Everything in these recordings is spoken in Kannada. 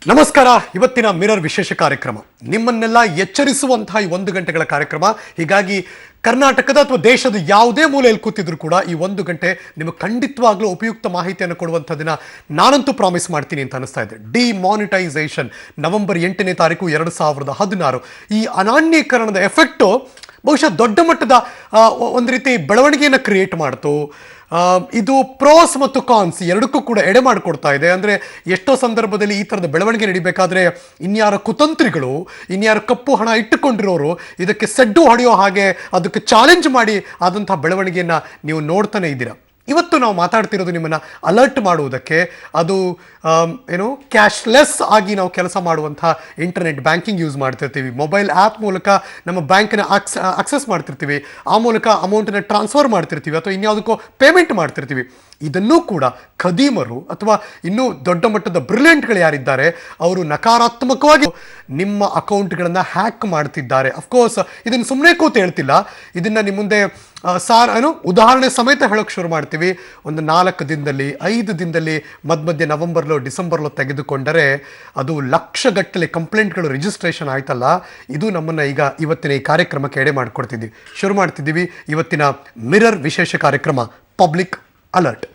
ನಮಸ್ಕಾರ. ಇವತ್ತಿನ ಮಿರರ್ ವಿಶೇಷ ಕಾರ್ಯಕ್ರಮ ನಿಮ್ಮನ್ನೆಲ್ಲ ಎಚ್ಚರಿಸುವಂತಹ ಈ 1 ಗಂಟೆಗಳ ಕಾರ್ಯಕ್ರಮ. ಹೀಗಾಗಿ ಕರ್ನಾಟಕದ ಅಥವಾ ದೇಶದ ಯಾವುದೇ ಮೂಲೆಯಲ್ಲಿ ಕೂತಿದ್ರು ಕೂಡ ಈ 1 ಗಂಟೆ ನಿಮಗೆ ಖಂಡಿತವಾಗ್ಲೂ ಉಪಯುಕ್ತ ಮಾಹಿತಿಯನ್ನು ಕೊಡುವಂಥದ್ದನ್ನ ನಾನಂತೂ ಪ್ರಾಮಿಸ್ ಮಾಡ್ತೀನಿ ಅಂತ ಅನಿಸ್ತಾ ಇದೆ. ಡಿಮಾನಿಟೈಸೇಷನ್ ನವೆಂಬರ್ 8ನೇ ತಾರೀಕು 2016. ಈ ಅನಾನ್ಯೀಕರಣದ ಎಫೆಕ್ಟು ಬಹುಶಃ ದೊಡ್ಡ ಮಟ್ಟದ ಒಂದು ರೀತಿ ಬೆಳವಣಿಗೆಯನ್ನು ಕ್ರಿಯೇಟ್ ಮಾಡ್ತು. ಇದು ಪ್ರೋಸ್ ಮತ್ತು ಕಾನ್ಸ್ ಎರಡಕ್ಕೂ ಕೂಡ ಎಡೆ ಮಾಡಿಕೊಡ್ತಾ ಇದೆ. ಅಂದರೆ ಎಷ್ಟೋ ಸಂದರ್ಭದಲ್ಲಿ ಈ ಥರದ ಬೆಳವಣಿಗೆ ನಡಿಬೇಕಾದ್ರೆ ಇನ್ಯಾರ ಕುತಂತ್ರಿಗಳು, ಇನ್ಯಾರ ಕಪ್ಪು ಹಣ ಇಟ್ಟುಕೊಂಡಿರೋರು ಇದಕ್ಕೆ ಸೆಡ್ಡು ಹೊಡೆಯೋ ಹಾಗೆ ಅದಕ್ಕೆ ಚಾಲೆಂಜ್ ಮಾಡಿ ಆದಂತಹ ಬೆಳವಣಿಗೆಯನ್ನು ನೀವು ನೋಡ್ತಾನೆ ಇದ್ದೀರಾ. ಇವತ್ತು ನಾವು ಮಾತಾಡ್ತಿರೋದು ನಿಮ್ಮನ್ನು ಅಲರ್ಟ್ ಮಾಡುವುದಕ್ಕೆ. ಅದು ಏನು ಕ್ಯಾಶ್ಲೆಸ್ ಆಗಿ ನಾವು ಕೆಲಸ ಮಾಡುವಂಥ ಇಂಟರ್ನೆಟ್ ಬ್ಯಾಂಕಿಂಗ್ ಯೂಸ್ ಮಾಡ್ತಿರ್ತೀವಿ, ಮೊಬೈಲ್ ಆ್ಯಪ್ ಮೂಲಕ ನಮ್ಮ ಬ್ಯಾಂಕನ್ನ ಆಕ್ಸೆಸ್ ಮಾಡ್ತಿರ್ತೀವಿ, ಆ ಮೂಲಕ ಅಮೌಂಟನ್ನು ಟ್ರಾನ್ಸ್ಫರ್ ಮಾಡ್ತಿರ್ತೀವಿ ಅಥವಾ ಇನ್ಯಾವುದಕ್ಕೋ ಪೇಮೆಂಟ್ ಮಾಡ್ತಿರ್ತೀವಿ. ಇದನ್ನೂ ಕೂಡ ಖದೀಮರು ಅಥವಾ ಇನ್ನೂ ದೊಡ್ಡ ಮಟ್ಟದ ಬ್ರಿಲಿಯಂಟ್ಗಳು ಯಾರಿದ್ದಾರೆ ಅವರು ನಕಾರಾತ್ಮಕವಾಗಿ ನಿಮ್ಮ ಅಕೌಂಟ್ಗಳನ್ನು ಹ್ಯಾಕ್ ಮಾಡ್ತಿದ್ದಾರೆ. ಅಫ್ಕೋರ್ಸ್ ಇದನ್ನು ಸುಮ್ಮನೆ ಕೂತು ಹೇಳ್ತಿಲ್ಲ, ಇದನ್ನು ನಿಮ್ಮ ಮುಂದೆ ಉದಾಹರಣೆ ಸಮೇತ ಹೇಳೋಕ್ಕೆ ಶುರು ಮಾಡ್ತೀವಿ. ಒಂದು 4 ದಿನದಲ್ಲಿ 5 ದಿನದಲ್ಲಿ ಮಧ್ಯೆ ನವೆಂಬರ್ಲೋ ಡಿಸೆಂಬರ್ಲೋ ತೆಗೆದುಕೊಂಡರೆ ಅದು ಲಕ್ಷಗಟ್ಟಲೆ ಕಂಪ್ಲೇಂಟ್ಗಳು ರಿಜಿಸ್ಟ್ರೇಷನ್ ಆಯ್ತಲ್ಲ. ಇದು ನಮ್ಮನ್ನು ಈಗ ಇವತ್ತಿನ ಈ ಕಾರ್ಯಕ್ರಮಕ್ಕೆ ಎಡೆ ಮಾಡಿಕೊಡ್ತಿದ್ದೀವಿ. ಶುರು ಮಾಡ್ತಿದ್ದೀವಿ ಇವತ್ತಿನ ಮಿರರ್ ವಿಶೇಷ ಕಾರ್ಯಕ್ರಮ ಪಬ್ಲಿಕ್ ಅಲರ್ಟ್.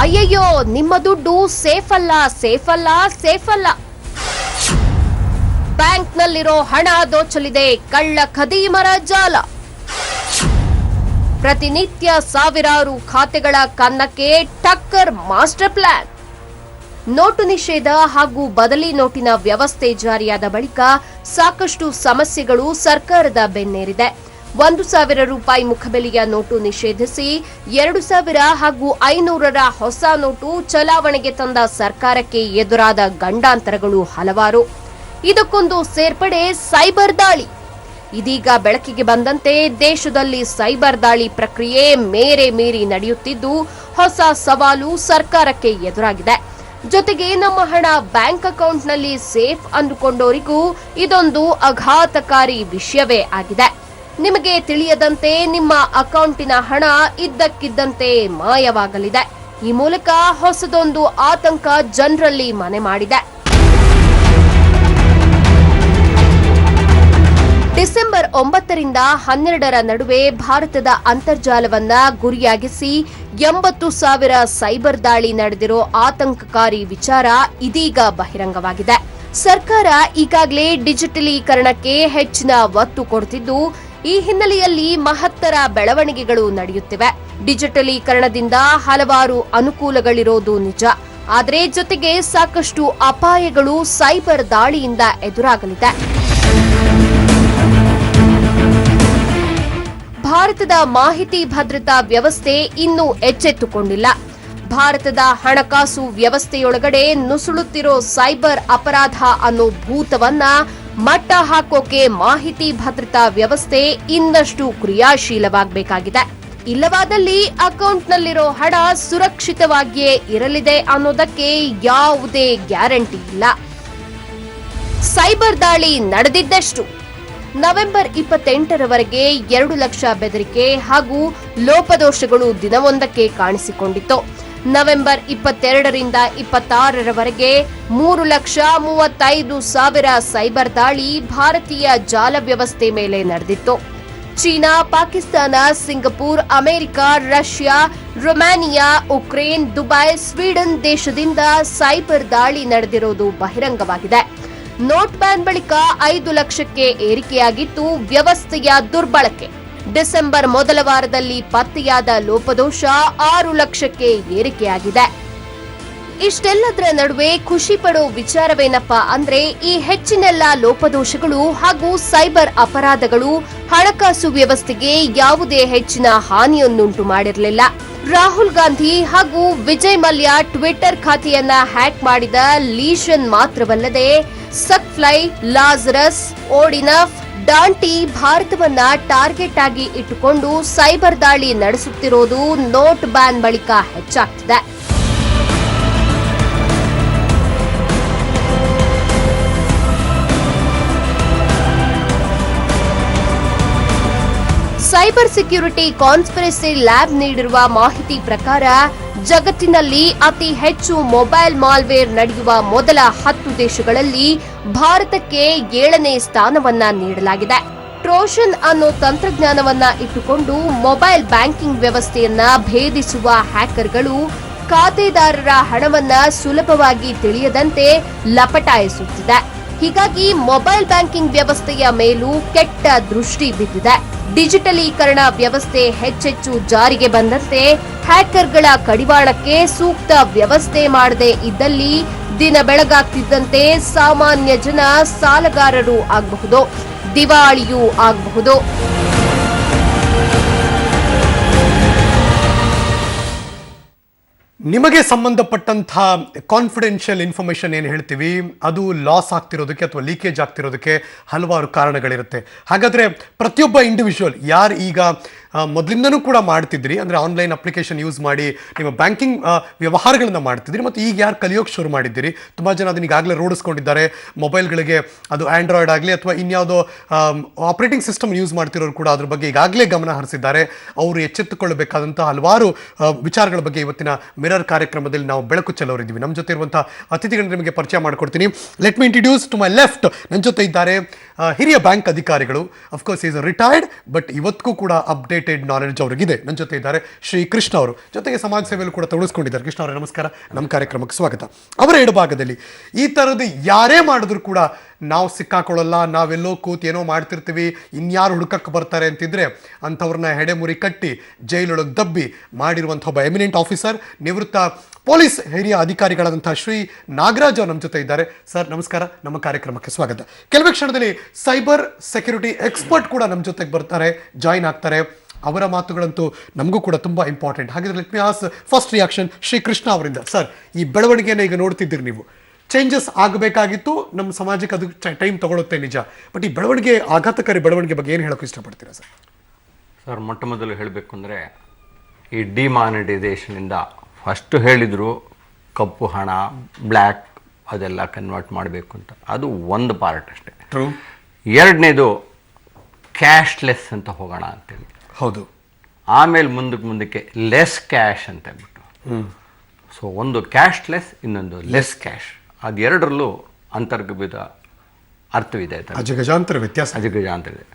ಅಯ್ಯಯ್ಯೋ, ನಿಮ್ಮ ದುಡ್ಡು ಸೇಫ್ ಅಲ್ಲ, ಸೇಫ್ ಅಲ್ಲ, ಸೇಫ್ ಅಲ್ಲ. ಬ್ಯಾಂಕ್ನಲ್ಲಿರೋ ಹಣ ದೋಚಲಿದೆ ಕಳ್ಳ ಖದೀಮರ ಜಾಲ. ಪ್ರತಿನಿತ್ಯ ಸಾವಿರಾರು ಖಾತೆಗಳ ಕನ್ನಕ್ಕೆ ಟಕ್ಕರ್ ಮಾಸ್ಟರ್ ಪ್ಲಾನ್. ನೋಟು ನಿಷೇಧ ಹಾಗೂ ಬದಲಿ ನೋಟಿನ ವ್ಯವಸ್ಥೆ ಜಾರಿಯಾದ ಬಳಿಕ ಸಾಕಷ್ಟು ಸಮಸ್ಯೆಗಳು ಸರ್ಕಾರದ ಬೆನ್ನೇರಿದೆ. 1,000 ರೂಪಾಯಿ ಮುಖಬೆಲೆಯ ನೋಟು ನಿಷೇಧಿಸಿ 2,000 ಹಾಗೂ 500ರ ಹೊಸ ನೋಟು ಚಲಾವಣೆಗೆ ತಂದ ಸರ್ಕಾರಕ್ಕೆ ಎದುರಾದ ಗಂಡಾಂತರಗಳು ಹಲವಾರು. ಇದಕ್ಕೊಂದು ಸೇರ್ಪಡೆ ಸೈಬರ್ ದಾಳಿ. ಇದೀಗ ಬೆಳಕಿಗೆ ಬಂದಂತೆ ದೇಶದಲ್ಲಿ ಸೈಬರ್ ದಾಳಿ ಪ್ರಕ್ರಿಯೆ ಮೇರೆ ಮೀರಿ ನಡೆಯುತ್ತಿದ್ದು ಹೊಸ ಸವಾಲು ಸರ್ಕಾರಕ್ಕೆ ಎದುರಾಗಿದೆ. ಜೊತೆಗೆ ನಮ್ಮ ಹಣ ಬ್ಯಾಂಕ್ ಅಕೌಂಟ್ನಲ್ಲಿ ಸೇಫ್ ಅಂದುಕೊಂಡವರಿಗೂ ಇದೊಂದು ಆಘಾತಕಾರಿ ವಿಷಯವೇ ಆಗಿದೆ. ನಿಮಗೆ ತಿಳಿಯದಂತೆ ನಿಮ್ಮ ಅಕೌಂಟಿನ ಹಣ ಇದ್ದಕ್ಕಿದ್ದಂತೆ ಮಾಯವಾಗಲಿದೆ. ಈ ಮೂಲಕ ಹೊಸದೊಂದು ಆತಂಕ ಜನರಲ್ಲಿ ಮನೆ ಮಾಡಿದೆ. ಡಿಸೆಂಬರ್ 9ರಿಂದ 12ರ ನಡುವೆ ಭಾರತದ ಅಂತರ್ಜಾಲವನ್ನ ಗುರಿಯಾಗಿಸಿ 80,000 ಸೈಬರ್ ದಾಳಿ ನಡೆದಿರೋ ಆತಂಕಕಾರಿ ವಿಚಾರ ಇದೀಗ ಬಹಿರಂಗವಾಗಿದೆ. ಸರ್ಕಾರ ಈಗಾಗಲೇ ಡಿಜಿಟಲೀಕರಣಕ್ಕೆ ಹೆಚ್ಚಿನ ಒತ್ತು ಕೊಡುತ್ತಿದ್ದು ಈ ಹಿನ್ನೆಲೆಯಲ್ಲಿ ಮಹತ್ತರ ಬೆಳವಣಿಗೆಗಳು ನಡೆಯುತ್ತಿವೆ. ಡಿಜಿಟಲೀಕರಣದಿಂದ ಹಲವಾರು ಅನುಕೂಲಗಳಿರೋದು ನಿಜ, ಆದರೆ ಜೊತೆಗೆ ಸಾಕಷ್ಟು ಅಪಾಯಗಳು ಸೈಬರ್ ದಾಳಿಯಿಂದ ಎದುರಾಗಲಿದೆ. ಭಾರತದ ಮಾಹಿತಿ ಭದ್ರತಾ ವ್ಯವಸ್ಥೆ ಇನ್ನೂ ಎಚ್ಚೆತ್ತುಕೊಂಡಿಲ್ಲ. ಭಾರತದ ಹಣಕಾಸು ವ್ಯವಸ್ಥೆಯೊಳಗಡೆ ನುಸುಳುತ್ತಿರೋ ಸೈಬರ್ ಅಪರಾಧ ಅನ್ನೋ ಭೂತವನ್ನ ಮಟ್ಟ ಹಾಕೋಕೆ ಮಾಹಿತಿ ಭದ್ರತಾ ವ್ಯವಸ್ಥೆ ಇನ್ನಷ್ಟು ಕ್ರಿಯಾಶೀಲವಾಗಬೇಕಾಗಿದೆ. ಇಲ್ಲವಾದಲ್ಲಿ ಅಕೌಂಟ್ನಲ್ಲಿರೋ ಹಣ ಸುರಕ್ಷಿತವಾಗಿಯೇ ಇರಲಿದೆ ಅನ್ನೋದಕ್ಕೆ ಯಾವುದೇ ಗ್ಯಾರಂಟಿ ಇಲ್ಲ. ಸೈಬರ್ ದಾಳಿ ನಡೆದಿದ್ದೆಷ್ಟು? ನವೆಂಬರ್ 28ರವರೆಗೆ 2 ಲಕ್ಷ ಬೆದರಿಕೆ ಹಾಗೂ ಲೋಪದೋಷಗಳು ದಿನವೊಂದಕ್ಕೆ ಕಾಣಿಸಿಕೊಂಡಿತ್ತು. ನವೆಂಬರ್ 22ರಿಂದ 26ರವರೆಗೆ 3,35,000 ಸೈಬರ್ ದಾಳಿ ಭಾರತೀಯ ಜಾಲ ವ್ಯವಸ್ಥೆ ಮೇಲೆ ನಡೆದಿತ್ತು. China, Pakistan, Singapore, America, Russia, Romania, Ukraine, Dubai, Sweden ದೇಶದಿಂದ ಸೈಬರ್ ದಾಳಿ ನಡೆದಿರುವುದು ಬಹಿರಂಗವಾಗಿದೆ. ನೋಟ್ ಬ್ಯಾನ್ ಬಳಿಕ 5 ಲಕ್ಷಕ್ಕೆ ಏರಿಕೆಯಾಗಿತ್ತು ವ್ಯವಸ್ಥೆಯ ದುರ್ಬಳಕೆ. ಡಿಸೆಂಬರ್ ಮೊದಲ ವಾರದಲ್ಲಿ ಪತ್ತೆಯಾದ ಲೋಪದೋಷ 6 ಲಕ್ಷಕ್ಕೆ ಏರಿಕೆಯಾಗಿದೆ. ಇಷ್ಟೆಲ್ಲದರ ನಡುವೆ ಖುಷಿ ಪಡೋ ವಿಚಾರವೇನಪ್ಪ ಅಂದ್ರೆ ಈ ಹೆಚ್ಚಿನೆಲ್ಲ ಲೋಪದೋಷಗಳು ಹಾಗೂ ಸೈಬರ್ ಅಪರಾಧಗಳು ಹಣಕಾಸು ವ್ಯವಸ್ಥೆಗೆ ಯಾವುದೇ ಹೆಚ್ಚಿನ ಹಾನಿಯನ್ನುಂಟು ಮಾಡಿರಲಿಲ್ಲ. ರಾಹುಲ್ ಗಾಂಧಿ ಹಾಗೂ ವಿಜಯ್ ಮಲ್ಯ ಟ್ವಿಟರ್ ಖಾತೆಯನ್ನ ಹ್ಯಾಕ್ ಮಾಡಿದ ಲೀಶನ್ ಮಾತ್ರವಲ್ಲದೆ ಸಕ್ಫ್ಲೈ, ಲಾಜರಸ್, ಓಡಿನಫ್, ಡಾಂಟಿ ಭಾರತವನ್ನ ಟಾರ್ಗೆಟ್ ಆಗಿ ಇಟ್ಟುಕೊಂಡು ಸೈಬರ್ ದಾಳಿ ನಡೆಸುತ್ತಿರುವುದು ನೋಟ್ ಬ್ಯಾನ್ ಬಳಿಕ ಹೆಚ್ಚಾಗ್ತಿದೆ. ಸೈಬರ್ ಸೆಕ್ಯೂರಿಟಿ ಕಾನ್ಸ್ಪಿರಸಿ ಲ್ಯಾಬ್ ನೀಡಿರುವ ಮಾಹಿತಿ ಪ್ರಕಾರ ಜಗತ್ತಿನಲ್ಲಿ ಅತಿ ಹೆಚ್ಚು ಮೊಬೈಲ್ ಮಾಲ್ವೇರ್ ನಡೆಯುವ ಮೊದಲ 10 ದೇಶಗಳಲ್ಲಿ ಭಾರತಕ್ಕೆ 7ನೇ ಸ್ಥಾನವನ್ನ ನೀಡಲಾಗಿದೆ. ಟ್ರೋಜನ್ ಅನ್ನೋ ತಂತ್ರಜ್ಞಾನವನ್ನ ಇಟ್ಟುಕೊಂಡು ಮೊಬೈಲ್ ಬ್ಯಾಂಕಿಂಗ್ ವ್ಯವಸ್ಥೆಯನ್ನ ಭೇದಿಸುವ ಹ್ಯಾಕರ್ಗಳು ಖಾತೆದಾರರ ಹಣವನ್ನ ಸುಲಭವಾಗಿ ತಿಳಿಯದಂತೆ ಲಪಟಾಯಿಸುತ್ತಿದೆ. ಹೀಗಾಗಿ ಮೊಬೈಲ್ ಬ್ಯಾಂಕಿಂಗ್ ವ್ಯವಸ್ಥೆಯ ಮೇಲೂ ಕೆಟ್ಟ ದೃಷ್ಟಿ ಬಿದ್ದಿದೆ. ಡಿಜಿಟಲೀಕರಣ ವ್ಯವಸ್ಥೆ ಹೆಚ್ಚೆಚ್ಚು ಜಾರಿಗೆ ಬಂದಂತೆ ಹ್ಯಾಕರ್ಗಳ ಕಡಿವಾಣಕ್ಕೆ ಸೂಕ್ತ ವ್ಯವಸ್ಥೆ ಮಾಡದೇ ಇದ್ದಲ್ಲಿ ದಿನ ಬೆಳಗಾಗ್ತಿದ್ದಂತೆ ಸಾಮಾನ್ಯ ಜನ ಸಾಲಗಾರರು ಆಗಬಹುದು, ದಿವಾಳಿಯೂ ಆಗಬಹುದು. ನಿಮಗೆ ಸಂಬಂಧಪಟ್ಟಂಥ ಕಾನ್ಫಿಡೆನ್ಷಿಯಲ್ ಇನ್ಫಾರ್ಮೇಷನ್ ಏನು ಹೇಳ್ತೀವಿ, ಅದು ಲಾಸ್ ಆಗ್ತಿರೋದಕ್ಕೆ ಅಥವಾ ಲೀಕೇಜ್ ಆಗ್ತಿರೋದಕ್ಕೆ ಹಲವಾರು ಕಾರಣಗಳಿರುತ್ತೆ. ಹಾಗಾದರೆ ಪ್ರತಿಯೊಬ್ಬ ಇಂಡಿವಿಜುವಲ್ ಯಾರು ಈಗ ಮೊದಲಿಂದನೂ ಕೂಡ ಮಾಡ್ತಿದ್ರಿ, ಅಂದರೆ ಆನ್ಲೈನ್ ಅಪ್ಲಿಕೇಶನ್ ಯೂಸ್ ಮಾಡಿ ನಿಮ್ಮ ಬ್ಯಾಂಕಿಂಗ್ ವ್ಯವಹಾರಗಳನ್ನು ಮಾಡ್ತಿದ್ರಿ, ಮತ್ತು ಈಗ ಯಾರು ಕಲಿಯೋಕ್ಕೆ ಶುರು ಮಾಡಿದ್ದೀರಿ, ತುಂಬ ಜನ ಅದನ್ನ ಈಗಾಗಲೇ ರೂಢಿಸ್ಕೊಂಡಿದ್ದಾರೆ. ಮೊಬೈಲ್ಗಳಿಗೆ ಅದು ಆ್ಯಂಡ್ರಾಯ್ಡ್ ಆಗಲಿ ಅಥವಾ ಇನ್ಯಾವುದೋ ಆಪ್ರೇಟಿಂಗ್ ಸಿಸ್ಟಮ್ ಯೂಸ್ ಮಾಡ್ತಿರೋರು ಕೂಡ ಅದ್ರ ಬಗ್ಗೆ ಈಗಾಗಲೇ ಗಮನ ಹರಿಸಿದ್ದಾರೆ. ಅವರು ಎಚ್ಚೆತ್ತುಕೊಳ್ಳಬೇಕಾದಂಥ ಹಲವಾರು ವಿಚಾರಗಳ ಬಗ್ಗೆ ಇವತ್ತಿನ ಮಿರರ್ ಕಾರ್ಯಕ್ರಮದಲ್ಲಿ ನಾವು ಬೆಳಕು ಚೆಲ್ಲೋರಿದ್ದೀವಿ. ನಮ್ಮ ಜೊತೆ ಇರುವಂಥ ಅತಿಥಿಗಳನ್ನ ನಿಮಗೆ ಪರಿಚಯ ಮಾಡಿಕೊಡ್ತೀನಿ. Let me introduce to my left. ನನ್ನ ಜೊತೆ ಇದ್ದಾರೆ ಹಿರಿಯ ಬ್ಯಾಂಕ್ ಅಧಿಕಾರಿಗಳು. ಅಫ್ಕೋರ್ಸ್ ಈಸ್ ರಿಟೈರ್ಡ್, ಬಟ್ ಇವತ್ತಿಗೂ ಕೂಡ ಅಪ್ಡೇಟೆಡ್ ನಾಲೆಡ್ಜ್ ಅವರಿಗಿದೆ. ನನ್ನ ಜೊತೆ ಇದ್ದಾರೆ ಶ್ರೀ ಕೃಷ್ಣ ಅವರು, ಜೊತೆಗೆ ಸಮಾಜ ಸೇವೆಯಲ್ಲಿ ಕೂಡ ತೊಡಗಿಸ್ಕೊಂಡಿದ್ದಾರೆ. ಕೃಷ್ಣ ಅವರೇ ನಮಸ್ಕಾರ, ನಮ್ಮ ಕಾರ್ಯಕ್ರಮಕ್ಕೆ ಸ್ವಾಗತ. ಅವರ ಎಡಭಾಗದಲ್ಲಿ ಈ ಥರದ್ದು ಯಾರೇ ಮಾಡಿದ್ರು ಕೂಡ ನಾವು ಸಿಕ್ಕಾಕೊಳ್ಳಲ್ಲ, ನಾವೆಲ್ಲೋ ಕೂತು ಏನೋ ಮಾಡ್ತಿರ್ತೀವಿ, ಇನ್ಯಾರು ಹುಡುಕಕ್ಕೆ ಬರ್ತಾರೆ ಅಂತಿದ್ರೆ ಅಂಥವ್ರನ್ನ ಹೆಡೆಮುರಿ ಕಟ್ಟಿ ಜೈಲೊಳಗೆ ದಬ್ಬಿ ಮಾಡಿರುವಂಥ ಒಬ್ಬ ಎಮಿನೆಂಟ್ ಆಫೀಸರ್, ನಿವೃತ್ತ ಪೊಲೀಸ್ ಹಿರಿಯ ಅಧಿಕಾರಿಗಳಾದಂಥ ಶ್ರೀ ನಾಗರಾಜ್ ಅವರು ನಮ್ಮ ಜೊತೆ ಇದ್ದಾರೆ. ಸರ್ ನಮಸ್ಕಾರ, ನಮ್ಮ ಕಾರ್ಯಕ್ರಮಕ್ಕೆ ಸ್ವಾಗತ. ಕೆಲವೇ ಕ್ಷಣದಲ್ಲಿ ಸೈಬರ್ ಸೆಕ್ಯೂರಿಟಿ ಎಕ್ಸ್ಪರ್ಟ್ ಕೂಡ ನಮ್ಮ ಜೊತೆಗೆ ಬರ್ತಾರೆ, ಜಾಯಿನ್ ಆಗ್ತಾರೆ. ಅವರ ಮಾತುಗಳಂತೂ ನಮಗೂ ಕೂಡ ತುಂಬ ಇಂಪಾರ್ಟೆಂಟ್. ಹಾಗಿದ್ರೆ let me as first reaction Shri Krishna ಅವರಿಂದ. ಸರ್, ಈ ಬೆಳವಣಿಗೆನ ಈಗ ನೋಡ್ತಿದ್ದೀರಿ ನೀವು, ಚೇಂಜಸ್ ಆಗಬೇಕಾಗಿತ್ತು, ನಮ್ಮ ಸಮಾಜಕ್ಕೆ ಅದು ಟೈಮ್ ತಗೊಳುತ್ತೆ ನಿಜ, ಬಟ್ ಈ ಬೆಳವಣಿಗೆ, ಆಘಾತಕಾರಿ ಬೆಳವಣಿಗೆ ಬಗ್ಗೆ ಏನು ಹೇಳೋಕೆ ಇಷ್ಟಪಡ್ತೀರಾ ಸರ್? ಸರ್, ಮೊಟ್ಟ ಮೊದಲು ಹೇಳಬೇಕು ಅಂದರೆ ಈ ಡಿಮಾನಿಟೈಸೇಷನಿಂದ ಫಸ್ಟು ಹೇಳಿದರು ಕಪ್ಪು ಹಣ, ಬ್ಲ್ಯಾಕ್ ಅದೆಲ್ಲ ಕನ್ವರ್ಟ್ ಮಾಡಬೇಕು ಅಂತ, ಅದು ಒಂದು ಪಾರ್ಟ್ ಅಷ್ಟೇ. ಟ್ರೂ. ಎರಡನೇದು ಕ್ಯಾಶ್ಲೆಸ್ ಅಂತ ಹೋಗೋಣ ಅಂತೇಳಿ. ಹೌದು. ಆಮೇಲೆ ಮುಂದಕ್ಕೆ ಲೆಸ್ ಕ್ಯಾಶ್ ಅಂತ ಹೇಳ್ಬಿಟ್ಟು. ಸೊ ಒಂದು ಕ್ಯಾಶ್ಲೆಸ್, ಇನ್ನೊಂದು ಲೆಸ್ ಕ್ಯಾಶ್, ಅದೆರಡರಲ್ಲೂ ಅಂತರ್ಗತ ಅರ್ಥವಿದೆ, ಅಜಗಜಾಂತರ ವ್ಯತ್ಯಾಸ, ಅಜಗಜಾಂತರ ಇದೆ.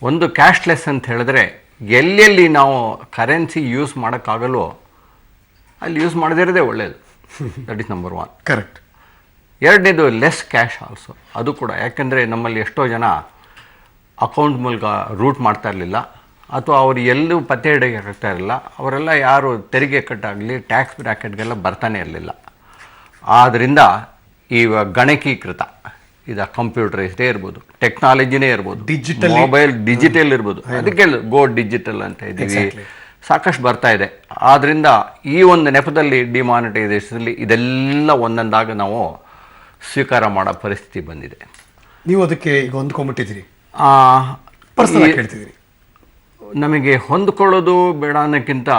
ಒಂದು ಕ್ಯಾಶ್ಲೆಸ್ ಅಂತ ಹೇಳಿದ್ರೆ ಎಲ್ಲೆಲ್ಲಿ ನಾವು ಕರೆನ್ಸಿ ಯೂಸ್ ಮಾಡೋಕ್ಕಾಗಲ್ವೋ ಅಲ್ಲಿ ಯೂಸ್ ಮಾಡದಿರೋದೇ ಒಳ್ಳೆಯದು. That is number 1. ಕರೆಕ್ಟ್. ಎರಡನೇದು ಲೆಸ್ ಕ್ಯಾಶ್ ಆಲ್ಸೋ, ಅದು ಕೂಡ. ಯಾಕೆಂದರೆ ನಮ್ಮಲ್ಲಿ ಎಷ್ಟೋ ಜನ ಅಕೌಂಟ್ ಮೂಲಕ ರೂಟ್ ಮಾಡ್ತಾ ಇರಲಿಲ್ಲ, ಅಥವಾ ಅವರು ಎಲ್ಲೂ ಪತ್ತೆ ಹಿಡಿಯೋಕ್ಕಾಗ್ತಾ ಇರಲಿಲ್ಲ. ಅವರೆಲ್ಲ ಯಾರು ತೆರಿಗೆ ಕಟ್ಟಾಗಲಿ ಟ್ಯಾಕ್ಸ್ ಬ್ರ್ಯಾಕೆಟ್ಗೆಲ್ಲ ಬರ್ತಾನೆ ಇರಲಿಲ್ಲ. ಆದ್ದರಿಂದ ಇವಾಗ ಗಣಕೀಕೃತ, ಇದು ಕಂಪ್ಯೂಟರೈಸ್ಡೇ ಇರ್ಬೋದು, ಟೆಕ್ನಾಲಜಿನೇ ಇರ್ಬೋದು, ಡಿಜಿಟಲ್ ಮೊಬೈಲ್ ಡಿಜಿಟಲ್ ಇರ್ಬೋದು, ಅದಕ್ಕೆ ಗೋ ಡಿಜಿಟಲ್ ಅಂತ ಇದ್ದೀವಿ, ಸಾಕಷ್ಟು ಬರ್ತಾ ಇದೆ. ಆದ್ದರಿಂದ ಈ ಒಂದು ನೆಪದಲ್ಲಿ ಡಿಮಾನಿಟೈಸೇಷನಲ್ಲಿ ಇದೆಲ್ಲ ಒಂದೊಂದಾಗ ನಾವು ಸ್ವೀಕಾರ ಮಾಡೋ ಪರಿಸ್ಥಿತಿ ಬಂದಿದೆ. ನೀವು ಅದಕ್ಕೆ ಈಗ ಹೊಂದ್ಕೊಂಡ್ಬಿಟ್ಟಿದ್ದೀರಿ, ಪರ್ಸನಲ್ ಹೇಳ್ತಿದ್ದೀರಿ. ನಮಗೆ ಹೊಂದ್ಕೊಳ್ಳೋದು ಬೇಡ ಅನ್ನೋಕ್ಕಿಂತ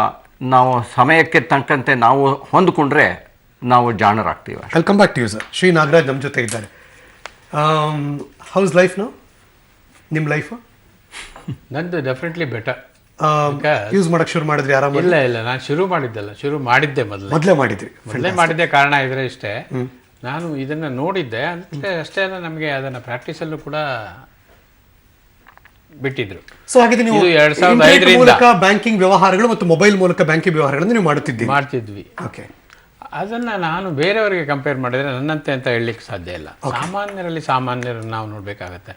ನಾವು ಸಮಯಕ್ಕೆ ತಕ್ಕಂತೆ ನಾವು ಹೊಂದ್ಕೊಂಡ್ರೆ ನಾವು ಜಾಣರಾಗ್ತೀವಿ. Welcome back to you sir. Shri Nagaraj ನಮ್ಮ ಜೊತೆ ಇದ್ದಾರೆ. ಹೌಸ್ ಲೈಫ್ ನಾವು, ನಿಮ್ಮ ಲೈಫ್? ನಂದು ಡೆಫಿನೆಟ್ಲಿ ಬೆಟರ್. ಯೂಸ್ ಮಾಡಕ್ಕೆ ಶುರು ಮಾಡಿದ್ರಿ ಆರಾಮ? ಇಲ್ಲ, ನಾನು ಶುರು ಮಾಡಿದ್ದೆ ಮೊದಲೇ ಮಾಡಿದ್ದೆ. ಕಾರಣ ಇದ್ರೆ ಇಷ್ಟೇ, ನಾನು ಇದನ್ನ ನೋಡಿದ್ದೆ ಅಷ್ಟೇ ಅಲ್ಲ, ನಮಗೆ ಅದನ್ನ ಪ್ರಾಕ್ಟೀಸಲ್ಲೂ ಕೂಡ ಬಿಟ್ಟಿದ್ರು. ಸೊ ಹಾಗಿದ್ರೆ ನೀವು 2005 ಮೂಲಕ ಬ್ಯಾಂಕಿಂಗ್ ವ್ಯವಹಾರಗಳು ಮತ್ತು ಮೊಬೈಲ್ ಮೂಲಕ ಬ್ಯಾಂಕಿಂಗ್ ವ್ಯವಹಾರಗಳನ್ನು ನೀವು ಮಾಡ್ತಿದ್ವಿ. ಓಕೆ. ಅದನ್ನ ನಾನು ಬೇರೆಯವರಿಗೆ ಕಂಪೇರ್ ಮಾಡಿದ್ರೆ ನನ್ನಂತೆ ಅಂತ ಹೇಳಲಿಕ್ಕೆ ಸಾಧ್ಯ ಇಲ್ಲ. ಸಾಮಾನ್ಯರನ್ನು ನಾವು ನೋಡ್ಬೇಕಾಗತ್ತೆ.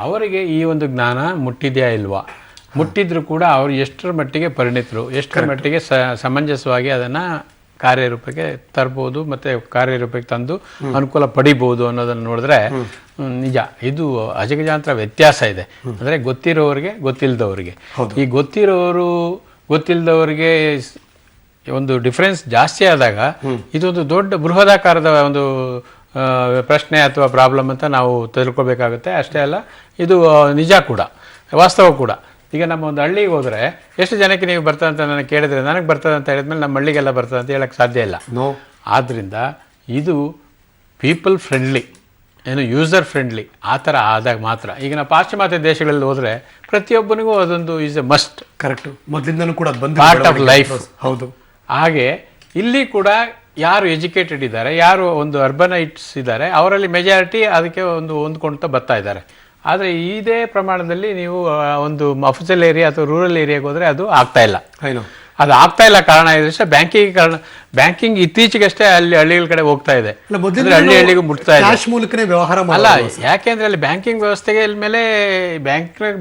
ಅವರಿಗೆ ಈ ಒಂದು ಜ್ಞಾನ ಮುಟ್ಟಿದೆಯಾ ಇಲ್ವಾ, ಮುಟ್ಟಿದ್ರು ಕೂಡ ಅವರು ಎಷ್ಟರ ಮಟ್ಟಿಗೆ ಪರಿಣಿತರು, ಎಷ್ಟರ ಮಟ್ಟಿಗೆ ಸಮಂಜಸವಾಗಿ ಅದನ್ನ ಕಾರ್ಯರೂಪಕ್ಕೆ ತರ್ಬೋದು, ಮತ್ತೆ ಕಾರ್ಯರೂಪಕ್ಕೆ ತಂದು ಅನುಕೂಲ ಪಡಿಬಹುದು ಅನ್ನೋದನ್ನು ನೋಡಿದ್ರೆ ನಿಜ ಇದು ಅಜಗಜಾಂತರ ವ್ಯತ್ಯಾಸ ಇದೆ. ಅಂದ್ರೆ ಗೊತ್ತಿರೋರಿಗೆ ಗೊತ್ತಿಲ್ಲದವ್ರಿಗೆ, ಈ ಗೊತ್ತಿಲ್ಲದವ್ರಿಗೆ ಒಂದು ಡಿಫರೆನ್ಸ್ ಜಾಸ್ತಿ ಆದಾಗ ಇದೊಂದು ದೊಡ್ಡ ಬೃಹದಾಕಾರದ ಒಂದು ಪ್ರಶ್ನೆ ಅಥವಾ ಪ್ರಾಬ್ಲಮ್ ಅಂತ ನಾವು ತಿಳ್ಕೊಳ್ಬೇಕಾಗುತ್ತೆ. ಅಷ್ಟೇ ಅಲ್ಲ, ಇದು ನಿಜ ಕೂಡ, ವಾಸ್ತವ ಕೂಡ. ಈಗ ನಮ್ಮ ಒಂದು ಹಳ್ಳಿಗೆ ಹೋದರೆ ಎಷ್ಟು ಜನಕ್ಕೆ ನೀವು ಬರ್ತದೆ ಅಂತ ನನಗೆ ಕೇಳಿದ್ರೆ, ನನಗೆ ಬರ್ತದೆ ಅಂತ ಹೇಳಿದ್ಮೇಲೆ ನಮ್ಮ ಹಳ್ಳಿಗೆಲ್ಲ ಬರ್ತದೆ ಅಂತ ಹೇಳಕ್ಕೆ ಸಾಧ್ಯ ಇಲ್ಲ. ಆದ್ದರಿಂದ ಇದು ಪೀಪಲ್ ಫ್ರೆಂಡ್ಲಿ ಏನು ಯೂಸರ್ ಫ್ರೆಂಡ್ಲಿ ಆ ಥರ ಆದಾಗ ಮಾತ್ರ. ಈಗ ನಾವು ಪಾಶ್ಚಿಮಾತ್ಯ ದೇಶಗಳಲ್ಲಿ ಹೋದರೆ ಪ್ರತಿಯೊಬ್ಬನಿಗೂ ಅದೊಂದು ಈಸ್ ಎ ಮಸ್ಟ್. ಕರೆಕ್ಟ್, ಮೊದಲಿಂದನೂ ಕೂಡ ಅದು ಪಾರ್ಟ್ ಆಫ್ ಲೈಫ್. ಹೌದು. ಹಾಗೆ ಇಲ್ಲಿ ಕೂಡ ಯಾರು ಎಜುಕೇಟೆಡ್ ಇದ್ದಾರೆ, ಯಾರು ಒಂದು ಅರ್ಬನೈಟ್ಸ್ ಇದ್ದಾರೆ, ಅವರಲ್ಲಿ ಮೆಜಾರಿಟಿ ಅದಕ್ಕೆ ಹೊಂದ್ಕೊಳ್ತಾ ಬರ್ತಾ ಇದ್ದಾರೆ. ಆದರೆ ಇದೇ ಪ್ರಮಾಣದಲ್ಲಿ ನೀವು ಒಂದು ಅಫಿಷಿಯಲ್ ಏರಿಯಾ ಅಥವಾ ರೂರಲ್ ಏರಿಯಾಗೆ ಹೋದರೆ ಅದು ಆಗ್ತಾ ಇಲ್ಲ. ಅದು ಆಗ್ತಾ ಇಲ್ಲ. ಕಾರಣ ಇದ್ರೆ ಬ್ಯಾಂಕಿಂಗ್ ಇತ್ತೀಚೆಗಷ್ಟೇ ಹಳ್ಳಿಗಳ ಕಡೆ ಹೋಗ್ತಾ ಇದೆ, ಹಳ್ಳಿಗೂ ಮುಟ್ತಾ ಇದೆ. ವ್ಯವಹಾರ ಅಲ್ಲ, ಯಾಕೆಂದ್ರೆ ಅಲ್ಲಿ ಬ್ಯಾಂಕಿಂಗ್ ವ್ಯವಸ್ಥೆಗೆ ಮೇಲೆ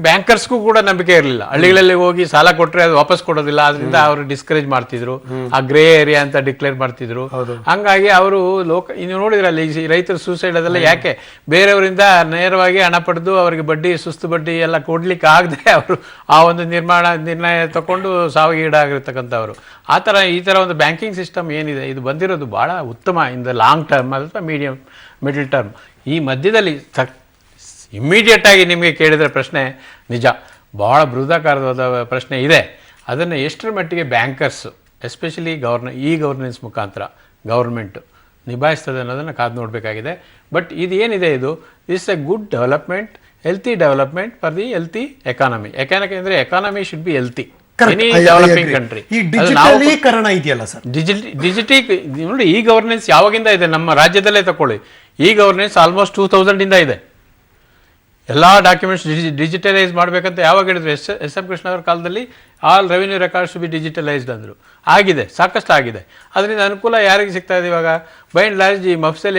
ಬ್ಯಾಂಕರ್ಸ್ಗೂ ಕೂಡ ನಂಬಿಕೆ ಇರಲಿಲ್ಲ. ಹಳ್ಳಿಗಳಲ್ಲಿ ಹೋಗಿ ಸಾಲ ಕೊಟ್ಟರೆ ಅದು ವಾಪಸ್ ಕೊಡೋದಿಲ್ಲ, ಅದರಿಂದ ಅವರು ಡಿಸ್ಕರೇಜ್ ಮಾಡ್ತಿದ್ರು, ಆ ಗ್ರೇ ಏರಿಯಾ ಅಂತ ಡಿಕ್ಲೇರ್ ಮಾಡ್ತಿದ್ರು. ಹಂಗಾಗಿ ಅವರು ಇನ್ನು ನೋಡಿದ್ರಲ್ಲಿ ರೈತರು ಸೂಸೈಡ್ ಅದೆಲ್ಲ ಯಾಕೆ, ಬೇರೆಯವರಿಂದ ನೇರವಾಗಿ ಹಣ ಪಡೆದು ಅವರಿಗೆ ಬಡ್ಡಿ, ಸುಸ್ತು ಬಡ್ಡಿ ಎಲ್ಲ ಕೊಡ್ಲಿಕ್ಕೆ ಆಗದೆ ಅವರು ಆ ಒಂದು ನಿರ್ಣಯ ತಗೊಂಡು ಸಾವಿಗೆ ಈಡಾಗಿರ್ತಕ್ಕಂಥವ್ರು. ಈ ಥರ ಒಂದು ಬ್ಯಾಂಕಿಂಗ್ ಸಿಸ್ಟಮ್ ಏನಿದೆ ಇದು ಬಂದಿರೋದು ಬಹಳ ಉತ್ತಮ ಇನ್ ದ ಲಾಂಗ್ ಟರ್ಮ್ ಅಥವಾ ಮಿಡಲ್ ಟರ್ಮ್. ಈ ಮಧ್ಯದಲ್ಲಿ ಇಮ್ಮಿಡಿಯೇಟ್ ಆಗಿ ನಿಮಗೆ ಕೇಳಿದರೆ ಪ್ರಶ್ನೆ ನಿಜ, ಬಹಳ ಬೃಹದಾಕಾರವಾದ ಪ್ರಶ್ನೆ ಇದೆ. ಅದನ್ನು ಎಷ್ಟರ ಮಟ್ಟಿಗೆ ಬ್ಯಾಂಕರ್ಸು ಎಸ್ಪೆಷಲಿ ಗವರ್ನೆನ್ಸ್ ಮುಖಾಂತರ ಗೌರ್ಮೆಂಟು ನಿಭಾಯಿಸ್ತದೆ ಅನ್ನೋದನ್ನು ಕಾದು ನೋಡಬೇಕಾಗಿದೆ. ಬಟ್ ಇದು ಏನಿದೆ, ಇದು is a good development, healthy development for the healthy economy. ಅಂದರೆ economy should be healthy. Developing country ಇದೆಯಲ್ಲ ಸರ್, ನೋಡಿ, ಈ ಗವರ್ನೆನ್ಸ್ ಯಾವಾಗಿಂದ ಇದೆ ನಮ್ಮ ರಾಜ್ಯದಲ್ಲೇ ತಗೊಳ್ಳಿ. ಈ ಗವರ್ನೆನ್ಸ್ ಆಲ್ಮೋಸ್ಟ್ 2000 ಇಂದ ಇದೆ. ಎಲ್ಲ ಡಾಕ್ಯುಮೆಂಟ್ಸ್ ಡಿಜಿಟಲೈಸ್ ಮಾಡಬೇಕಂತ ಯಾವಾಗ ಹೇಳಿದ್ರು, ಎಸ್ ಎಂ ಕೃಷ್ಣ ಅವರ ಕಾಲದಲ್ಲಿ all revenue records to be digitalised ಅಂದರು. ಆಗಿದೆ, ಸಾಕಷ್ಟು ಆಗಿದೆ. ಅದರಿಂದ ಅನುಕೂಲ ಯಾರಿಗೆ ಸಿಗ್ತಾ ಇದೆ ಇವಾಗ? ಬೈ ಅಂಡ್ ಲಾರ್ಜ್ ಈ ಮಫ್ಸಲ್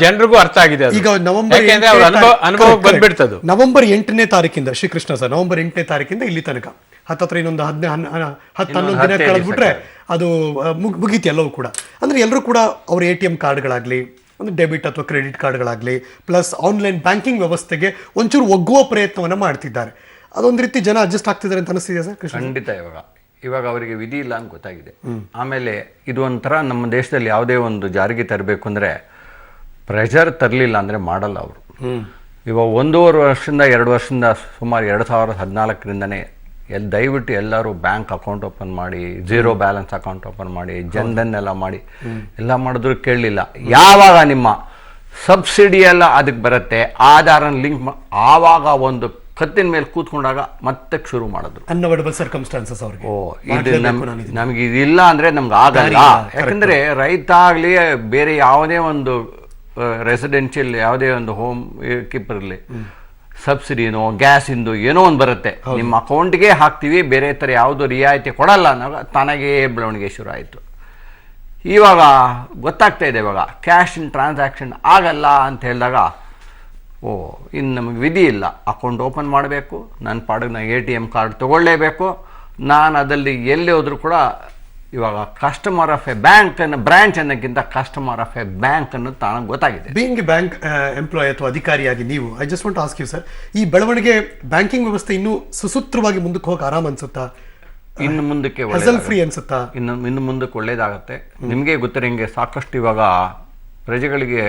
ಜನರಿಗೂ ಅರ್ಥ ಆಗಿದೆ. ಈಗ ಅನುಭವಕ್ಕೆ ಬಂದ್ಬಿಡ್ತದೆ. ನವೆಂಬರ್ 8ನೇ ತಾರೀಕಿಂದ ಶ್ರೀಕೃಷ್ಣ ಸರ್, ನವೆಂಬರ್ 8ನೇ ತಾರೀಕಿಂದ ಇಲ್ಲಿ ತನಕ ಹತ್ತತ್ರ ಇನ್ನೊಂದು 10-11 ದಿನ ಕಳೆದ್ಬಿಟ್ರೆ ಅದು ಮುಗೀತಿ ಎಲ್ಲವೂ ಕೂಡ. ಅಂದ್ರೆ ಎಲ್ಲರೂ ಕೂಡ ಅವ್ರ ATM ಕಾರ್ಡ್ಗಳಾಗ್ಲಿ, ಒಂದು ಡೆಬಿಟ್ ಅಥವಾ ಕ್ರೆಡಿಟ್ ಕಾರ್ಡ್ಗಳಾಗಲಿ, ಪ್ಲಸ್ ಆನ್ಲೈನ್ ಬ್ಯಾಂಕಿಂಗ್ ವ್ಯವಸ್ಥೆಗೆ ಒಂಚೂರು ಒಗ್ಗುವ ಪ್ರಯತ್ನವನ್ನು ಮಾಡ್ತಿದ್ದಾರೆ. ಅದೊಂದು ರೀತಿ ಜನ ಅಡ್ಜಸ್ಟ್ ಆಗ್ತಿದ್ದಾರೆ ಅಂತ ಅನಿಸ್ತಿದೆ ಸರ್? ಖಂಡಿತ. ಇವಾಗ ಅವರಿಗೆ ವಿಧಿ ಇಲ್ಲ ಅಂತ ಗೊತ್ತಾಗಿದೆ. ಆಮೇಲೆ ಇದು ಒಂಥರ ನಮ್ಮ ದೇಶದಲ್ಲಿ ಯಾವುದೇ ಒಂದು ಜಾರಿಗೆ ತರಬೇಕು ಅಂದರೆ ಪ್ರೆಷರ್ ತರಲಿಲ್ಲ ಅಂದರೆ ಮಾಡಲ್ಲ ಅವರು. ಇವಾಗ 1.5 ವರ್ಷದಿಂದ 2 ವರ್ಷದಿಂದ ಸುಮಾರು 2014ರಿಂದನೇ ದಯವಿಟ್ಟು ಎಲ್ಲರೂ ಬ್ಯಾಂಕ್ ಅಕೌಂಟ್ ಓಪನ್ ಮಾಡಿ, ಝೀರೋ ಬ್ಯಾಲೆನ್ಸ್ ಅಕೌಂಟ್ ಓಪನ್ ಮಾಡಿ, ಜನ್ಧನ್ ಎಲ್ಲ ಮಾಡಿ, ಎಲ್ಲ ಮಾಡಿದ್ರು ಕೇಳಲಿಲ್ಲ. ಯಾವಾಗ ನಿಮ್ಮ ಸಬ್ಸಿಡಿ ಎಲ್ಲ ಅದಕ್ಕೆ ಬರುತ್ತೆ, ಆಧಾರನ ಲಿಂಕ್ ಆವಾಗ ಒಂದು ಕತ್ತಿನ ಮೇಲೆ ಕೂತ್ಕೊಂಡಾಗ ಮತ್ತೆ ಶುರು ಮಾಡಿದ್ರು. ಅನ್ಅವಾಯ್ಡಬಲ್ ಸರ್ಕಮ್ಸ್ಟಾನ್ಸಸ್ ಅವ್ರಿಗೆ. ಇದು ನಮಗೆ ಇದಿಲ್ಲ ಅಂದರೆ ನಮ್ಗೆ ಆಗಲ್ಲ. ಯಾಕಂದರೆ ರೈತ ಆಗಲಿ, ಬೇರೆ ಯಾವುದೇ ಒಂದು ರೆಸಿಡೆನ್ಷಿಯಲ್ ಯಾವುದೇ ಒಂದು ಹೋಮ್ ಕೀಪರ್ ಇರಲಿ, ಸಬ್ಸಿಡಿನೋ ಗ್ಯಾಸಿಂದು ಏನೋ ಒಂದು ಬರುತ್ತೆ, ನಿಮ್ಮ ಅಕೌಂಟ್ಗೆ ಹಾಕ್ತೀವಿ, ಬೇರೆ ಥರ ಯಾವುದು ರಿಯಾಯಿತಿ ಕೊಡಲ್ಲ ಅನ್ನೋವಾಗ ತಾನಾಗೇ ಬೆಳವಣಿಗೆ ಶುರು ಆಯಿತು. ಇವಾಗ ಗೊತ್ತಾಗ್ತಾ ಇದೆ, ಇವಾಗ ಕ್ಯಾಶ್ ಇನ್ ಟ್ರಾನ್ಸಾಕ್ಷನ್ ಆಗಲ್ಲ ಅಂತ ಹೇಳಿದಾಗ ಇನ್ನು ನಮಗೆ ವಿಧಿ ಇಲ್ಲ, ಅಕೌಂಟ್ ಓಪನ್ ಮಾಡಬೇಕು, ನನ್ನ ಪಾಡಿಗೆ ನಾನು ATM ಕಾರ್ಡ್ ತೊಗೊಳ್ಳೇಬೇಕು. ನಾನು ಅದಲ್ಲಿ ಎಲ್ಲಿ ಹೋದರೂ ಕೂಡ ಇವಾಗ ಕಸ್ಟಮರ್ ಆಫ್ ಎ ಬ್ಯಾಂಕ್ ಅನ್ನು ಬ್ರಾಂಚ್ ಅನ್ನೋಕ್ಕಿಂತ ಕಸ್ಟಮರ್ ಆಫ್ ಎ ಬ್ಯಾಂಕ್ ಅನ್ನೋದು ತಾನಾಗಿ ಗೊತ್ತಾಗಿದೆ. ಬೀಯಿಂಗ್ ಎ ಬ್ಯಾಂಕ್ ಎಂಪ್ಲಾಯ್ ಅಥವಾ ಅಧಿಕಾರಿಯಾಗಿ ನೀವು, I just want to ask you sir, ಈ ಬೆಳವಣಿಗೆ ಬ್ಯಾಂಕಿಂಗ್ ವ್ಯವಸ್ಥೆ ಇನ್ನೂ ಸುಸೂತ್ರವಾಗಿ ಮುಂದಕ್ಕೆ ಹೋಗಿ ಆರಾಮ್ ಅನ್ಸುತ್ತಾ? ಇನ್ನು ಮುಂದಕ್ಕೆ ಫ್ರೀ ಅನ್ಸುತ್ತಾ? ಇನ್ನು ಮುಂದಕ್ಕೆ ಒಳ್ಳೇದಾಗತ್ತೆ. ನಿಮಗೆ ಗೊತ್ತಿರಂಗೆ ಸಾಕಷ್ಟು ಇವಾಗ ಪ್ರಜೆಗಳಿಗೆ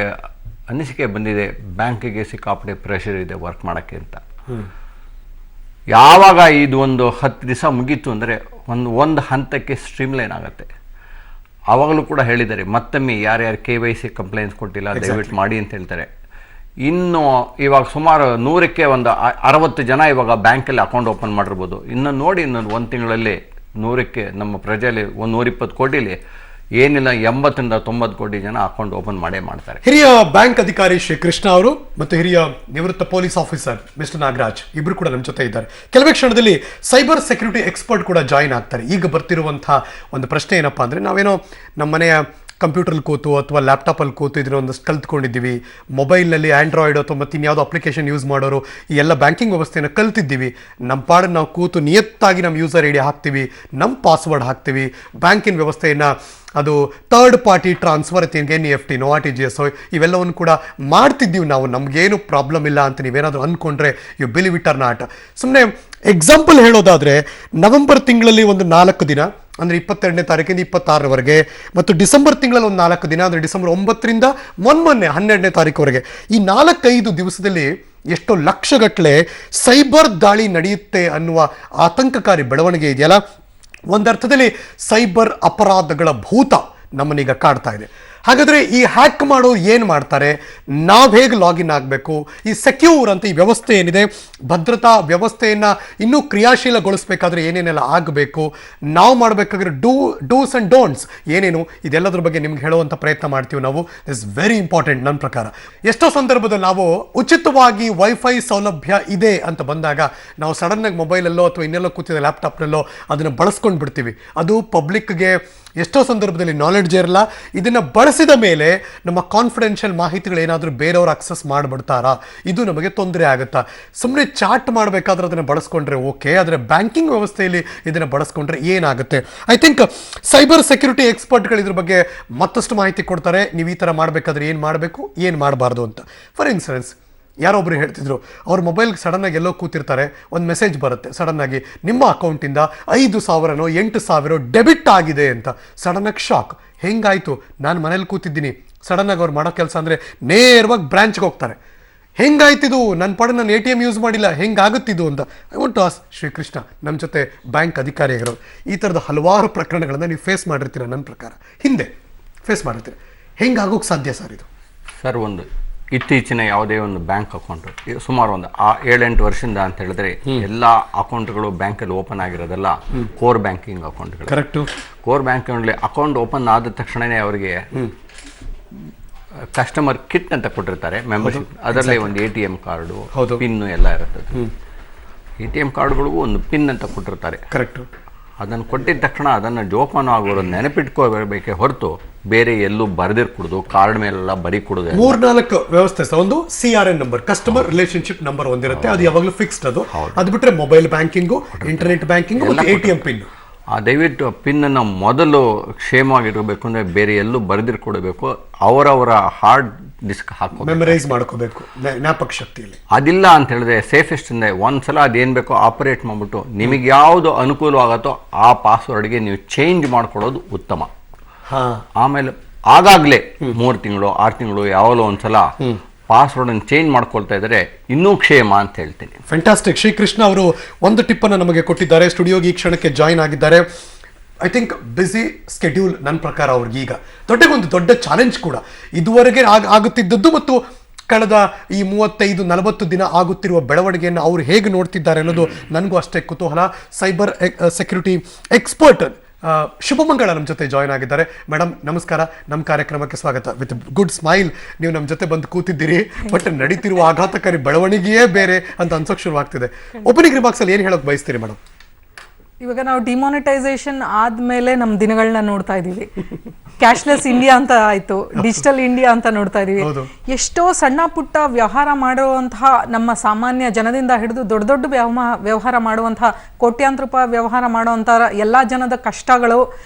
ಅನಿಸಿಕೆ ಬಂದಿದೆ, ಬ್ಯಾಂಕಿಗೆ ಸಿಕ್ಕಾಪಟ್ಟೆ ಪ್ರೆಷರ್ ಇದೆ ವರ್ಕ್ ಮಾಡೋಕ್ಕೆ ಅಂತ. ಯಾವಾಗ ಇದು ಒಂದು 10 ದಿವಸ ಮುಗೀತು ಅಂದರೆ ಒಂದು ಹಂತಕ್ಕೆ ಸ್ಟ್ರೀಮ್ಲೈನ್ ಆಗುತ್ತೆ. ಆವಾಗಲೂ ಕೂಡ ಹೇಳಿದ್ದಾರೆ, ಮತ್ತೊಮ್ಮೆ ಯಾರ್ಯಾರು KYC ಕಂಪ್ಲೇಂಟ್ಸ್ ಕೊಟ್ಟಿಲ್ಲ ದಯವಿಟ್ಟು ಮಾಡಿ ಅಂತ ಹೇಳ್ತಾರೆ. ಇನ್ನು ಇವಾಗ ಸುಮಾರು 100ಕ್ಕೆ ಒಂದು 60 ಜನ ಇವಾಗ ಬ್ಯಾಂಕಲ್ಲಿ ಅಕೌಂಟ್ ಓಪನ್ ಮಾಡಿರ್ಬೋದು. ಇನ್ನು ನೋಡಿ, ಇನ್ನೊಂದು 1 ತಿಂಗಳಲ್ಲಿ 100ಕ್ಕೆ ನಮ್ಮ ಪ್ರಜೆಯಲ್ಲಿ 120 ಕೋಟಿಲಿ ಏನಿಲ್ಲ 80ರಿಂದ 90 ಕೋಟಿ ಜನ ಅಕೌಂಟ್ ಓಪನ್ ಮಾಡೇ ಮಾಡ್ತಾರೆ. ಹಿರಿಯ ಬ್ಯಾಂಕ್ ಅಧಿಕಾರಿ ಶ್ರೀ ಕೃಷ್ಣ ಅವರು ಮತ್ತು ಹಿರಿಯ ನಿವೃತ್ತ ಪೊಲೀಸ್ ಆಫೀಸರ್ ಮಿಸ್ಟರ್ ನಾಗರಾಜ್ ಇಬ್ರು ಕೂಡ ನಮ್ಮ ಜೊತೆ ಇದ್ದಾರೆ. ಕೆಲವೇ ಕ್ಷಣದಲ್ಲಿ ಸೈಬರ್ ಸೆಕ್ಯೂರಿಟಿ ಎಕ್ಸ್ಪರ್ಟ್ ಕೂಡ ಜಾಯಿನ್ ಆಗ್ತಾರೆ. ಈಗ ಬರ್ತಿರುವಂತಹ ಒಂದು ಪ್ರಶ್ನೆ ಏನಪ್ಪಾ ಅಂದ್ರೆ, ನಾವೇನೋ ನಮ್ಮ ಮನೆಯ ಕಂಪ್ಯೂಟರ್ಲಿ ಕೂತು ಅಥವಾ ಲ್ಯಾಪ್ಟಾಪಲ್ಲಿ ಕೂತು ಇದನ್ನ ಒಂದಷ್ಟು ಕಲ್ತ್ಕೊಂಡಿದ್ದೀವಿ, ಮೊಬೈಲ್ನಲ್ಲಿ ಆ್ಯಂಡ್ರಾಯ್ಡ್ ಅಥವಾ ಮತ್ತು ಇನ್ಯಾವುದೋ ಅಪ್ಲಿಕೇಶನ್ ಯೂಸ್ ಮಾಡೋರು ಈ ಎಲ್ಲ ಬ್ಯಾಂಕಿಂಗ್ ವ್ಯವಸ್ಥೆಯನ್ನು ಕಲ್ತಿದ್ದೀವಿ. ನಮ್ಮ ಪಾಡನ್ನು ನಾವು ಕೂತು ನಿಯತ್ತಾಗಿ ನಮ್ಮ ಯೂಸರ್ ಐಡಿ ಹಾಕ್ತೀವಿ, ನಮ್ಮ ಪಾಸ್ವರ್ಡ್ ಹಾಕ್ತೀವಿ, ಬ್ಯಾಂಕಿನ ವ್ಯವಸ್ಥೆಯನ್ನು ಅದು ಥರ್ಡ್ ಪಾರ್ಟಿ ಟ್ರಾನ್ಸ್ಫರ್ NEFT ನೋ RTGS ಇವೆಲ್ಲವನ್ನು ಕೂಡ ಮಾಡ್ತಿದ್ದೀವಿ ನಾವು, ನಮಗೇನು ಪ್ರಾಬ್ಲಮ್ ಇಲ್ಲ ಅಂತ ನೀವೇನಾದರೂ ಅಂದ್ಕೊಂಡ್ರೆ you believe it or not. ಸುಮ್ಮನೆ ಎಕ್ಸಾಂಪಲ್ ಹೇಳೋದಾದರೆ, ನವೆಂಬರ್ ತಿಂಗಳಲ್ಲಿ ಒಂದು 4 ದಿನ ಅಂದರೆ 22ನೇ ತಾರೀಕಿಂದ 26ರವರೆಗೆ, ಮತ್ತು ಡಿಸೆಂಬರ್ ತಿಂಗಳಲ್ಲಿ ಒಂದು 4 ದಿನ ಅಂದರೆ ಡಿಸೆಂಬರ್ 9ರಿಂದ ಮೊನ್ನೆ 12ನೇ ತಾರೀಕುವರೆಗೆ, ಈ 4-5 ದಿವಸದಲ್ಲಿ ಎಷ್ಟೋ ಲಕ್ಷಗಟ್ಟಲೆ ಸೈಬರ್ ದಾಳಿ ನಡೆಯುತ್ತೆ ಅನ್ನುವ ಆತಂಕಕಾರಿ ಬೆಳವಣಿಗೆ ಇದೆಯಲ್ಲ, ಒಂದರ್ಥದಲ್ಲಿ ಸೈಬರ್ ಅಪರಾಧಗಳ ಭೂತ ನಮ್ಮನ್ನೀಗ ಕಾಡ್ತಾ ಇದೆ. ಹಾಗಾದ್ರೆ ಈ ಹ್ಯಾಕ್ ಮಾಡೋರು ಏನು ಮಾಡ್ತಾರೆ, ನಾವು ಹೇಗೆ ಲಾಗಿನ್ ಆಗಬೇಕು, ಈ ಸೆಕ್ಯೂರ್ ಅಂತ ಈ ವ್ಯವಸ್ಥೆ ಏನಿದೆ, ಭದ್ರತಾ ವ್ಯವಸ್ಥೆಯನ್ನು ಇನ್ನೂ ಕ್ರಿಯಾಶೀಲಗೊಳಿಸಬೇಕಾದ್ರೆ ಏನೇನೆಲ್ಲ ಆಗಬೇಕು, ನಾವು ಮಾಡಬೇಕಾದ್ರೆ ಡೂಸ್ ಆ್ಯಂಡ್ ಡೋಂಟ್ಸ್ ಏನೇನು, ಇದೆಲ್ಲದ್ರ ಬಗ್ಗೆ ನಿಮ್ಗೆ ಹೇಳುವಂಥ ಪ್ರಯತ್ನ ಮಾಡ್ತೀವಿ ನಾವು. ಇಸ್ ವೆರಿ ಇಂಪಾರ್ಟೆಂಟ್ ನನ್ನ ಪ್ರಕಾರ. ಎಷ್ಟೋ ಸಂದರ್ಭದಲ್ಲಿ ನಾವು ಉಚಿತವಾಗಿ ವೈಫೈ ಸೌಲಭ್ಯ ಇದೆ ಅಂತ ಬಂದಾಗ ನಾವು ಸಡನ್ನಾಗಿ ಮೊಬೈಲಲ್ಲೋ ಅಥವಾ ಇನ್ನೆಲ್ಲೋ ಕೂತಿದ್ದ ಲ್ಯಾಪ್ಟಾಪ್ನಲ್ಲೋ ಅದನ್ನು ಬಳಸ್ಕೊಂಡು ಬಿಡ್ತೀವಿ. ಅದು ಪಬ್ಲಿಕ್ಗೆ ಎಷ್ಟೋ ಸಂದರ್ಭದಲ್ಲಿ ನಾಲೆಡ್ಜ್ ಇರಲ್ಲ. ಇದನ್ನು ಬಳಸಿದ ಮೇಲೆ ನಮ್ಮ ಕಾನ್ಫಿಡೆನ್ಷಿಯಲ್ ಮಾಹಿತಿಗಳು ಏನಾದರೂ ಬೇರೆಯವರು ಅಕ್ಸೆಸ್ ಮಾಡಿಬಿಡ್ತಾರಾ, ಇದು ನಮಗೆ ತೊಂದರೆ ಆಗುತ್ತಾ. ಸುಮ್ಮನೆ ಚಾಟ್ ಮಾಡಬೇಕಾದ್ರೆ ಅದನ್ನು ಬಳಸ್ಕೊಂಡ್ರೆ ಓಕೆ, ಆದರೆ ಬ್ಯಾಂಕಿಂಗ್ ವ್ಯವಸ್ಥೆಯಲ್ಲಿ ಇದನ್ನು ಬಳಸ್ಕೊಂಡ್ರೆ ಏನಾಗುತ್ತೆ? ಐ ಥಿಂಕ್ ಸೈಬರ್ ಸೆಕ್ಯೂರಿಟಿ ಎಕ್ಸ್ಪರ್ಟ್ಗಳು ಇದ್ರ ಬಗ್ಗೆ ಮತ್ತಷ್ಟು ಮಾಹಿತಿ ಕೊಡ್ತಾರೆ. ನೀವು ಈ ಥರ ಮಾಡಬೇಕಾದ್ರೆ ಏನು ಮಾಡಬೇಕು, ಏನು ಮಾಡಬಾರ್ದು ಅಂತ. ಫಾರ್ ಇನ್ಸ್ಟೆನ್ಸ್, ಯಾರೊಬ್ಬರು ಹೇಳ್ತಿದ್ರು, ಅವ್ರ ಮೊಬೈಲ್ಗೆ ಸಡನ್ನಾಗಿ ಎಲ್ಲೋ ಕೂತಿರ್ತಾರೆ, ಒಂದು ಮೆಸೇಜ್ ಬರುತ್ತೆ ಸಡನ್ನಾಗಿ, ನಿಮ್ಮ ಅಕೌಂಟಿಂದ 5,000ನೋ 8,000 ಡೆಬಿಟ್ ಆಗಿದೆ ಅಂತ. ಸಡನ್ನಾಗಿ ಶಾಕ್, ಹೆಂಗಾಯಿತು, ನಾನು ಮನೇಲಿ ಕೂತಿದ್ದೀನಿ, ಸಡನ್ನಾಗಿ ಅವ್ರು ಮಾಡೋ ಕೆಲಸ ಅಂದರೆ ನೇರವಾಗಿ ಬ್ರ್ಯಾಂಚ್ಗೆ ಹೋಗ್ತಾರೆ. ಹೆಂಗಾಯ್ತಿದು, ನನ್ನ ಪಾಡು ನಾನು ATM ಯೂಸ್ ಮಾಡಿಲ್ಲ, ಹೆಂಗಾಗುತ್ತಿದ್ದು ಅಂತ. I want to ask Srikrishna, ನಮ್ಮ ಜೊತೆ ಬ್ಯಾಂಕ್ ಅಧಿಕಾರಿಗಳು, ಈ ಥರದ ಹಲವಾರು ಪ್ರಕರಣಗಳನ್ನು ನೀವು ಫೇಸ್ ಮಾಡಿರ್ತೀರ, ನನ್ನ ಪ್ರಕಾರ ಹಿಂದೆ ಫೇಸ್ ಮಾಡಿರ್ತೀರ. ಹೆಂಗಾಗೋಕ್ಕೆ ಸಾಧ್ಯ ಸರ್ ಇದು? ಸರ್, ಒಂದು ಇತ್ತೀಚಿನ ಯಾವುದೇ ಒಂದು ಬ್ಯಾಂಕ್ ಅಕೌಂಟ್ ಸುಮಾರು ಒಂದು 7-8 ವರ್ಷದಿಂದ ಅಂತ ಹೇಳಿದ್ರೆ ಎಲ್ಲ ಅಕೌಂಟ್ಗಳು ಬ್ಯಾಂಕಲ್ಲಿ ಓಪನ್ ಆಗಿರೋದೆಲ್ಲ ಕೋರ್ ಬ್ಯಾಂಕಿಂಗ್ ಅಕೌಂಟ್ಗಳು. ಕರೆಕ್ಟು. ಕೋರ್ ಬ್ಯಾಂಕ್ಗಳಲ್ಲಿ ಅಕೌಂಟ್ ಓಪನ್ ಆದ ತಕ್ಷಣವೇ ಅವರಿಗೆ ಕಸ್ಟಮರ್ ಕಿಟ್ ಅಂತ ಕೊಟ್ಟಿರ್ತಾರೆ, ಮೆಂಬರ್ಶಿಪ್. ಅದರಲ್ಲಿ ಒಂದು ATM ಕಾರ್ಡು, ಪಿನ್ನು ಎಲ್ಲ ಇರ್ತದೆ. ATM ಕಾರ್ಡ್ಗಳಿಗೂ ಒಂದು ಪಿನ್ ಅಂತ ಕೊಟ್ಟಿರ್ತಾರೆ. ಕರೆಕ್ಟು. ಅದನ್ನು ಕೊಟ್ಟಿದ ತಕ್ಷಣ ಅದನ್ನು ಜೋಪಾನ ಆಗೋರು ನೆನಪಿಟ್ಕೋಬೇಕೆ ಹೊರತು ಬೇರೆ ಎಲ್ಲೂ ಬರೆದಿರ್ಕೊಡುದು, ಕಾರ್ಡ್ ಮೇಲೆಲ್ಲ ಬರೀ ಕೊಡುದು. 3-4 ವ್ಯವಸ್ಥೆ ಸರ್. ಒಂದು CRN number, customer relationship number ಒಂದಿರುತ್ತೆ, ಅದು ಯಾವಾಗಲೂ ಫಿಕ್ಸ್ಡ್. ಅದು ಬಿಟ್ಟರೆ ಮೊಬೈಲ್ ಬ್ಯಾಂಕಿಂಗು, ಇಂಟರ್ನೆಟ್ ಬ್ಯಾಂಕಿಂಗು ಮತ್ತು ATM ಪಿನ್. ದಯವಿಟ್ಟು ಪಿನ್ನನ್ನು ಮೊದಲು ಕ್ಷೇಮವಾಗಿರಬೇಕು ಅಂದರೆ ಬೇರೆ ಎಲ್ಲೂ ಬರೆದಿರ್ಕೊಡಬೇಕು. ಅವರವರ ಹಾರ್ಡ್ ಡಿಸ್ಕ್ ಹಾಕೋ, ಮೆಮರೈಸ್ ಮಾಡ್ಕೋಬೇಕು ಜ್ಞಾಪಕ ಶಕ್ತಿಯಲ್ಲಿ. ಅದಿಲ್ಲ ಅಂತ ಹೇಳಿದ್ರೆ ಸೇಫೆಸ್ಟ್ ಇಂದ ಒಂದ್ಸಲ ಅದೇನು ಬೇಕೋ ಆಪರೇಟ್ ಮಾಡಿಬಿಟ್ಟು ನಿಮಗೆ ಯಾವುದು ಅನುಕೂಲವಾಗುತ್ತೋ ಆ ಪಾಸ್ವರ್ಡ್ಗೆ ನೀವು ಚೇಂಜ್ ಮಾಡ್ಕೊಡೋದು ಉತ್ತಮ. ಆಮೇಲೆ ಆಗಾಗಲೇ 3 ತಿಂಗಳು 6 ತಿಂಗಳು ಯಾವಾಗಲೂ ಒಂದ್ಸಲ ಪಾಸ್ವರ್ಡ್ ಅನ್ನು ಚೇಂಜ್ ಮಾಡ್ಕೊಳ್ತಾ ಇದ್ದಾರೆ, ಇನ್ನೂ ಕ್ಷೇಮ ಅಂತ ಹೇಳ್ತೀನಿ. ಫ್ಯಾಂಟಾಸ್ಟಿಕ್. ಶ್ರೀಕೃಷ್ಣ ಅವರು ಒಂದು ಟಿಪ್ಪನ್ನು ನಮಗೆ ಕೊಟ್ಟಿದ್ದಾರೆ. ಸ್ಟುಡಿಯೋಗೆ ಈ ಕ್ಷಣಕ್ಕೆ ಜಾಯಿನ್ ಆಗಿದ್ದಾರೆ. ಐ ಥಿಂಕ್ ಬ್ಯುಸಿ ಸ್ಕೆಡ್ಯೂಲ್ ನನ್ನ ಪ್ರಕಾರ ಅವ್ರಿಗೆ ಈಗ ಒಂದು ದೊಡ್ಡ ಚಾಲೆಂಜ್ ಕೂಡ. ಇದುವರೆಗೆ ಆಗುತ್ತಿದ್ದದ್ದು ಮತ್ತು ಕಳೆದ ಈ 35-40 ದಿನ ಆಗುತ್ತಿರುವ ಬೆಳವಣಿಗೆಯನ್ನು ಅವರು ಹೇಗೆ ನೋಡ್ತಿದ್ದಾರೆ ಅನ್ನೋದು ನನಗೂ ಅಷ್ಟೇ ಕುತೂಹಲ. ಸೈಬರ್ ಸೆಕ್ಯೂರಿಟಿ ಎಕ್ಸ್ಪರ್ಟ್ ಶುಭಮಂಗಳ ನಮ್ಮ ಜೊತೆ ಜಾಯ್ನ್ ಆಗಿದ್ದಾರೆ. ಮೇಡಮ್ ನಮಸ್ಕಾರ, ನಮ್ಮ ಕಾರ್ಯಕ್ರಮಕ್ಕೆ ಸ್ವಾಗತ. ವಿತ್ ಗುಡ್ ಸ್ಮೈಲ್ ನೀವು ನಮ್ಮ ಜೊತೆ ಬಂದು ಕೂತಿದ್ದೀರಿ, ಬಟ್ ನಡೀತಿರುವ ಆಘಾತಕಾರಿ ಬೆಳವಣಿಗೆಯೇ ಬೇರೆ ಅಂತ ಅನ್ಸೋಕೆ ಶುರುವಾಗ್ತಿದೆ. ಓಪನಿಂಗ್ ರಿಮಾರ್ಕ್ಸ್ ಅಲ್ಲಿ ಏನು ಹೇಳೋಕೆ ಬಯಸ್ತೀರಿ ಮೇಡಮ್? ಇವಾಗ ನಾವು ಡಿಮಾನಿಟೈಸೇಷನ್ ಆದ್ಮೇಲೆ ನಮ್ಮ ದಿನಗಳನ್ನ ನೋಡ್ತಾ ಇದೀವಿ. ಕ್ಯಾಶ್ಲೆಸ್ ಇಂಡಿಯಾ ಅಂತ ಆಯ್ತು, ಡಿಜಿಟಲ್ ಇಂಡಿಯಾ ಅಂತ ನೋಡ್ತಾ ಇದೀವಿ. ಎಷ್ಟೋ ಸಣ್ಣ ಪುಟ್ಟ ವ್ಯವಹಾರ ಮಾಡುವಂತಹ ನಮ್ಮ ಸಾಮಾನ್ಯ ಜನದಿಂದ ಹಿಡಿದು ದೊಡ್ಡ ದೊಡ್ಡ ವ್ಯವಹಾರ ಮಾಡುವಂತಹ ಕೋಟ್ಯಾಂತರ ರೂಪಾಯಿ ವ್ಯವಹಾರ ಮಾಡುವಂತಹ ಎಲ್ಲಾ ಜನದ ಕಷ್ಟಗಳು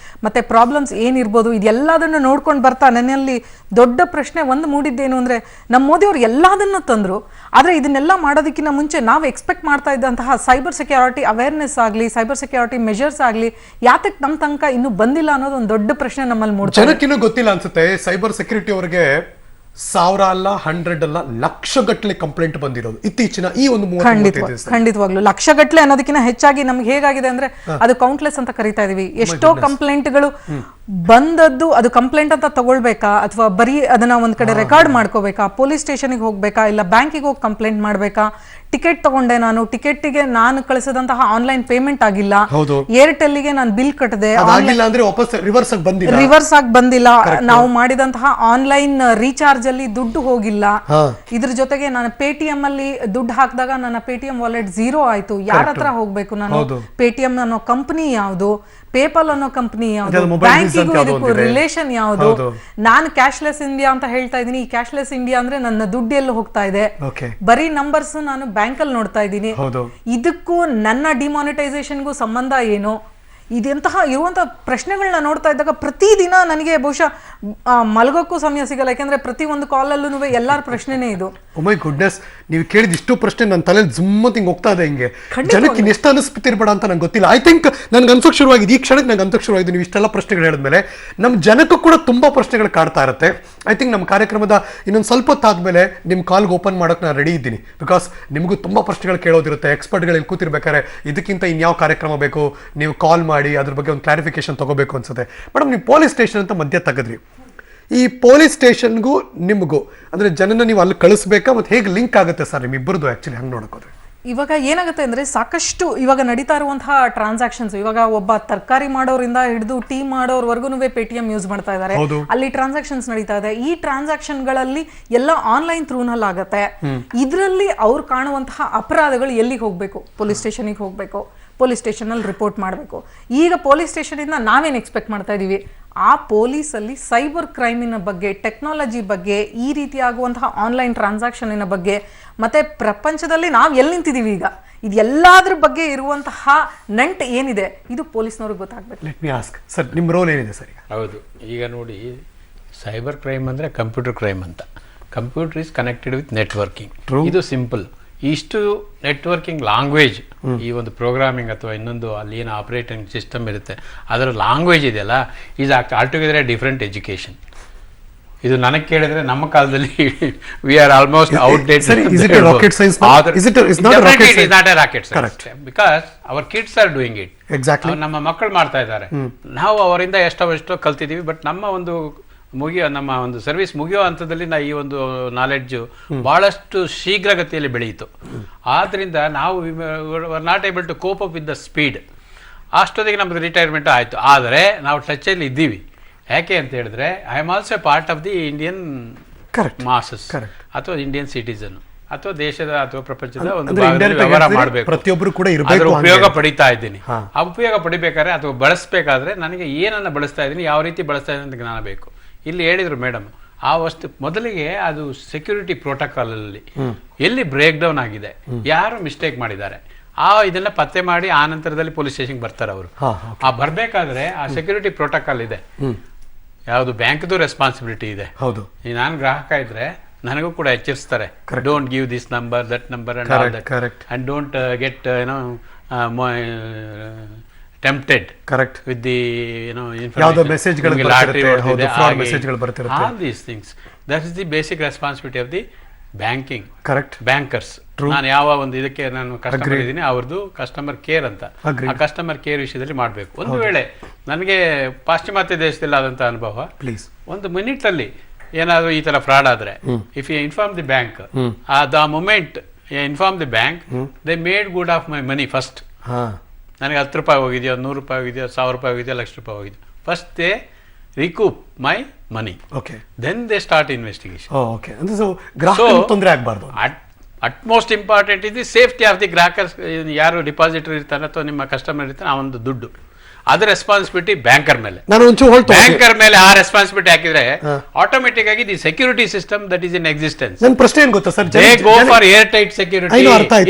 ಮತ್ತೆ ಪ್ರಾಬ್ಲಮ್ಸ್ ಏನಿರ್ಬೋದು ಇದೆಲ್ಲದನ್ನು ನೋಡ್ಕೊಂಡು ಬರ್ತಾ ನನ್ನಲ್ಲಿ ದೊಡ್ಡ ಪ್ರಶ್ನೆ ಒಂದು ಮೂಡಿದ್ದೇನು ಅಂದ್ರೆ, ನಮ್ಮ ಮೋದಿ ಅವರು ಎಲ್ಲದನ್ನು ತಂದ್ರು, ಆದ್ರೆ ಇದನ್ನೆಲ್ಲ ಮಾಡೋದಕ್ಕಿಂತ ಮುಂಚೆ ನಾವು ಎಕ್ಸ್ಪೆಕ್ಟ್ ಮಾಡ್ತಾ ಇದ್ದಂತಹ ಸೈಬರ್ ಸೆಕ್ಯೂರಿಟಿ ಅವೇರ್ನೆಸ್ ಆಗಲಿ, ಸೈಬರ್ ಸೆಕ್ಯೂರಿಟಿ ಮೆಜರ್ಸ್ ಆಗಲಿ ಯಾತಕ್ಕೆ ನಮ್ಮ ತನಕ ಇನ್ನೂ ಬಂದಿಲ್ಲ ಅನ್ನೋದು ಒಂದು ದೊಡ್ಡ ಪ್ರಶ್ನೆ ನಮ್ಮಲ್ಲಿ ಮೂಡ್ತಾ ಇದೆ. ಜನಕ್ಕಿನ್ನೂ ಗೊತ್ತಿಲ್ಲ ಅನ್ಸುತ್ತೆ. ಸೈಬರ್ ಸೆಕ್ಯೂರಿಟಿ ಅವರಿಗೆ 1000 ಅಲ್ಲ 100 ಅಲ್ಲ ಲಕ್ಷಗಟ್ಟಲೆ ಕಂಪ್ಲೇಂಟ್ ಬಂದಿರೋದು ಇತ್ತೀಚಿನ ಈ ಒಂದು ಖಂಡಿತವಾಗ್ಲು ಲಕ್ಷಗಟ್ಟಲೆ ಅನ್ನೋದಕ್ಕಿಂತ ಹೆಚ್ಚಾಗಿ ನಮ್ಗೆ ಹೇಗಾಗಿದೆ ಅಂದ್ರೆ ಅದು ಕೌಂಟ್ಲೆಸ್ ಅಂತ ಕರಿತಾ ಇದೀವಿ. ಎಷ್ಟೋ ಕಂಪ್ಲೇಂಟ್ಗಳು ಬಂದದ್ದು ಅದು ಕಂಪ್ಲೇಂಟ್ ಅಂತ ತಗೊಳ್ಬೇಕಾ ಅಥವಾ ಬರೀ ಅದನ್ನ ಒಂದ್ ಕಡೆ ರೆಕಾರ್ಡ್ ಮಾಡ್ಕೋಬೇಕಾ, ಪೊಲೀಸ್ ಸ್ಟೇಷನ್ಗೆ ಹೋಗ್ಬೇಕಾ, ಇಲ್ಲ ಬ್ಯಾಂಕಿಗೆ ಹೋಗಿ ಕಂಪ್ಲೇಂಟ್ ಮಾಡ್ಬೇಕಾ, ಟಿಕೆಟ್ ತಗೊಂಡೆ ನಾನು, ಟಿಕೆಟ್ಗೆ ನಾನು ಕಳಿಸಿದಂತಹ ಆನ್ಲೈನ್ ಪೇಮೆಂಟ್ ಆಗಿಲ್ಲ, ಏರ್ಟೆಲ್ಗೆ ನಾನು ಬಿಲ್ ಕಟ್ಟದೆ ರಿವರ್ಸ್ ಆಗಿ ಬಂದಿಲ್ಲ, ನಾವು ಮಾಡಿದಂತಹ ಆನ್ಲೈನ್ ರೀಚಾರ್ಜ್ ಅಲ್ಲಿ ದುಡ್ಡು ಹೋಗಿಲ್ಲ, ಇದ್ರ ಜೊತೆಗೆ ನಾನು ಪೇಟಿಎಂ ಅಲ್ಲಿ ದುಡ್ಡು ಹಾಕಿದಾಗ ನನ್ನ ಪೇಟಿಎಂ ವಾಲೆಟ್ 0 ಆಯ್ತು, ಯಾರ ಹತ್ರ ಹೋಗ್ಬೇಕು ನಾನು, ಪೇಟಿಎಂ ಅನ್ನೋ ಕಂಪನಿ ಯಾವುದು, ಪೇಪಲ್ ಅನ್ನೋ ಕಂಪನಿ ಯಾವುದು, ಬ್ಯಾಂಕಿಗೂ ಇದಕ್ಕೂ ರಿಲೇಷನ್ ಯಾವುದು, ನಾನು ಕ್ಯಾಶ್ಲೆಸ್ ಇಂಡಿಯಾ ಅಂತ ಹೇಳ್ತಾ ಇದ್ದೀನಿ. ಈ ಕ್ಯಾಶ್ಲೆಸ್ ಇಂಡಿಯಾ ಅಂದ್ರೆ ನನ್ನ ದುಡ್ಡು ಎಲ್ಲ ಹೋಗ್ತಾ ಇದೆ, ಬರೀ ನಂಬರ್ಸ್ ನಾನು ಬ್ಯಾಂಕ್ ಅಲ್ಲಿ ನೋಡ್ತಾ ಇದ್ದೀನಿ, ಇದಕ್ಕೂ ನನ್ನ ಡಿಮಾನಿಟೈಸೇಷನ್ಗೂ ಸಂಬಂಧ ಏನು? ಇದೆಂತಹ ಇರುವಂತಹ ಪ್ರಶ್ನೆಗಳನ್ನ ನೋಡ್ತಾ ಇದ್ದಾಗ ಪ್ರತಿದಿನ ನನಗೆ ಬಹುಶಃ ಮಲಗೋಕ್ಕೂ ಸಮಯ ಸಿಗಲ್ಲ. ಯಾಕಂದ್ರೆ ಪ್ರತಿ ಒಂದು ಕಾಲಲ್ಲೂ ಎಲ್ಲಾರ ಪ್ರಶ್ನೆನೇ ಇದು. ಓ ಮೈ ಗುಡ್ನೆಸ್, ನೀವು ಕೇಳಿದ ಇಷ್ಟು ಪ್ರಶ್ನೆ ನನ್ನ ತಲೆಯಲ್ಲಿ ಜುಮ್ಮತ್ ಹಿಂಗೆ ಹೋಗ್ತಾ ಇದೆ. ಹಿಂಗೆ ಜನಕ್ಕೆ ಎಷ್ಟು ಅನಿಸ್ತಿರ್ಬೇಡ ಅಂತ ನಂಗೆ ಗೊತ್ತಿಲ್ಲ. ಐ ಥಿಂಕ್ ನನ್ಗೆ ಅನ್ಸೋಕೆ ಶುರುವಾಗಿದೆ, ಈ ಕ್ಷಣಕ್ಕೆ ನಂಗೆ ಅನ್ಸೋಕೆ ಶುರುವಾಗಿದೆ. ನೀವು ಇಷ್ಟೆಲ್ಲ ಪ್ರಶ್ನೆಗಳು ಹೇಳಿದ್ಮೇಲೆ ನಮ್ಮ ಜನಕ್ಕೂ ಕೂಡ ತುಂಬಾ ಪ್ರಶ್ನೆಗಳು ಕಾಡ್ತಾ ಇರುತ್ತೆ. ಐ ಥಿಂಕ್ ನಮ್ಮ ಕಾರ್ಯಕ್ರಮದ ಇನ್ನೊಂದು ಸ್ವಲ್ಪ ಹೊತ್ತಾದ್ಮೇಲೆ ನಿಮ್ಮ ಕಾಲ್ಗೆ ಓಪನ್ ಮಾಡೋಕೆ ನಾನು ರೆಡಿ ಇದ್ದೀನಿ. ಬಿಕಾಸ್ ನಿಮಗೂ ತುಂಬಾ ಪ್ರಶ್ನೆಗಳು ಕೇಳೋದಿರುತ್ತೆ. ಎಕ್ಸ್ಪರ್ಟ್ಗಳು ಇಲ್ಲಿ ಕೂತಿರ್ಬೇಕಾದ್ರೆ ಇದಕ್ಕಿಂತ ಇನ್ಯಾವ ಕಾರ್ಯಕ್ರಮ ಬೇಕು ನೀವು ಕಾಲ್ ಮಾಡಿ ಅದ್ರ ಬಗ್ಗೆ ಒಂದು ಕ್ಲಾರಿಫಿಕೇಶನ್ ತಗೋಬೇಕು ಅನ್ಸುತ್ತೆ. ಮೇಡಮ್, ನೀವು ಪೊಲೀಸ್ ಸ್ಟೇಷನ್ ಅಂತ ಮಧ್ಯ ತೆಗೆದ್ರಿ, ಈ ಪೊಲೀಸ್ ಸ್ಟೇಷನ್ಗೂ ನಿಮಗೂ ಅಂದ್ರೆ ಜನನ ನೀವು ಅಲ್ಲಿ ಕಳಿಸ್ಬೇಕಾ ಮತ್ತೆ ಹೇಗೆ ಲಿಂಕ್ ಆಗುತ್ತೆ ಸರ್ ನಿಮ್ಮಿಬ್ಬರದು ಆಕ್ಚುಲಿ ಹಂಗೆ ನೋಡೋಕೋದ್ರೆ? ಇವಾಗ ಏನಾಗುತ್ತೆ ಅಂದ್ರೆ ಸಾಕಷ್ಟು ಇವಾಗ ನಡೀತಾ ಇರುವಂತಹ ಟ್ರಾನ್ಸಾಕ್ಷನ್ಸ್, ಇವಾಗ ಒಬ್ಬ ತರಕಾರಿ ಮಾಡೋರಿಂದ ಹಿಡಿದು ಟೀ ಮಾಡೋರ್ವರೆಗೂ ಪೇಟಿಎಂ ಯೂಸ್ ಮಾಡ್ತಾ ಇದ್ದಾರೆ, ಅಲ್ಲಿ ಟ್ರಾನ್ಸಾಕ್ಷನ್ಸ್ ನಡೀತಾ ಇದೆ. ಈ ಟ್ರಾನ್ಸಾಕ್ಷನ್ ಗಳಲ್ಲಿ ಎಲ್ಲ ಆನ್ಲೈನ್ ಥ್ರೂನಲ್ಲಿ ಆಗುತ್ತೆ. ಇದರಲ್ಲಿ ಅವ್ರು ಕಾಣುವಂತಹ ಅಪರಾಧಗಳು ಎಲ್ಲಿಗೆ ಹೋಗ್ಬೇಕು? ಪೊಲೀಸ್ ಸ್ಟೇಷನ್ಗೆ ಹೋಗ್ಬೇಕು, ಪೊಲೀಸ್ ಸ್ಟೇಷನ್ ಅಲ್ಲಿ ರಿಪೋರ್ಟ್ ಮಾಡಬೇಕು. ಈಗ ಪೊಲೀಸ್ ಸ್ಟೇಷನ್ ಇಂದ ನಾವೇನ್ ಎಕ್ಸ್ಪೆಕ್ಟ್ ಮಾಡ್ತಾ ಇದೀವಿ? ಆ ಪೊಲೀಸಲ್ಲಿ ಸೈಬರ್ ಕ್ರೈಮಿನ ಬಗ್ಗೆ, ಟೆಕ್ನಾಲಜಿ ಬಗ್ಗೆ, ಈ ರೀತಿ ಆಗುವಂತಹ ಆನ್ಲೈನ್ ಟ್ರಾನ್ಸಾಕ್ಷನಿನ ಬಗ್ಗೆ, ಮತ್ತೆ ಪ್ರಪಂಚದಲ್ಲಿ ನಾವು ಎಲ್ಲಿ ನಿಂತಿದ್ದೀವಿ ಈಗ, ಇದೆಲ್ಲದ್ರ ಬಗ್ಗೆ ಇರುವಂತಹ ನಂಟು ಏನಿದೆ ಇದು ಪೊಲೀಸ್ನವ್ರಿಗೆ ಗೊತ್ತಾಗಬೇಕು. ಲೆಟ್ ಮಿ ಆಸ್ಕ್ ಸರ್, ನಿಮ್ಮ ರೋಲ್ ಏನಿದೆ ಸರ್? ಹೌದು, ಈಗ ನೋಡಿ, ಸೈಬರ್ ಕ್ರೈಮ್ ಅಂದರೆ ಕಂಪ್ಯೂಟರ್ ಕ್ರೈಮ್ ಅಂತ. Computer is connected with networking. ಇದು ಸಿಂಪಲ್. ಇಷ್ಟು ನೆಟ್ವರ್ಕಿಂಗ್ ಲ್ಯಾಂಗ್ವೇಜ್, ಈ ಒಂದು ಪ್ರೋಗ್ರಾಮಿಂಗ್ ಅಥವಾ ಇನ್ನೊಂದು ಅಲ್ಲಿ ಏನು ಆಪರೇಟಿಂಗ್ ಸಿಸ್ಟಮ್ ಇರುತ್ತೆ ಅದರ ಲ್ಯಾಂಗ್ವೇಜ್ ಇದೆಯಲ್ಲ, is altogether A different education. ಇದು ನನಗೆ ಕೇಳಿದ್ರೆ ನಮ್ಮ ಕಾಲದಲ್ಲಿ we are almost outdated. Because our kids are doing it. ನಮ್ಮ ಮಕ್ಕಳು ಮಾಡ್ತಾ ಇದ್ದಾರೆ, ನಾವು ಅವರಿಂದ ಎಷ್ಟೋ ಕಲ್ತಿದ್ದೀವಿ. ಬಟ್ ನಮ್ಮ ಒಂದು ನಮ್ಮ ಒಂದು ಸರ್ವಿಸ್ ಮುಗಿಯೋ ಹಂತದಲ್ಲಿ ಈ ಒಂದು ನಾಲೆಡ್ಜು ಬಹಳಷ್ಟು ಶೀಘ್ರಗತಿಯಲ್ಲಿ ಬೆಳೆಯಿತು. ಆದ್ರಿಂದ ನಾವು not able to cope up with the speed. ಅಷ್ಟೊತ್ತಿಗೆ ನಮ್ದು ರಿಟೈರ್ಮೆಂಟ್ ಆಯಿತು. ಆದರೆ ನಾವು ಟಚಲ್ಲಿ ಇದ್ದೀವಿ. ಯಾಕೆ ಅಂತ ಹೇಳಿದ್ರೆ I am also part of the Indian masses ಅಥವಾ ಇಂಡಿಯನ್ ಸಿಟಿಸನ್ ಅಥವಾ ದೇಶದ ಅಥವಾ ಪ್ರಪಂಚದ ಒಂದು ಭಾಗದಲ್ಲಿ ವ್ಯವಹಾರ ಮಾಡಬೇಕು, ಪ್ರತಿಯೊಬ್ಬರು ಕೂಡ ಅದರ ಉಪಯೋಗ ಪಡಿತಾ ಇದ್ದೀನಿ. ಆ ಉಪಯೋಗ ಪಡಿಬೇಕಾದ್ರೆ ಅಥವಾ ಬಳಸಬೇಕಾದ್ರೆ ನನಗೆ ಏನನ್ನ ಬಳಸ್ತಾ ಇದ್ದೀನಿ, ಯಾವ ರೀತಿ ಬಳಸ್ತಾ ಇದ್ದೀನಿ ಅಂತ ಜ್ಞಾನ ಬೇಕು. ಇಲ್ಲಿ ಹೇಳಿದ್ರು ಮೇಡಮ್, ಆ ವಸ್ತು ಮೊದಲಿಗೆ ಅದು ಸೆಕ್ಯೂರಿಟಿ ಪ್ರೋಟೋಕಾಲ್ ಅಲ್ಲಿ ಎಲ್ಲಿ ಬ್ರೇಕ್ ಡೌನ್ ಆಗಿದೆ, ಯಾರು ಮಿಸ್ಟೇಕ್ ಮಾಡಿದ್ದಾರೆ, ಇದನ್ನ ಪತ್ತೆ ಮಾಡಿ ಆ ನಂತರದಲ್ಲಿ ಪೊಲೀಸ್ ಸ್ಟೇಷನ್ ಬರ್ತಾರೆ ಅವರು. ಆ ಬರ್ಬೇಕಾದ್ರೆ ಆ ಸೆಕ್ಯೂರಿಟಿ ಪ್ರೋಟೋಕಾಲ್ ಇದೆ, ಯಾವುದು ಬ್ಯಾಂಕ್ದು ರೆಸ್ಪಾನ್ಸಿಬಿಲಿಟಿ ಇದೆ. ಹೌದು, ನಾನು ಗ್ರಾಹಕ ಇದ್ರೆ ನನಗೂ ಕೂಡ ಎಚ್ಚರಿಸ್ತಾರೆ, don't give this number, that number and all that, and don't get tempted with the information ಮೆಸೇಜ್ಗಳು all these things. That is the basic responsibility of the banking bankers. ನಾನು ಯಾವ ಒಂದು ಇದಕ್ಕೆ ನಾನು ಕಸ್ಟಮರ್ ಇದ್ದೀನಿ, ಅವ್ರದ್ದು ಕಸ್ಟಮರ್ ಕೇರ್ ಅಂತ, ಆ ಕಸ್ಟಮರ್ ಕೇರ್ ವಿಷಯದಲ್ಲಿ ಮಾಡಬೇಕು. ಒಂದು ವೇಳೆ ನನಗೆ ಪಾಶ್ಚಿಮಾತ್ಯ ದೇಶದಲ್ಲಿ ಆದಂತಹ ಅನುಭವ, ಒಂದು ಮಿನಿಟ್ ಅಲ್ಲಿ ಏನಾದ್ರು ಈ ತರ ಫ್ರಾಡ್ ಆದ್ರೆ, if you inform the bank, the moment inform the bank, they made good of my money first. ನನಗೆ 10 ರೂಪಾಯಿ ಹೋಗಿದೆಯೋ, 100 ರೂಪಾಯಿ ಹೋಗಿದೆಯೋ, 1000 ರೂಪಾಯಿ ಹೋಗಿದೆಯೋ, 1,00,000 ರೂಪಾಯಿ ಹೋಗಿದೆಯೋ, first they recoup my money, then they start investigation. Utmost important ಇದು ಸೇಫ್ಟಿ ಆಫ್ ದಿ ಗ್ರಾಹಕರ್ಸ್. ಯಾರು ಡಿಪಾಸಿಟರ್ ಇರ್ತಾರೆ ಅಥವಾ ನಿಮ್ಮ ಕಸ್ಟಮರ್ ಇರ್ತಾನೆ, ಆ ಒಂದು ದುಡ್ಡು ಅದು ರೆಸ್ಪಾನ್ಸಿಬಿಲಿಟಿ ಬ್ಯಾಂಕರ್ ಮೇಲೆ. ಬ್ಯಾಂಕರ್ ಮೇಲೆ ಆ ರೆಸ್ಪಾನ್ಸಿಬಿಲಿಟಿ ಹಾಕಿದ್ರೆ ಆಟೋಮೆಟಿಕ್ ಆಗಿ the security system that is in existence. ನನ್ನ ಪ್ರಶ್ನೆ ಏನ್ ಗೊತ್ತಾ sir, they go for air tight security.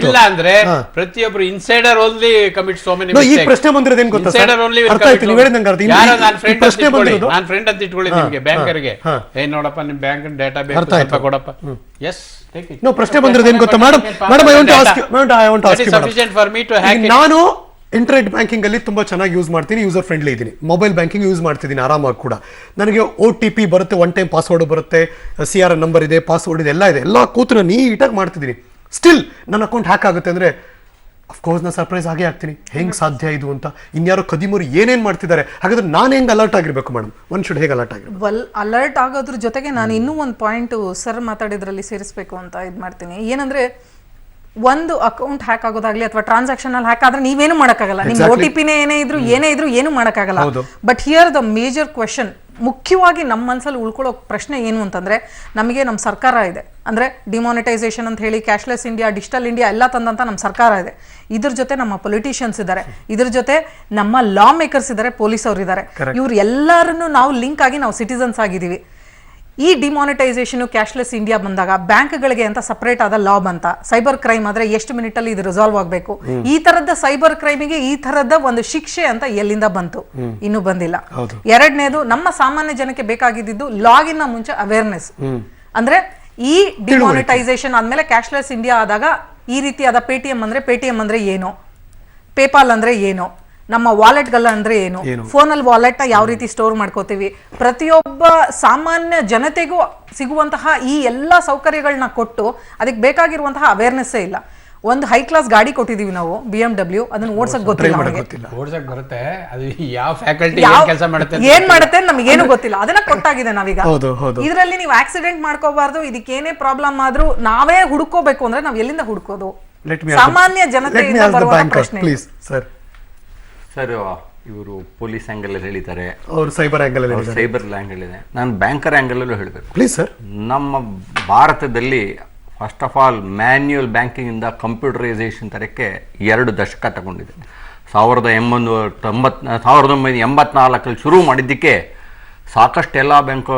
ಇಲ್ಲ ಅಂದ್ರೆ ಪ್ರತಿಯೊಬ್ಬರು insider only commit so many mistakes. ಈ ಪ್ರಶ್ನೆ ಬಂದಿರೋದು ಏನ್ ಗೊತ್ತಾ ಸರ್, ಇನ್ಸೈಡರ್ ಓನ್ಲಿ ಅರ್ಥ ಆಯ್ತು ನೀವು ಹೇಳಿದಂಗೆ. ಯಾರೋ ನನ್ನ ಫ್ರೆಂಡ್ ಅಂತ ಇಟ್ಕೊಳ್ಳಿ ನಿಮಗೆ ಬ್ಯಾಂಕರ್ಗೆ, ಏನ್ ನೋಡಪ್ಪ ನಿಮ್ ಬ್ಯಾಂಕ್ ಡೇಟಾ ಬೇಕು ಸ್ವಲ್ಪ ಕೊಡಪ್ಪ. ಎಸ್, ನೋ, ಪ್ರಶ್ನೆ ಬಂದಿರೋದು ಏನ್ ಗೊತ್ತಾ madam, sufficient for me to hack. ನಾನು ಇಂಟರ್ನೆಟ್ ಬ್ಯಾಂಕಿಂಗ್ ಅಲ್ಲಿ ತುಂಬಾ ಚೆನ್ನಾಗಿ ಯೂಸ್ ಮಾಡ್ತೀನಿ, ಯೂಸರ್ ಫ್ರೆಂಡ್ಲಿ ಇದ್ದೀನಿ. ಮೊಬೈಲ್ ಬ್ಯಾಂಕಿಂಗ್ ಯೂಸ್ ಮಾಡ್ತಿದ್ದೀನಿ ಆರಾಮಾಗಿ ಕೂಡ. ನನಗೆ OTP ಬರುತ್ತೆ, ಒನ್ ಟೈಮ್ ಪಾಸ್ವರ್ಡ್ ಬರುತ್ತೆ, CRN ನಂಬರ್ ಇದೆ, ಪಾಸ್ವರ್ಡ್ ಇದೆ, ಎಲ್ಲ ಇದೆ, ಎಲ್ಲ ಕೂತು ನಾನು ನೀಟಾಗಿ ಮಾಡ್ತಿದ್ದೀನಿ. ಸ್ಟಿಲ್ ನನ್ನ ಅಕೌಂಟ್ ಹ್ಯಾಕ್ ಆಗುತ್ತೆ ಅಂದ್ರೆ ಅಫ್ಕೋರ್ಸ್ ನಾನು ಸರ್ಪ್ರೈಸ್ ಆಗೇ ಆಗ್ತೀನಿ, ಹೆಂಗ್ ಸಾಧ್ಯ ಇದು ಅಂತ. ಇನ್ಯಾರೋ ಕದಿಮರು ಏನೇನ್ ಮಾಡ್ತಿದ್ದಾರೆ, ಹಾಗಾದ್ರೆ ನಾನು ಹೆಂಗ್ ಅಲರ್ಟ್ ಆಗಿರ್ಬೇಕು ಮೇಡಮ್? ಒನ್ ಶುಡ್ ಹೇಗೆ ಅಲರ್ಟ್ ಆಗಿರ್ಬೇಕು? ಅಲರ್ಟ್ ಆಗೋದ್ರ ಜೊತೆಗೆ ನಾನು ಇನ್ನೂ ಒಂದು ಪಾಯಿಂಟ್ ಸರ್ ಮಾತಾಡಿದ್ರಲ್ಲಿ ಸೇರಿಸಬೇಕು ಅಂತ ಇದು ಮಾಡ್ತೀನಿ. ಏನಂದ್ರೆ ಒಂದು ಅಕೌಂಟ್ ಹ್ಯಾಕ್ ಆಗೋದಾಗ್ಲಿ ಅಥವಾ ಟ್ರಾನ್ಸಾಕ್ಷನ್ ಅಲ್ಲಿ ಹ್ಯಾಕ್ ಆದ್ರೆ ನೀವೇನು ಮಾಡಕ್ಕಾಗಲ್ಲ, ನಿಮ್ OTPನೇ ಏನೇ ಇದ್ರು ಏನು ಮಾಡಕ್ಕಾಗಲ್ಲ. But here the major question, ಮುಖ್ಯವಾಗಿ ನಮ್ಮ ಮನಸ್ಸಲ್ಲಿ ಉಳ್ಕೊಳ್ಳೋ ಪ್ರಶ್ನೆ ಏನು ಅಂತಂದ್ರೆ, ನಮಗೆ ನಮ್ಮ ಸರ್ಕಾರ ಇದೆ, ಅಂದ್ರೆ ಡಿಮಾನಿಟೈಸೇಷನ್ ಅಂತ ಹೇಳಿ ಕ್ಯಾಶ್ಲೆಸ್ ಇಂಡಿಯಾ, ಡಿಜಿಟಲ್ ಇಂಡಿಯಾ ಎಲ್ಲ ತಂದಂತ ನಮ್ಮ ಸರ್ಕಾರ ಇದೆ. ಇದ್ರ ಜೊತೆ ನಮ್ಮ ಪೊಲಿಟಿಷಿಯನ್ಸ್ ಇದ್ದಾರೆ, ಇದ್ರ ಜೊತೆ ನಮ್ಮ ಲಾ ಮೇಕರ್ಸ್ ಇದ್ದಾರೆ, ಪೊಲೀಸ್ ಅವರು ಇದ್ದಾರೆ. ಇವ್ರು ಎಲ್ಲರನ್ನು ನಾವು ಲಿಂಕ್ ಆಗಿ ನಾವು ಸಿಟಿಸನ್ಸ್ ಆಗಿದ್ದೀವಿ. ಈ ಡಿಮಾನಿಟೈಸೇಷನ್ ಕ್ಯಾಶ್ಲೆಸ್ ಇಂಡಿಯಾ ಬಂದಾಗ ಬ್ಯಾಂಕ್ಗಳಿಗೆ ಅಂತ ಸಪರೇಟ್ ಆದ ಲಾ ಬಂತ. ಸೈಬರ್ ಕ್ರೈಮ್ ಆದ್ರೆ ಎಷ್ಟು ಮಿನಿಟ್ ಅಲ್ಲಿ ಇದು ರಿಸಾಲ್ವ್ ಆಗಬೇಕು, ಈ ತರದ ಸೈಬರ್ ಕ್ರೈಮಿಗೆ ಈ ತರದ ಒಂದು ಶಿಕ್ಷೆ ಅಂತ ಎಲ್ಲಿಂದ ಬಂತು? ಇನ್ನೂ ಬಂದಿಲ್ಲ. ಎರಡನೇದು, ನಮ್ಮ ಸಾಮಾನ್ಯ ಜನಕ್ಕೆ ಬೇಕಾಗಿದ್ದು ಲಾಗಿನ್ ಮುಂಚೆ ಅವೇರ್ನೆಸ್. ಅಂದ್ರೆ ಈ ಡಿಮಾನಿಟೈಸೇಷನ್ ಆದ್ಮೇಲೆ ಕ್ಯಾಶ್ಲೆಸ್ ಇಂಡಿಯಾ ಆದಾಗ ಈ ರೀತಿಯಾದ ಪೇಟಿಎಂ ಅಂದ್ರೆ ಏನು, ಪೇಪಾಲ್ ಅಂದ್ರೆ ಏನು, ನಮ್ಮ ವಾಲೆಟ್ಗಳ ಅಂದ್ರೆ ಏನು, ಫೋನಲ್ಲಿ ವಾಲೆಟ್ ನ ಯಾವ ರೀತಿ ಸ್ಟೋರ್ ಮಾಡ್ಕೋತೀವಿ, ಪ್ರತಿಯೊಬ್ಬ ಸಾಮಾನ್ಯ ಜನತೆಗೂ ಸಿಗುವಂತಹ ಈ ಎಲ್ಲಾ ಸೌಕರ್ಯಗಳನ್ನ ಕೊಟ್ಟು ಅದಕ್ಕೆ ಬೇಕಾಗಿರುವಂತಹ ಅವೇರ್ನೆಸ್ಸೇ ಇಲ್ಲ. ಒಂದು ಹೈ ಕ್ಲಾಸ್ ಗಾಡಿ ಕೊಟ್ಟಿದೀವಿ ನಾವು BMW, ಅದನ್ನ ಓಡ್ಸಕ್ ಗೊತ್ತಿಲ್ಲ ಅವ್ರಿಗೆ. ಓಡ್ಸಕ್ ಬರುತ್ತೆ, ಅದು ಯಾವ ಫ್ಯಾಕಲ್ಟಿ ಕೆಲಸ ಮಾಡುತ್ತೆ ಏನ್ ಮಾಡುತ್ತೆ ನಮಗೇನು ಗೊತ್ತಿಲ್ಲ, ಅದನ್ನ ಕೊಟ್ಟಾಗಿದೆ ನಾವೀಗ. ಹೌದು, ಹೌದು. ಇದರಲ್ಲಿ ನೀವು ಆಕ್ಸಿಡೆಂಟ್ ಮಾಡ್ಕೋಬಾರ್ದು, ಇದಕ್ಕೇನೇ ಪ್ರಾಬ್ಲಮ್ ಆದ್ರೂ ನಾವೇ ಹುಡುಕೋಬೇಕು ಅಂದ್ರೆ ನಾವ್ ಎಲ್ಲಿಂದ ಹುಡುಕೋದು? ಸಾಮಾನ್ಯ ಜನತೆಯಿಂದ ಬರುವ ಪ್ರಶ್ನೆ. Please sir. ಸರ್, ಇವರು ಪೊಲೀಸ್ ಆ್ಯಂಗಲ್ ಹೇಳಿದ್ದಾರೆ, ಅವರು ಸೈಬರ್ ಆ್ಯಂಗಲ್ ಸೈಬರ್ ಆ್ಯಂಗಲ್ ಇದೆ, ನಾನು ಬ್ಯಾಂಕರ್ ಆ್ಯಂಗಲಲ್ಲೂ ಹೇಳಬೇಕು. Please sir. ನಮ್ಮ ಭಾರತದಲ್ಲಿ ಫಸ್ಟ್ ಆಫ್ ಆಲ್ ಮ್ಯಾನ್ಯುಯಲ್ ಬ್ಯಾಂಕಿಂಗಿಂದ ಕಂಪ್ಯೂಟರೈಸೇಷನ್ ತರಕ್ಕೆ 2 ದಶಕ ತಗೊಂಡಿದೆ. 1984 ಶುರು ಮಾಡಿದ್ದಕ್ಕೆ ಸಾಕಷ್ಟು ಎಲ್ಲ ಬ್ಯಾಂಕ್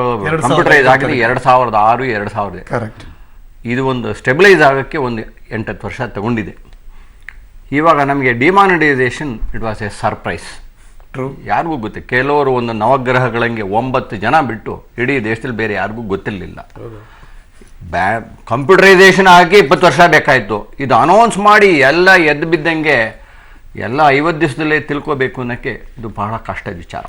ಕಂಪ್ಯೂಟರೈಸ್ ಆಗಿದೆ 2006, 2000. ಕರೆಕ್ಟ್. ಇದು ಒಂದು ಸ್ಟೆಬಿಲೈಸ್ ಆಗೋಕ್ಕೆ ಒಂದು 8-10 ವರ್ಷ ತಗೊಂಡಿದೆ. ಇವಾಗ ನಮಗೆ demonetisation it was A surprise. ಯಾರಿಗೂ ಗೊತ್ತು, ಕೆಲವರು ಒಂದು ನವಗ್ರಹಗಳಂಗೆ 9 ಜನ ಬಿಟ್ಟು ಇಡೀ ದೇಶದಲ್ಲಿ ಬೇರೆ ಯಾರಿಗೂ ಗೊತ್ತಿರಲಿಲ್ಲ. ಕಂಪ್ಯೂಟರೈಸೇಷನ್ ಆಗಿ 20 ವರ್ಷ ಬೇಕಾಯಿತು. ಇದು ಅನೌನ್ಸ್ ಮಾಡಿ ಎಲ್ಲ ಎದ್ದು ಬಿದ್ದಂಗೆ ಎಲ್ಲ 50 ದಿವಸದಲ್ಲೇ ತಿಳ್ಕೋಬೇಕು ಅನ್ನೋಕ್ಕೆ ಇದು ಬಹಳ ಕಷ್ಟದ ವಿಚಾರ.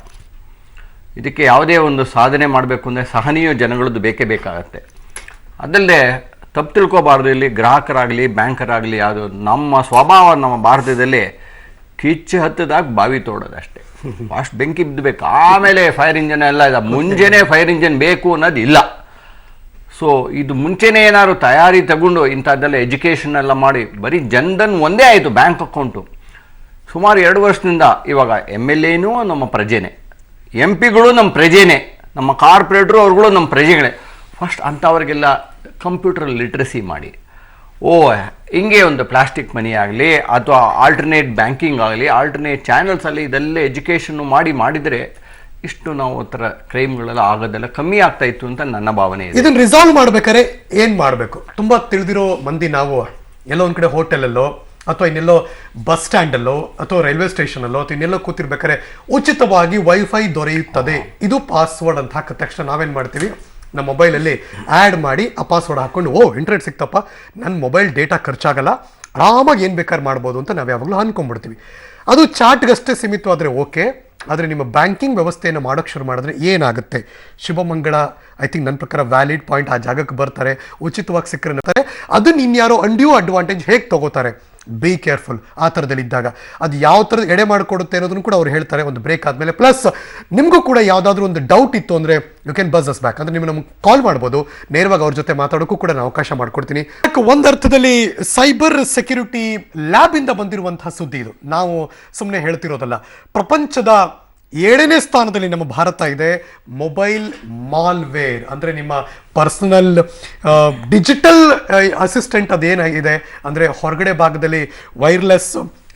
ಇದಕ್ಕೆ ಯಾವುದೇ ಒಂದು ಸಾಧನೆ ಮಾಡಬೇಕು ಅಂದರೆ ಸಹನೀಯ ಜನಗಳದ್ದು ಬೇಕೇ ಬೇಕಾಗತ್ತೆ. ಅದಲ್ಲದೆ ತಪ್ಪು ತಿಳ್ಕೊಬಾರ್ದು, ಇಲ್ಲಿ ಗ್ರಾಹಕರಾಗಲಿ ಬ್ಯಾಂಕರಾಗಲಿ ಯಾವುದು ನಮ್ಮ ಸ್ವಭಾವ ನಮ್ಮ ಭಾರತದಲ್ಲಿ ಕಿಚ್ಚು ಹತ್ತದಾಗ ಬಾವಿ ತೋಡೋದಷ್ಟೇ. ಫಸ್ಟ್ ಬೆಂಕಿ ಬಿದ್ದಬೇಕು, ಆಮೇಲೆ ಫೈರ್ ಇಂಜನ್ ಎಲ್ಲ ಇದೆ. ಮುಂಚೆನೇ ಫೈರ್ ಇಂಜನ್ ಬೇಕು ಅನ್ನೋದು ಇಲ್ಲ. ಸೊ ಇದು ಮುಂಚೆನೇ ಏನಾದ್ರು ತಯಾರಿ ತಗೊಂಡು ಇಂಥದ್ದೆಲ್ಲ ಎಜುಕೇಷನ್ ಎಲ್ಲ ಮಾಡಿ ಬರೀ ಜನ್ಧನ್ ಒಂದೇ ಆಯಿತು ಬ್ಯಾಂಕ್ ಅಕೌಂಟು. ಸುಮಾರು 2 ವರ್ಷದಿಂದ ಇವಾಗ MLAನೂ ನಮ್ಮ ಪ್ರಜೆನೇ, MP ಗಳು ನಮ್ಮ ಪ್ರಜೆನೇ, ನಮ್ಮ ಕಾರ್ಪೊರೇಟ್ರು ಅವ್ರುಗಳು ನಮ್ಮ ಪ್ರಜೆಗಳೇ. ಫಸ್ಟ್ ಅಂಥವ್ರಿಗೆಲ್ಲ ಕಂಪ್ಯೂಟರ್ ಲಿಟ್ರಸಿ ಮಾಡಿ, ಹಿಂಗೆ ಒಂದು ಪ್ಲಾಸ್ಟಿಕ್ ಮನಿ ಆಗಲಿ ಅಥವಾ ಆಲ್ಟರ್ನೇಟ್ ಬ್ಯಾಂಕಿಂಗ್ ಆಗಲಿ ಆಲ್ಟರ್ನೇಟ್ ಚಾನಲ್ಸಲ್ಲಿ ಇದೆಲ್ಲ ಎಜುಕೇಷನ್ನು ಮಾಡಿದರೆ ಇಷ್ಟು ನಾವು ಥರ ಕ್ರೈಮ್ಗಳೆಲ್ಲ ಆಗೋದೆಲ್ಲ ಕಮ್ಮಿ ಆಗ್ತಾ ಇತ್ತು ಅಂತ ನನ್ನ ಭಾವನೆ ಇದೆ. ಇದನ್ನ ರಿಸಾಲ್ವ್ ಮಾಡ್ಬೇಕಾದ್ರೆ ಏನ್ ಮಾಡಬೇಕು? ತುಂಬಾ ತಿಳಿದಿರೋ ಮಂದಿ ನಾವು ಎಲ್ಲೋ ಒಂದ್ ಕಡೆ ಹೋಟೆಲಲ್ಲೋ ಅಥವಾ ಇನ್ನೆಲ್ಲೋ ಬಸ್ ಸ್ಟ್ಯಾಂಡಲ್ಲೋ ಅಥವಾ ರೈಲ್ವೆ ಸ್ಟೇಷನಲ್ಲೋ ಅಥವಾ ಇನ್ನೆಲ್ಲೋ ಕೂತಿರ್ಬೇಕಾದ್ರೆ ಉಚಿತವಾಗಿ ವೈಫೈ ದೊರೆಯುತ್ತದೆ, ಇದು ಪಾಸ್ವರ್ಡ್ ಅಂತ ಹಾಕಿದ ತಕ್ಷಣ ನಾವೇನ್ ಮಾಡ್ತೀವಿ, ನಮ್ಮ ಮೊಬೈಲಲ್ಲಿ ಆ್ಯಡ್ ಮಾಡಿ ಆ ಪಾಸ್ವರ್ಡ್ ಹಾಕ್ಕೊಂಡು ಇಂಟರ್ನೆಟ್ ಸಿಕ್ತಪ್ಪ, ನನ್ನ ಮೊಬೈಲ್ ಡೇಟಾ ಖರ್ಚಾಗಲ್ಲ, ಆರಾಮಾಗಿ ಏನು ಬೇಕಾದ್ರೆ ಮಾಡ್ಬೋದು ಅಂತ ನಾವು ಯಾವಾಗಲೂ ಅಂದ್ಕೊಂಡ್ಬಿಡ್ತೀವಿ. ಅದು ಚಾಟ್ಗಷ್ಟೇ ಸೀಮಿತವಾದರೆ ಓಕೆ, ಆದರೆ ನಿಮ್ಮ ಬ್ಯಾಂಕಿಂಗ್ ವ್ಯವಸ್ಥೆಯನ್ನು ಮಾಡೋಕ್ಕೆ ಶುರು ಮಾಡಿದ್ರೆ ಏನಾಗುತ್ತೆ? ಶುಭಮಂಗಳ ಐ ಥಿಂಕ್ ನನ್ನ ಪ್ರಕಾರ ವ್ಯಾಲಿಡ್ ಪಾಯಿಂಟ್, ಆ ಜಾಗಕ್ಕೆ ಬರ್ತಾರೆ, ಉಚಿತವಾಗಿ ಸಿಕ್ಕರೆ ಅದನ್ನ ಇನ್ಯಾರೋ ಅಂಡ್ಯೂ ಅಡ್ವಾಂಟೇಜ್ ಹೇಗೆ ತಗೋತಾರೆ? ಬಿ ಕೇರ್ಫುಲ್ ಆ ಥರದಲ್ಲಿದ್ದಾಗ. ಅದು ಯಾವ ಥರದ ಎಡೆ ಮಾಡಿಕೊಡುತ್ತೆ ಅನ್ನೋದನ್ನು ಕೂಡ ಅವ್ರು ಹೇಳ್ತಾರೆ ಒಂದು ಬ್ರೇಕ್ ಆದಮೇಲೆ. ಪ್ಲಸ್ ನಿಮಗೂ ಕೂಡ ಯಾವುದಾದ್ರೂ ಒಂದು ಡೌಟ್ ಇತ್ತು ಅಂದರೆ you can bus us back, ಅಂದರೆ ನೀವು ನಮ್ಗೆ ಕಾಲ್ ಮಾಡ್ಬೋದು, ನೇರವಾಗಿ ಅವ್ರ ಜೊತೆ ಮಾತಾಡೋಕ್ಕೂ ಕೂಡ ನಾನು ಅವಕಾಶ ಮಾಡಿಕೊಡ್ತೀನಿ. ಒಂದು ಅರ್ಥದಲ್ಲಿ ಸೈಬರ್ ಸೆಕ್ಯೂರಿಟಿ ಲ್ಯಾಬಿಂದ ಬಂದಿರುವಂತಹ ಸುದ್ದಿ ಇದು, ನಾವು ಸುಮ್ಮನೆ ಹೇಳ್ತಿರೋದಲ್ಲ. ಪ್ರಪಂಚದ 7ನೇ ಸ್ಥಾನದಲ್ಲಿ ನಮ್ಮ ಭಾರತ ಇದೆ ಮೊಬೈಲ್ ಮಾಲ್ವೇರ್, ಅಂದರೆ ನಿಮ್ಮ ಪರ್ಸನಲ್ ಡಿಜಿಟಲ್ ಅಸಿಸ್ಟೆಂಟ್ ಅದೇನಾಗಿದೆ ಅಂದರೆ ಹೊರಗಡೆ ಭಾಗದಲ್ಲಿ ವೈರ್ಲೆಸ್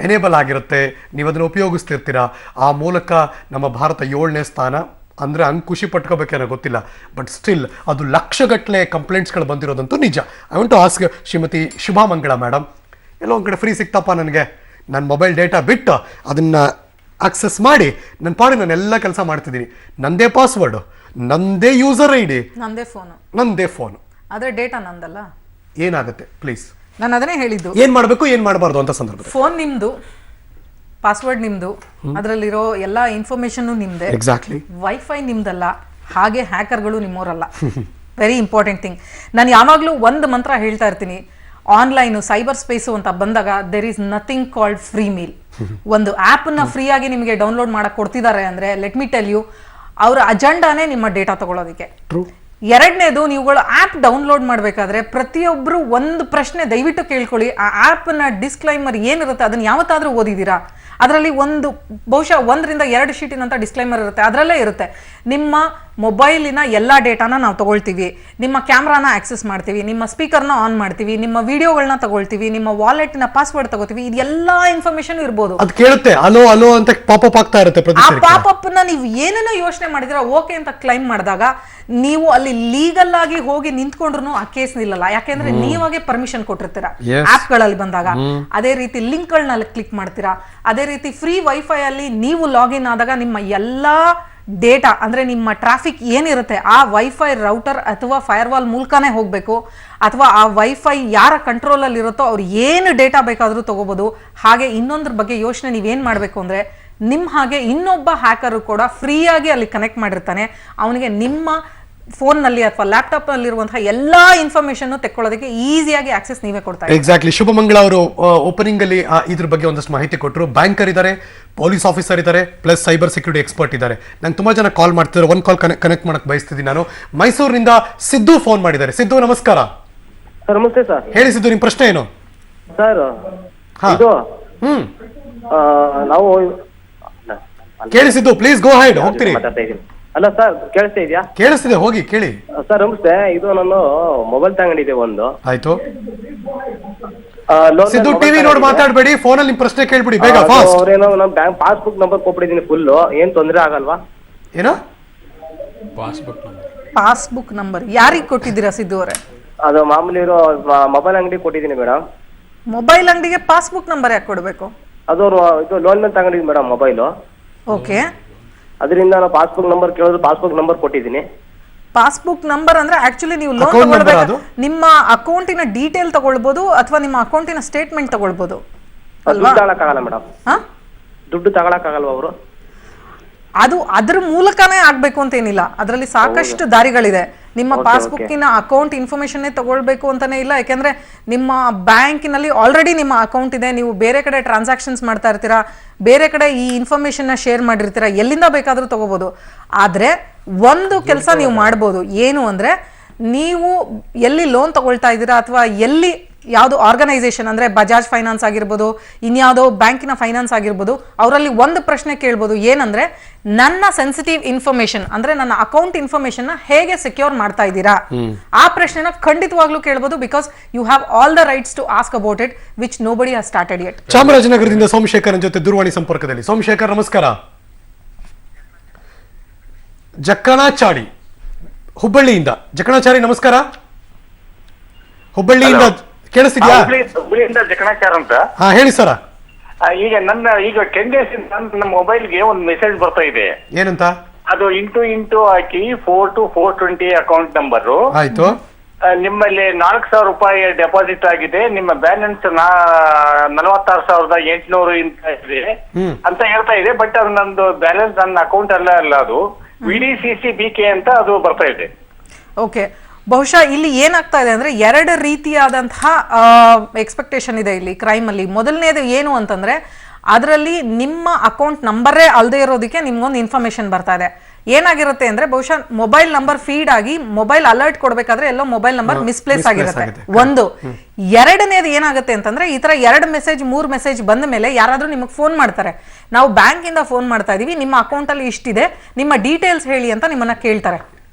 ಎನೇಬಲ್ ಆಗಿರುತ್ತೆ, ನೀವು ಅದನ್ನು ಉಪಯೋಗಿಸ್ತಿರ್ತೀರ. ಆ ಮೂಲಕ ನಮ್ಮ ಭಾರತ 7ನೇ ಸ್ಥಾನ. ಅಂದರೆ ಹಂಗೆ ಖುಷಿ ಪಟ್ಕೋಬೇಕೇನೋ ಗೊತ್ತಿಲ್ಲ, ಬಟ್ ಸ್ಟಿಲ್ ಅದು ಲಕ್ಷಗಟ್ಟಲೆ ಕಂಪ್ಲೇಂಟ್ಸ್ಗಳು ಬಂದಿರೋದಂತೂ ನಿಜ. I want to ask Shrimati Shubhamangala madam, ಎಲ್ಲೋ ಒಂದು ಕಡೆ ಫ್ರೀ ಸಿಕ್ತಪ್ಪ ನನಗೆ, ನನ್ನ ಮೊಬೈಲ್ ಡೇಟಾ ಬಿಟ್ಟು ಅದನ್ನು ಆಕ್ಸೆಸ್ ಮಾಡಿ ನನ್ನ ಪಾಡಿ ನಾನೆಲ್ಲ ಕೆಲಸ ಮಾಡ್ತಿದ್ದೀನಿ, ನಂದೇ ಪಾಸ್ವರ್ಡು, ನಂದೇ ಯೂಸರ್ ID, ನಂದೇ ಫೋನು, ಆದ್ರೆ ಡೇಟಾ ನಂದಲ್ಲ, ಏನಾಗುತ್ತೆ ಪ್ಲೀಸ್? ನಾನು ಅದನ್ನೇ ಹೇಳಿದ್ದು, ಏನ್ ಮಾಡಬೇಕು ಏನ್ ಮಾಡಬಾರ್ದು ಅಂತ ಸಂದರ್ಭ. ಫೋನ್ ನಿಮ್ದು, ಪಾಸ್ವರ್ಡ್ ನಿಮ್ದು, ಅದರಲ್ಲಿರೋ ಎಲ್ಲ ಇನ್ಫಾರ್ಮೇಶನ್ ನಿಮ್ದೆ, ಎಕ್ಸಾಕ್ಟ್ಲಿ. ವೈಫೈ ನಿಮ್ದಲ್ಲ, ಹಾಗೆ ಹ್ಯಾಕರ್ಗಳು ನಿಮ್ಮೋರಲ್ಲ. Very important thing. ನಾನು ಯಾವಾಗಲೂ ಒಂದು ಮಂತ್ರ ಹೇಳ್ತಾ ಇರ್ತೀನಿ, ಆನ್ಲೈನು ಸೈಬರ್ ಸ್ಪೇಸು ಅಂತ ಬಂದಾಗ there is nothing called free meal. ಒಂದು ಆ್ಯಪನ್ನು ಫ್ರೀಯಾಗಿ ನಿಮಗೆ ಡೌನ್ಲೋಡ್ ಮಾಡಕ್ಕೆ ಕೊಡ್ತಿದ್ದಾರೆ ಅಂದರೆ ಲೆಟ್ ಮಿ ಟೆಲ್ ಯು, ಅವರ ಅಜೆಂಡಾನೇ ನಿಮ್ಮ ಡೇಟಾ ತಗೊಳ್ಳೋದಕ್ಕೆ. ಎರಡನೇದು, ನೀವುಗಳು ಆ್ಯಪ್ ಡೌನ್ಲೋಡ್ ಮಾಡಬೇಕಾದ್ರೆ ಪ್ರತಿಯೊಬ್ಬರು ಒಂದು ಪ್ರಶ್ನೆ ದಯವಿಟ್ಟು ಕೇಳ್ಕೊಳ್ಳಿ, ಆ ಆ್ಯಪ್ನ ಡಿಸ್ಕ್ಲೈಮರ್ ಏನಿರುತ್ತೆ ಅದನ್ನು ಯಾವತ್ತಾದರೂ ಓದಿದ್ದೀರಾ? ಅದರಲ್ಲಿ ಬಹುಶಃ 1ರಿಂದ 2 ಶೀಟಿನಂತ ಡಿಸ್ಕ್ಲೈಮರ್ ಇರುತ್ತೆ. ಅದರಲ್ಲೇ ಇರುತ್ತೆ, ನಿಮ್ಮ ಮೊಬೈಲಿನ ಎಲ್ಲ ಡೇಟಾನ ನಾವು ತಗೊಳ್ತೀವಿ, ನಿಮ್ಮ ಕ್ಯಾಮ್ರಾನ ಆಕ್ಸೆಸ್ ಮಾಡ್ತೀವಿ, ನಿಮ್ಮ ಸ್ಪೀಕರ್ನ ಆನ್ ಮಾಡ್ತೀವಿ, ನಿಮ್ಮ ವಿಡಿಯೋಗಳನ್ನ ತಗೊಳ್ತೀವಿ, ನಿಮ್ಮ ವಾಲೆಟ್ನ ಪಾಸ್ವರ್ಡ್ ತಗೋತೀವಿ, ಇದೆಲ್ಲ ಇನ್ಫಾರ್ಮೇಶನ್ ಇರ್ಬೋದು. ಅದು ಕೇಳುತ್ತೆ, ಅಲೋ ಅಲೋ ಅಂತ ಪಾಪಪ್ ಆಗ್ತಾ ಇರುತ್ತೆ. ಆ ಪಾಪಪ್ನ ನೀವು ಏನೇನೋ ಯೋಚನೆ ಮಾಡಿದಿರಾ ಓಕೆ ಅಂತ ಕ್ಲೈಮ್ ಮಾಡಿದಾಗ ನೀವು ಅಲ್ಲಿ ಲೀಗಲ್ ಆಗಿ ಹೋಗಿ ನಿಂತ್ಕೊಂಡ್ರು ಆ ಕೇಸ್ ನಿಲ್ಲಲ್ಲ, ಯಾಕೆಂದ್ರೆ ನೀವಾಗೆ ಪರ್ಮಿಷನ್ ಕೊಟ್ಟಿರ್ತೀರಾ ಆಪ್ಗಳಲ್ಲಿ ಬಂದಾಗ. ಅದೇ ರೀತಿ ಲಿಂಕ್ಗಳನ್ನ ಕ್ಲಿಕ್ ಮಾಡ್ತೀರಾ. ಅದೇ ರೀತಿ ಫ್ರೀ ವೈಫೈ ಅಲ್ಲಿ ನೀವು ಲಾಗಿನ್ ಆದಾಗ ನಿಮ್ಮ ಎಲ್ಲಾ ಡೇಟಾ ಅಂದ್ರೆ ನಿಮ್ಮ ಟ್ರಾಫಿಕ್ ಏನಿರುತ್ತೆ ಆ ವೈಫೈ ರೌಟರ್ ಅಥವಾ ಫೈರ್ವಾಲ್ ಮೂಲಕನೇ ಹೋಗಬೇಕು, ಅಥವಾ ಆ ವೈಫೈ ಯಾರ ಕಂಟ್ರೋಲ್ ಅಲ್ಲಿ ಇರುತ್ತೋ ಅವ್ರು ಏನು ಡೇಟಾ ಬೇಕಾದರೂ ತಗೋಬಹುದು. ಹಾಗೆ ಇನ್ನೊಂದ್ರ ಬಗ್ಗೆ ಯೋಚನೆ ನೀವೇನ್ ಮಾಡಬೇಕು ಅಂದ್ರೆ, ನಿಮ್ಮ ಹಾಗೆ ಇನ್ನೊಬ್ಬ ಹ್ಯಾಕರು ಕೂಡ ಫ್ರೀಯಾಗಿ ಅಲ್ಲಿ ಕನೆಕ್ಟ್ ಮಾಡಿರ್ತಾನೆ, ಅವನಿಗೆ ನಿಮ್ಮ ಫೋನ್ ನಲ್ಲಿ ಅಥವಾ ಲ್ಯಾಪ್ಟಾಪ್ ನಲ್ಲಿ ಇರುವಂತಹ ಎಲ್ಲಾ ಇನ್ಫಾರ್ಮೇಶನ್ ತೆಕ್ಕೊಳ್ಳೋದಕ್ಕೆ ಈಸಿಯಾಗಿ ಆಕ್ಸೆಸ್ ನೀವೇ ಕೊಡ್ತಾ ಇದ್ದೀರಾ. ಎಕ್ಸಾಕ್ಟ್ಲಿ. ಶುಭಮಂಗಳ ಅವರು ಓಪನಿಂಗ್ ಅಲ್ಲಿ ಇದ್ರ ಬಗ್ಗೆ ಒಂದಷ್ಟು ಮಾಹಿತಿ ಕೊಟ್ಟರು. ಬ್ಯಾಂಕರ್ ಇದ್ದಾರೆ, ಪೊಲೀಸ್ ಆಫೀಸರ್ ಇದ್ದಾರೆ, ಪ್ಲಸ್ ಸೈಬರ್ ಸೆಕ್ಯೂರಿಟಿ ಎಕ್ಸ್ಪರ್ಟ್ ಇದ್ದಾರೆ. ನಂಗೆ ತುಂಬಾ ಜನ ಕಾಲ್ ಮಾಡ್ತಿದ್ದಾರೆ. ಒಂದು ಕಾಲ್ ಕನೆಕ್ಟ್ ಮಾಡಕ್ ಬಯಸ್ತಿದ್ದೀನಿ ನಾನು. ಮೈಸೂರಿನಿಂದ ಸಿದ್ದು ಫೋನ್ ಮಾಡಿದ್ದಾರೆ. ಸಿದ್ದು ನಮಸ್ಕಾರ. ಸರ್ ನಮಸ್ತೆ ಸರ್. ಹೇಳಿ ಸಿದ್ದು, ನಿಮ್ ಪ್ರಶ್ನೆ ಏನು? ಸರ್ ಹಾ. ಇದು ನಾವು ಕೇಳಿ ಸಿದ್ದು, ಪ್ಲೀಸ್ ಗೋ ಹೆಡ್. ಹೋಗ್ತೀರಿ? ಮಾತಾಡ್ತಾ ಇದ್ದೀನಿ. ಅಲ್ಲ ಸರ್, ಕೇಳಿಸ್ತಾ ಇದೆಯಾ? ಕೇಳಿಸ್ತಿದೆ, ಹೋಗಿ ಕೇಳಿ. ಸರ್ ನಮಸ್ತೆ. ಇದು ನಾನು ಮೊಬೈಲ್ ತಗೊಂಡಿದ್ದೆ ಒಂದು. ಆಯ್ತು loan ಸಿದ್ದು, mobile ಟಿವಿ ನೋಡಿ ತಗೊಂಡಿದ್ದೆ. ಮಾತಾಡ್ಬೇಡಿ, ಫೋನಲ್ಲಿ ನಿಮ್ ಪ್ರಶ್ನೆ ಕೇಳ್ಬಿಡಿ ಬೇಗ, ಅದು ಫಾಸ್ಟ್. ಅವ್ರೇನೋ ನಮ್ಮ ಬ್ಯಾಂಕ್ ಪಾಸ್ಬುಕ್ ನಂಬರ್ ಕೊಟ್ಬಿಟ್ಟಿದ್ದೀನಿ ಫುಲ್. ಏನ್ ತೊಂದರೆ ಆಗಲ್ವಾ? ಏನೋ ಪಾಸ್ಬುಕ್ ನಂಬರ್ ಯಾರಿಗೆ ಕೊಟ್ಟಿದ್ದೀರಾ ಸಿದ್ದು ಅವರೇ? ಅದು ಮಾಮೂಲಿ ಇರೋ ಮೊಬೈಲ್ ಅಂಗಡಿ ಕೊಟ್ಟಿದ್ದೀನಿ ಮೇಡಮ್. ಮೊಬೈಲ್ ಅಂಗಡಿಗೆ ಪಾಸ್ಬುಕ್ ನಂಬರ್ ಯಾಕೆ ಕೊಡಬೇಕು? ಅದು ಇದು ಲೋನ್ ಮೇಲೆ ತಗೊಂಡಿದ್ದೀನಿ ಮೇಡಮ್ ಮೊಬೈಲು. ಓಕೆ, ಅದರಿಂದ ನಾನು ಪಾಸ್ಬುಕ್ ನಂಬರ್ ಕೇಳಿದ್ರು ಪಾಸ್ಬುಕ್ ನಂಬರ್ ಕೊಟ್ಟಿದ್ದೀನಿ. ಪಾಸ್ಬುಕ್ ನಂಬರ್ ಅಂದ್ರೆ ಆಕ್ಚುಲಿ ನೀವು ಲೋನ್ Account number ತಗೊಳ್ಬೇಕು, ಅದು? ನಿಮ್ಮ ಅಕೌಂಟಿನ ಡೀಟೇಲ್ ತಗೊಳ್ಬಹುದು ಅಥವಾ ನಿಮ್ಮ ಅಕೌಂಟಿನ ಸ್ಟೇಟ್ಮೆಂಟ್ ತಗೊಳ್ಬಹುದು ದುಡ್ಡು ಅಲ್ವಾ? ತಗೊಳಕ್ಕಾಗಲ್ಲ ಮೇಡಮ್. ಹಾ, ದುಡ್ಡು ತಗೊಳಕ್ಕಾಗಲ್ವಾ ಅವರು? ಅದು ಅದ್ರ ಮೂಲಕನೇ ಆಗ್ಬೇಕು ಅಂತ ಏನಿಲ್ಲ. ಅದರಲ್ಲಿ ಸಾಕಷ್ಟು ದಾರಿಗಳಿದೆ. ನಿಮ್ಮ ಪಾಸ್ಬುಕ್ಕಿನ ಅಕೌಂಟ್ ಇನ್ಫಾರ್ಮೇಶನ್ ತಗೊಳ್ಬೇಕು ಅಂತಾನೆ ಇಲ್ಲ. ಯಾಕೆಂದ್ರೆ ನಿಮ್ಮ ಬ್ಯಾಂಕಿನಲ್ಲಿ ಆಲ್ರೆಡಿ ನಿಮ್ಮ ಅಕೌಂಟ್ ಇದೆ, ನೀವು ಬೇರೆ ಕಡೆ ಟ್ರಾನ್ಸಾಕ್ಷನ್ಸ್ ಮಾಡ್ತಾ ಇರ್ತೀರಾ, ಬೇರೆ ಕಡೆ ಈ ಇನ್ಫಾರ್ಮೇಶನ್ ಶೇರ್ ಮಾಡಿರ್ತೀರಾ, ಎಲ್ಲಿಂದ ಬೇಕಾದ್ರೂ ತಗೋಬಹುದು. ಆದ್ರೆ ಒಂದು ಕೆಲಸ ನೀವು ಮಾಡ್ಬೋದು, ಏನು ಅಂದ್ರೆ ನೀವು ಎಲ್ಲಿ ಲೋನ್ ತಗೊಳ್ತಾ ಇದ್ದೀರಾ ಅಥವಾ ಎಲ್ಲಿ ಯಾವುದು ಆರ್ಗನೈಸೇಷನ್ ಅಂದ್ರೆ ಬಜಾಜ್ ಫೈನಾನ್ಸ್ ಆಗಿರ್ಬೋದು, ಇನ್ಯಾವುದೋ ಬ್ಯಾಂಕಿನ ಫೈನಾನ್ಸ್ ಆಗಿರ್ಬೋದು, ಅವರಲ್ಲಿ ಒಂದು ಪ್ರಶ್ನೆ ಕೇಳ್ಬೋದು. ಏನಂದ್ರೆ ನನ್ನ ಸೆನ್ಸಿಟಿವ್ ಇನ್ಫಾರ್ಮೇಶನ್ ಅಂದ್ರೆ ನನ್ನ ಅಕೌಂಟ್ ಇನ್ಫಾರ್ಮೇಶನ್ ಹೇಗೆ ಸೆಕ್ಯೂರ್ ಮಾಡ್ತಾ ಇದ್ದೀರಾ? ಆ ಪ್ರಶ್ನೆನ ಖಂಡಿತವಾಗ್ಲೂ ಕೇಳ್ಬೋದು. Because you have all the rights to ask about it which nobody has started yet. ಚಾಮರಾಜನಗರದಿಂದ ಸೋಮಶೇಖರ್ ಜೊತೆ ದೂರವಾಣಿ ಸಂಪರ್ಕದಲ್ಲಿ. ಸೋಮಶೇಖರ್ ನಮಸ್ಕಾರ. ಜಕ್ಕಣಾಚಾರಿ ಹುಬ್ಬಳ್ಳಿಯಿಂದ. ಜಕ್ಕಣಾಚಾರಿ ನಮಸ್ಕಾರ. ಹುಬ್ಬಳ್ಳಿಯಿಂದ ಕೇಳಿಸ್ತಿದ್ಯಾ? ಹುಬ್ಳಿಯಿಂದ ಜಕಣಾಚಾರ ಅಂತ. ಹಾ, ಹೇಳಿ ಸರ. ಈಗ 10 ಡೇಸ್ ನನ್ನ ಮೊಬೈಲ್ಗೆ ಒಂದು ಮೆಸೇಜ್ ಬರ್ತಾ ಇದೆ. ಏನಂತ? ಅದು into hockey 4 to 420 account number. ಆಯ್ತು. ನಿಮ್ಮಲ್ಲಿ 4,000 ರೂಪಾಯಿ ಡೆಪಾಸಿಟ್ ಆಗಿದೆ, ನಿಮ್ಮ ಬ್ಯಾಲೆನ್ಸ್ 46,800 ಇದೆ ಅಂತ ಹೇಳ್ತಾ ಇದೆ. ಬಟ್ ಅದು ನಂದು ಬ್ಯಾಲೆನ್ಸ್ ನನ್ನ ಅಕೌಂಟ್ ಅಲ್ಲ ಅದು VDCC BK ಅಂತ ಅದು ಬರ್ತಾ ಇದೆ. ಓಕೆ, ಬಹುಶಃ ಇಲ್ಲಿ ಏನಾಗ್ತಾ ಇದೆ ಅಂದ್ರೆ ಎರಡು ರೀತಿಯಾದಂತಹ ಎಕ್ಸ್ಪೆಕ್ಟೇಷನ್ ಇದೆ ಇಲ್ಲಿ ಕ್ರೈಮ್ ಅಲ್ಲಿ. ಮೊದಲನೇದು ಏನು ಅಂತಂದ್ರೆ ಅದರಲ್ಲಿ ನಿಮ್ಮ ಅಕೌಂಟ್ ನಂಬರೇ ಅಲ್ಲದೆ ಇರೋದಕ್ಕೆ ನಿಮ್ಗೊಂದು ಇನ್ಫಾರ್ಮೇಶನ್ ಬರ್ತಾ ಇದೆ. ಏನಾಗಿರುತ್ತೆ ಅಂದ್ರೆ ಬಹುಶಃ ಮೊಬೈಲ್ ನಂಬರ್ ಫೀಡ್ ಆಗಿ ಮೊಬೈಲ್ ಅಲರ್ಟ್ ಕೊಡ್ಬೇಕಾದ್ರೆ ಎಲ್ಲೋ ಮೊಬೈಲ್ ನಂಬರ್ ಮಿಸ್ಪ್ಲೇಸ್ ಆಗಿರುತ್ತೆ. ಒಂದು. ಎರಡನೇದು ಏನಾಗುತ್ತೆ ಅಂತಂದ್ರೆ ಈ ತರ 2 ಮೆಸೇಜ್ 3 ಮೆಸೇಜ್ ಬಂದ ಮೇಲೆ ಯಾರಾದ್ರೂ ನಿಮಗೆ ಫೋನ್ ಮಾಡ್ತಾರೆ, ನಾವು ಬ್ಯಾಂಕ್ ಇಂದ ಫೋನ್ ಮಾಡ್ತಾ ಇದೀವಿ, ನಿಮ್ಮ ಅಕೌಂಟ್ ಅಲ್ಲಿ ಇಷ್ಟಿದೆ, ನಿಮ್ಮ ಡೀಟೇಲ್ಸ್ ಹೇಳಿ ಅಂತ ನಿಮ್ಮನ್ನ ಕೇಳ್ತಾರೆ.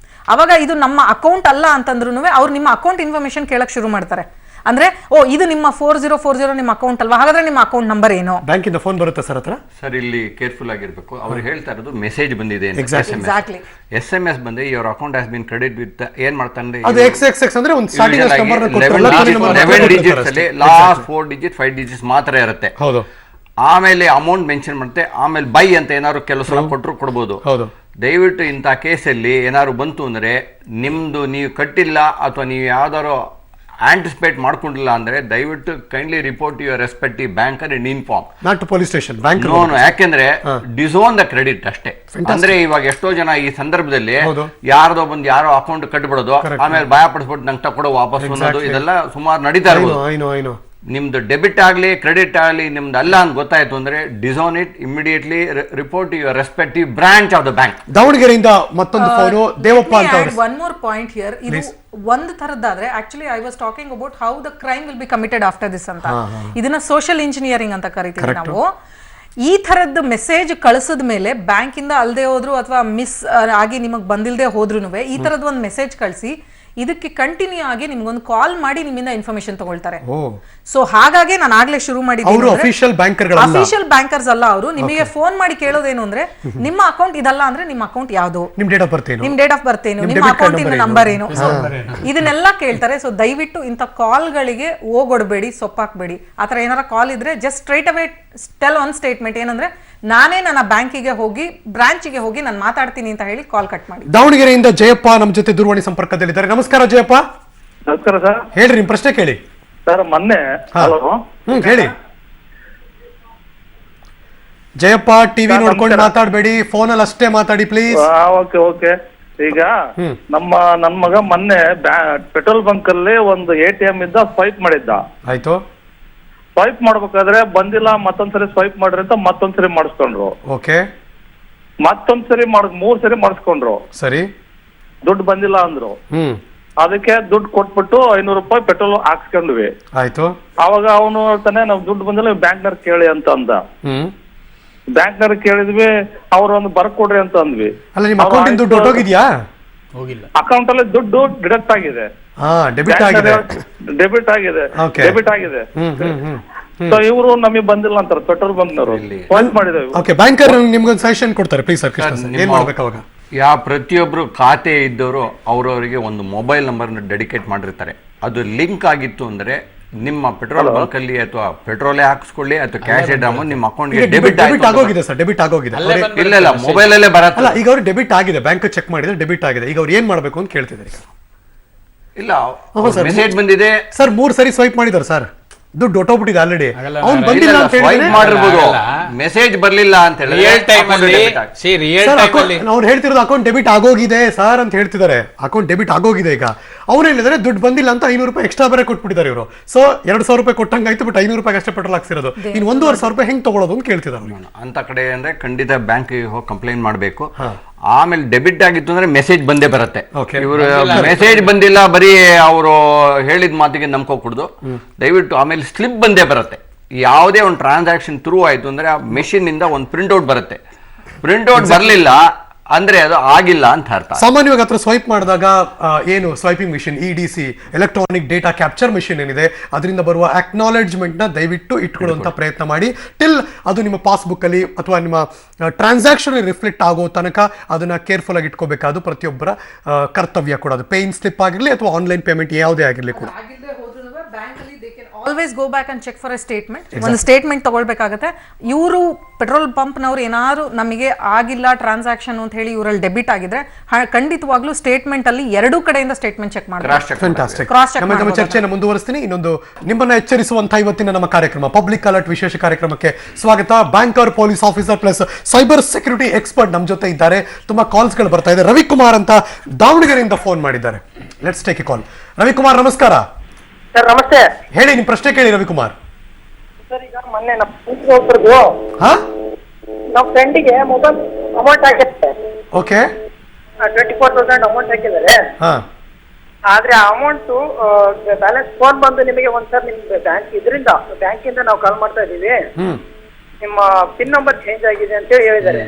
ಅವಾಗ ಇದು ನಮ್ಮ ಅಕೌಂಟ್ ಅಲ್ಲ ಅಂತಂದ್ರೂ ಅವ್ರು ನಿಮ್ಮ ಅಕೌಂಟ್ ಇನ್ಫಾರ್ಮೇಶನ್ ಕೇಳಕ್ ಶುರು ಮಾಡ್ತಾರೆ. ಅಂದ್ರೆ ಓ ಇದು ನಿಮ್ಮ 4040 ನಿಮ್ಮ ಅಕೌಂಟ್ ಅಲ್ವಾ, ಹಾಗಾದ್ರೆ ನಿಮ್ಮ ಅಕೌಂಟ್ ನಂಬರ್ ಏನು? ಬ್ಯಾಂಕಿಂದ ಫೋನ್ ಬರುತ್ತೆ ಸರ್ ಹತ್ರ. ಸರ್ ಇಲ್ಲಿ ಕೇರ್ಫುಲ್ ಆಗಿರ್ಬೇಕು. ಅವ್ರು ಹೇಳ್ತಾ ಇರೋದು ಮೆಸೇಜ್ ಬಂದಿದೆ, Exactly. SMS ಬಂದೆ your account has been credit with ಏನ್ ಮಾಡ್ತಾನೆ ಅದು XXX ಅಂದ್ರೆ ಒಂದು ಸ್ಟಾರ್ಟಿಂಗ್ ನಂಬರ್ 11 ಡಿಜಿಟ್ಸ್ ಅಲ್ಲಿ ಲಾಸ್ಟ್ 4 ಡಿಜಿಟ್ 5 ಡಿಜಿಟ್ಸ್ ಮಾತ್ರ ಇರುತ್ತೆ. ಹೌದು. ಆಮೇಲೆ ಅಮೌಂಟ್ ಮೆನ್ಷನ್ ಮಾಡುತ್ತೆ, ಆಮೇಲೆ ಬೈ ಅಂತ ಏನಾದ್ರು ಕೆಲವು ಸಲ ಕೊಡ್ಬೋದು. ಹೌದು. ದಯವಿಟ್ಟು ಇಂಥ ಕೇಸಲ್ಲಿ ಏನಾದ್ರು ಬಂತು ಅಂದ್ರೆ ನಿಮ್ದು ನೀವು ಕಟ್ಟಿಲ್ಲ ಅಥವಾ ನೀವು ಯಾವ್ದಾರು ಆಂಟಿಸಿಪೇಟ್ ಮಾಡ್ಕೊಂಡಿಲ್ಲ ಅಂದ್ರೆ ದಯವಿಟ್ಟು kindly report your respective banker and inform, not police station, bank. ಯಾಕೆಂದ್ರೆ ಡಿಸೋನ್ ದ ಕ್ರೆಡಿಟ್ ಅಷ್ಟೇ. ಅಂದ್ರೆ ಇವಾಗ ಎಷ್ಟೋ ಜನ ಈ ಸಂದರ್ಭದಲ್ಲಿ ಯಾರ್ದೋ ಬಂದು ಯಾರೋ ಅಕೌಂಟ್ ಕಟ್ಬಿಡೋದು, ಆಮೇಲೆ ಭಯ ಪಡಿಸ್ಬಿಟ್ಟು ನಂಗೆ ತಕೊಡೋ ವಾಪಸ್ ಅನ್ನೋದು, ಇದೆಲ್ಲ ಸುಮಾರು ನಡೀತಾ ಇರ್ಬೋದು. ನಿಮ್ದು ಡೆಬಿಟ್ ಆಗಲಿ ಕ್ರೆಡಿಟ್ ಆಗಲಿ ನಿಮ್ದು ಅಲ್ಲ ಅಂತ ಗೊತ್ತಾಯ್ತು ಅಂದ್ರೆ disown it immediately, report your respective branch of the bank. ದಾವಣಗೆರೆಯಿಂದ ಮತ್ತೊಂದು ಫೋನು ದೇವಪ್ಪ ಅಂತ. One more point here. ಇದು ಒಂದು ತರದ್ದಾದ್ರೆ actually I was talking about how the crime will be committed after this ಅಂತ. ಇದನ್ನ ಸೋಷಿಯಲ್ ಇಂಜಿನಿಯರಿಂಗ್ ಅಂತ ಕರಿತೀವಿ ನಾವು. ಈ ತರದ್ದು ಮೆಸೇಜ್ ಕಳಿಸಿದ ಮೇಲೆ ಬ್ಯಾಂಕ್ ಇಂದ ಅಲ್ದೇ ಹೋದ್ರು ಅಥವಾ ಮಿಸ್ ಆಗಿ ನಿಮಗ್ ಬಂದಿಲ್ದೆ ಹೋದ್ರು ಈ ತರದ್ ಒಂದು ಮೆಸೇಜ್ ಕಳಿಸಿ ಇದಕ್ಕೆ ಕಂಟಿನ್ಯೂ ಆಗಿ ನಿಮ್ಗೊಂದು ಕಾಲ್ ಮಾಡಿ ನಿಮ್ಮಿಂದ ಇನ್ಫಾರ್ಮೇಶನ್ ತಗೊಳ್ತಾರೆ. ಸೊ ಹಾಗಾಗಿ ನಾನು ಆಗ್ಲೇ ಶುರು ಮಾಡಿದ್ದೀನಿ. ಅಫಿಷಿಯಲ್ ಬ್ಯಾಂಕರ್ಸ್ ಅಲ್ಲ ಅವರು. ನಿಮಗೆ ಫೋನ್ ಮಾಡಿ ಕೇಳೋದೇನು ಅಂದ್ರೆ ನಿಮ್ಮ ಅಕೌಂಟ್ ಇದಲ್ಲ ಅಂದ್ರೆ ನಿಮ್ಮ ಅಕೌಂಟ್ ಯಾವುದು, ನಿಮ್ ಡೇಟ್ ಆಫ್ ಬರ್ತ್ ಏನು, ನಿಮ್ಮ ಅಕೌಂಟಿನ ನಂಬರ್ ಏನು, ಇದನ್ನೆಲ್ಲ ಕೇಳ್ತಾರೆ. ಸೊ ದಯವಿಟ್ಟು ಇಂಥ ಕಾಲ್ಗಳಿಗೆ ಹೋಗೊಡ್ಬೇಡಿ, ಸೊಪ್ಪಾಕ್ಬೇಡಿ. ಆತರ ಏನಾರ ಕಾಲ್ ಇದ್ರೆ just straight away tell one statement, ಏನಂದ್ರೆ ನಾನೇ ನನ್ನ ಬ್ಯಾಂಕಿಗೆ ಹೋಗಿ ಬ್ರಾಂಚಿಗೆ ಹೋಗಿ ನಾನು ಮಾತಾಡ್ತೀನಿ ಅಂತ ಹೇಳಿ ಕಾಲ್ ಕಟ್ ಮಾಡಿ. ದಾವಣಗೆರೆಯಿಂದ ಜಯಪ್ಪ ನಮ್ಮ ಜೊತೆ ದೂರವಾಣಿ ಸಂಪರ್ಕದಲ್ಲಿದ್ದಾರೆ. ನಮಸ್ಕಾರ ಜಯಪ್ಪ. ನಮಸ್ಕಾರ ಸರ್. ಹೇಳ್ರಿ ನಿಮ್ ಪ್ರಶ್ನೆ ಕೇಳಿ ಸರ್. ಮೊನ್ನೆ ಹೇಳಿ ಜಯಪ್ಪ. ಟಿವಿ ನೋಡ್ಕೊಂಡು ಮಾತಾಡಬೇಡಿ, ಫೋನಲ್ಲಿ ಅಷ್ಟೇ ಮಾತಾಡಿ ಪ್ಲೀಸ್. Okay okay. ಈಗ ನನ್ ಮಗ ಮೊನ್ನೆ ಪೆಟ್ರೋಲ್ ಬಂಕ್ ಅಲ್ಲಿ ಒಂದು ATM ಇದ್ದ ಸ್ವೈಪ್ ಮಾಡಿದ್ದ. ಆಯ್ತು. ಸ್ವೈಪ್ ಮಾಡ್ಬೇಕಾದ್ರೆ ಬಂದಿಲ್ಲ, ಮತ್ತೊಂದ್ಸರಿ ಸ್ವೈಪ್ ಮಾಡ್ರಿ ಅಂತ ಮತ್ತೊಂದ್ಸರಿ ಮಾಡಿಸ್ಕೊಂಡ್ರು. ಓಕೆ. ಮತ್ತೊಂದ್ಸರಿ 3 ಸರಿ ಮಾಡಿಸ್ಕೊಂಡ್ರು. ಸರಿ. ದುಡ್ಡು ಬಂದಿಲ್ಲ ಅಂದ್ರು. ಅದಕ್ಕೆ ದುಡ್ಡು ಕೊಟ್ಬಿಟ್ಟು 500 ರೂಪಾಯಿ ಪೆಟ್ರೋಲ್ ಹಾಕ್ಸ್ಕೊಂಡ್ವಿ. ಆಯ್ತು. ಅವಾಗ ಅವನು ಹೇಳ್ತಾನೆ ನಾವ್ ದುಡ್ಡು ಬಂದಿಲ್ಲ ಬ್ಯಾಂಕ್ನರ್ ಕೇಳಿ ಅಂತ ಅಂದ. ಬ್ಯಾಂಕ್ನರ್ ಕೇಳಿದ್ವಿ, ಅವ್ರು ಒಂದು ಬರ್ಕೊಡ್ರಿ ಅಂತ ಅಂದ್ವಿ. ಅಲ್ಲ, ನಿಮ್ಮ ಅಕೌಂಟ್ ದುಡ್ಡು ಹೊರಟೋಗಿದ್ಯಾ? ಹೋಗಿಲ್ಲ. ಅಕೌಂಟ್ ಅಲ್ಲಿ ದುಡ್ಡು ಡಿಡಕ್ಟ್ ಆಗಿದೆ. ಡೆಬಿಟ್ ಆಗಿದೆ. ಡೆಬಿಟ್ ಆಗಿದೆ. ಡೆಬಿಟ್ ಆಗಿದೆ. ಸೊ ಇವರು ನಮಗೆ ಬಂದಿಲ್ಲ ಅಂತಾರೆ ಪೆಟ್ರೋಲ್ ಬಂಕ್ನವರು. ಫೋನ್ ಮಾಡಿದೇವೆ. ಓಕೆ, ಬ್ಯಾಂಕರ್ ನಿಮ್ಗೊಂದು ಸಜೆಷನ್ ಕೊಡ್ತಾರೆ ಪ್ಲೀಸ್ ಸರ್. ಕೃಷ್ಣ ಸರ್, ಏನ್ ಮಾಡ್ಬೇಕು ಅವಾಗ? ಪ್ರತಿಯೊಬ್ರು ಖಾತೆ ಇದ್ದವರು ಅವರವರಿಗೆ ಒಂದು ಮೊಬೈಲ್ ನಂಬರ್ನ ಡೆಡಿಕೇಟ್ ಮಾಡಿರ್ತಾರೆ. ಅದು ಲಿಂಕ್ ಆಗಿತ್ತು ಅಂದ್ರೆ ನಿಮ್ಮ ಪೆಟ್ರೋಲ್ ಬಂಕ್ ಅಲ್ಲಿ ಅಥವಾ ಪೆಟ್ರೋಲೇ ಹಾಕಿಸ್ಕೊಳ್ಳಿ ಅಥವಾ ಕ್ಯಾಶ್ ಐಟಮ್ ನಿಮ್ಮ ಅಕೌಂಟ್ಗೆ ಡೆಬಿಟ್ ಆಗೋಗಿದೆ ಸರ್. ಡೆಬಿಟ್ ಆಗೋಗಿದೆ. ಇಲ್ಲ, ಮೊಬೈಲ್ ಅಲ್ಲೇ ಬರತ್ತೆ. ಅಲ್ಲ, ಈಗ ಅವ್ರು ಡೆಬಿಟ್ ಆಗಿದೆ, ಬ್ಯಾಂಕ್ ಚೆಕ್ ಮಾಡಿದ್ರೆ ಡೆಬಿಟ್ ಆಗಿದೆ. ಈಗ ಅವ್ರು ಏನ್ ಮಾಡ್ಬೇಕು ಅಂತ ಕೇಳ್ತಿದ್ದಾರೆ. ಇಲ್ಲ, ಮೆಸೇಜ್ ಬಂದಿದೆ ಸರ್. 3 ಸರಿ ಸ್ವೈಪ್ ಮಾಡಿದಾರೆ ಸರ್, ದುಡ್ಡು ಹೊಟ್ಟೋಗ್ಬಿಟ್ಟಿದೆ ಆಲ್ರೆಡಿ. ಅವ್ನು ಬಂದಿಲ್ಲ ಅಂತ ಹೇಳಿದ್ರೆ ಮಾಡಿರ್ಬೋದು, ಮೆಸೇಜ್ ಬರ್ಲಿಲ್ಲ ಅಂತ ಹೇಳಿ ಅವ್ರು ಹೇಳ್ತಿರೋದು ಅಕೌಂಟ್ ಡೆಬಿಟ್ ಆಗೋಗಿದೆ ಸರ್ ಅಂತ ಹೇಳ್ತಿದ್ದಾರೆ. ಅಕೌಂಟ್ ಡೆಬಿಟ್ ಆಗೋಗಿದೆ. ಈಗ ಅವ್ರು ಹೇಳಿದ್ರೆ ದುಡ್ಡು ಬಂದಿಲ್ಲ ಅಂತ 500 ರೂಪಾಯಿ ಎಕ್ಸ್ಟ್ರಾ ಬೇರೆ ಕೊಟ್ಬಿಟ್ಟಿದ್ದಾರೆ ಇವರು. ಸೊ 2,000 ರೂಪಾಯಿ ಕೊಟ್ಟಂಗಾಯ್ತು, ಬಟ್ 500 ರೂಪಾಯಿ ಅಷ್ಟೇ ಪೆಟ್ರೋಲ್ ಹಾಕ್ಸಿರೋದು. ಇನ್ನು 1,500 ರೂಪಾಯಿ ಹೆಂಗ್ ತಗೊಳ್ಳೋದು ಅಂತ ಕೇಳ್ತಿದ್ದಾರೆ. ಅಂತ ಕಡೆ ಅಂದ್ರೆ ಖಂಡಿತ ಬ್ಯಾಂಕಿಗೆ ಹೋಗಿ ಕಂಪ್ಲೇಂಟ್ ಮಾಡಬೇಕು. ಆಮೇಲೆ ಡೆಬಿಟ್ ಆಗಿತ್ತು ಅಂದ್ರೆ ಮೆಸೇಜ್ ಬಂದೇ ಬರುತ್ತೆ. ಇವರು ಮೆಸೇಜ್ ಬಂದಿಲ್ಲ, ಬರೀ ಅವರು ಹೇಳಿದ ಮಾತಿಗೆ ನಂಬ್ಕೋಕೂಡ್ದು. ದಯವಿಟ್ಟು ಆಮೇಲೆ ಸ್ಲಿಪ್ ಬಂದೇ ಬರುತ್ತೆ. ಯಾವುದೇ ಒಂದು ಟ್ರಾನ್ಸಾಕ್ಷನ್ ಥ್ರೂ ಆಯ್ತು ಅಂದ್ರೆ ಆ ಮೆಷಿನ್ ಇಂದ ಒಂದು ಪ್ರಿಂಟ್ಔಟ್ ಬರುತ್ತೆ. ಪ್ರಿಂಟ್ಔಟ್ ಬರಲಿಲ್ಲ ಅಂದ್ರೆ ಅದು ಆಗಿಲ್ಲ ಅಂತ ಅರ್ಥ. ಸಾಮಾನ್ಯವಾಗಿ ಹತ್ರ ಸ್ವೈಪ್ ಮಾಡಿದಾಗ ಏನು swiping machine EDC electronic data capture machine ಏನಿದೆ, ಅದರಿಂದ ಬರುವ ಅಕ್ನಾಲೆಜ್ಮೆಂಟ್ ನ ದಯವಿಟ್ಟು ಇಟ್ಕೊಳ್ಳುವಂತ ಪ್ರಯತ್ನ ಮಾಡಿ. ಟಿಲ್ ಅದು ನಿಮ್ಮ ಪಾಸ್ಬುಕ್ ಅಲ್ಲಿ ಅಥವಾ ನಿಮ್ಮ ಟ್ರಾನ್ಸಾಕ್ಷನ್ ರಿಫ್ಲೆಕ್ಟ್ ಆಗೋ ತನಕ ಅದನ್ನ ಕೇರ್ಫುಲ್ ಆಗಿ ಇಟ್ಕೋಬೇಕಾದ್ರು ಪ್ರತಿಯೊಬ್ಬರ ಕರ್ತವ್ಯ ಕೂಡ. ಅದು ಪೇನ್ ಸ್ಲಿಪ್ ಆಗಿರಲಿ ಅಥವಾ ಆನ್ಲೈನ್ ಪೇಮೆಂಟ್ ಯಾವುದೇ ಆಗಿರಲಿ ಕೂಡ. Always go back and check for a statement. ಒಂದು ಸ್ಟೇಟ್ಮೆಂಟ್ ತಗೊಳ್ಬೇಕಾಗತ್ತೆ. ಇವರು ಪೆಟ್ರೋಲ್ ಪಂಪ್ನವ್ರು ಏನಾದ್ರು ನಮಗೆ ಆಗಿಲ್ಲ ಟ್ರಾನ್ಸಾಕ್ಷನ್ ಅಂತ ಹೇಳಿ ಇವರಲ್ಲಿ ಡೆಬಿಟ್ ಆಗಿದ್ರೆ ಖಂಡಿತವಾಗ್ಲೂ ಸ್ಟೇಟ್ಮೆಂಟ್ ಅಲ್ಲಿ ಎರಡೂ ಕಡೆಯಿಂದ ಸ್ಟೇಟ್ಮೆಂಟ್ ಚೆಕ್ ಮಾಡಬೇಕು. ಫ್ಯಾಂಟಾಸ್ಟಿಕ್. ನಮ್ಮ ಚರ್ಚೆಯನ್ನು ಮುಂದುವರಿಸ್ತೀನಿ. ಇನ್ನೊಂದು ನಿಮ್ಮನ್ನ ಎಚ್ಚರಿಸುವಂತಹ ಇವತ್ತಿನ ನಮ್ಮ ಕಾರ್ಯಕ್ರಮ ಪಬ್ಲಿಕ್ ಅಲರ್ಟ್ ವಿಶೇಷ ಕಾರ್ಯಕ್ರಮಕ್ಕೆ ಸ್ವಾಗತ. Banker, police officer plus cyber security expert ನಮ್ಮ ಜೊತೆ ಇದ್ದಾರೆ. ತುಂಬಾ ಕಾಲ್ಸ್ ಗಳು ಬರ್ತಾ ಇದೆ. ರವಿಕುಮಾರ್ ಅಂತ ದಾವಣಗೆರೆಯಿಂದ ಫೋನ್ ಮಾಡಿದ್ದಾರೆ. ಲೆಟ್ಸ್ ಟೇಕ್ ಎ ಕಾಲ್. ರವಿಕುಮಾರ್ ನಮಸ್ಕಾರ. ಸರ್ ನಮಸ್ತೆ. ಹೇಳಿ, ನಿಮ್ ಪ್ರಶ್ನೆ ಕೇಳಿ ರವಿಕುಮಾರ್. ಸರ್, ಈಗ ಮೊನ್ನೆ ನಮ್ಮ ಫ್ರೆಂಡಿಗೆ ಮೊಬೈಲ್ ಅಮೌಂಟ್ ಹಾಕಿದ್ದಾರೆ. ಓಕೆ. 24,000 ಅಮೌಂಟ್ ಹಾಕಿದ್ದಾರೆ. ಆದ್ರೆ ಆ ಅಮೌಂಟ್ ಬ್ಯಾಲೆನ್ಸ್ ಫೋನ್ ಬಂದು ನಿಮಗೆ ಒಂದ್ಸರ್ ನಿಮ್ಗೆ ಬ್ಯಾಂಕಿಂದ ನಾವು ಕಾಲ್ ಮಾಡ್ತಾ ಇದೀವಿ, ನಿಮ್ಮ ಪಿನ್ ನಂಬರ್ ಚೇಂಜ್ ಆಗಿದೆ ಅಂತ ಹೇಳಿ ಹೇಳಿದ್ದಾರೆ.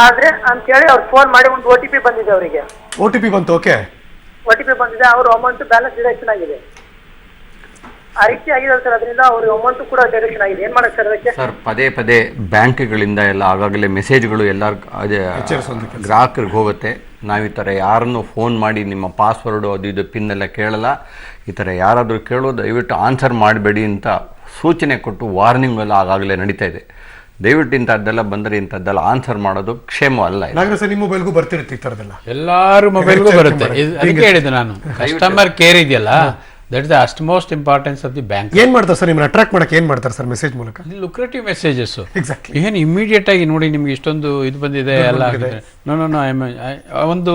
ಆದ್ರೆ ಅಂತ ಹೇಳಿ ಅವ್ರು ಫೋನ್ ಮಾಡಿ ಒಂದು OTP ಬಂದಿದೆ. ಅವರಿಗೆ OTP ಬಂತು. ಓಕೆ. OTP ಬಂದಿದೆ. ಅವ್ರ ಅಮೌಂಟ್ ಬ್ಯಾಲೆನ್ಸ್ ಡಿಡಕ್ಷನ್ ಆಗಿದೆ. ಆ ರೀತಿ ಆಗಿದೆ ಸರ್. ಅದರಿಂದ ಅವ್ರ ಅಮೌಂಟ್ ಕೂಡ ಡಿಡಕ್ಷನ್ ಆಗಿದೆ. ಏನ್ ಮಾಡಕ್ ಸರ್ ಅದಕ್ಕೆ? ಸರ್, ಪದೇ ಪದೇ ಬ್ಯಾಂಕ್ಗಳಿಂದ ಎಲ್ಲ ಆಗಾಗಲೇ ಮೆಸೇಜ್ಗಳು ಎಲ್ಲರ ಗ್ರಾಹಕರಿಗೆ ಹೋಗುತ್ತೆ. ನಾವು ಈ ಥರ ಯಾರನ್ನು ಫೋನ್ ಮಾಡಿ ನಿಮ್ಮ ಪಾಸ್ವರ್ಡು ಅದು ಇದು ಪಿನ್ ಎಲ್ಲ ಕೇಳಲ್ಲ. ಈ ಥರ ಯಾರಾದರೂ ಕೇಳೋದು ದಯವಿಟ್ಟು ಆನ್ಸರ್ ಮಾಡಬೇಡಿ ಅಂತ ಸೂಚನೆ ಕೊಟ್ಟು ವಾರ್ನಿಂಗ್ ಎಲ್ಲ ಆಗಾಗಲೇ ನಡೀತಾ ಇದೆ. ದಯವಿಟ್ಟು ಇಂಥದ್ದೆಲ್ಲ ಬಂದರೆ ಇಂಥದ್ದೆಲ್ಲ ಆನ್ಸರ್ ಮಾಡೋದು ಕ್ಷೇಮ ಅಲ್ಲ. ನಿಮ್ಮ ಮೊಬೈಲ್ಗೂ ಬರ್ತಿರುತ್ತೆ ಈ ಥರದ್ದೆಲ್ಲ, ಎಲ್ಲಾರು ಮೊಬೈಲ್ಗೂ ಬರುತ್ತೆ. ಅದಕ್ಕೆ ಹೇಳಿದೆ ನಾನು, ಕಸ್ಟಮರ್ ಕೇರ್ ಇದೆಯಲ್ಲ, ದಟ್ ಇಸ್ ದ ಅಸ್ಟ್ ಇಂಪಾರ್ಟೆನ್ಸ್ ಆಫ್ ದಿ ಬ್ಯಾಂಕ್. ಏನ್ ಮಾಡ್ತಾರೆ ಸರ್ ನಿಮ್ಮನ್ನ ಅಟ್ರಾಕ್ಟ್ ಮಾಡಕ್ಕೆ? ಏನ್ ಮಾಡ್ತಾರೆ ಸರ್ ಮೆಸೇಜ್ ಮೂಲಕ? Lucrative messages. ಎಕ್ಸಾಕ್ಟ್ಲಿ. ಏನು ಇಮಿಡಿಯೇಟ್ ಆಗಿ ನೋಡಿ ನಿಮ್ಗೆ ಇಷ್ಟೊಂದು ಇದು ಬಂದಿದೆ ಎಲ್ಲ. ಒಂದು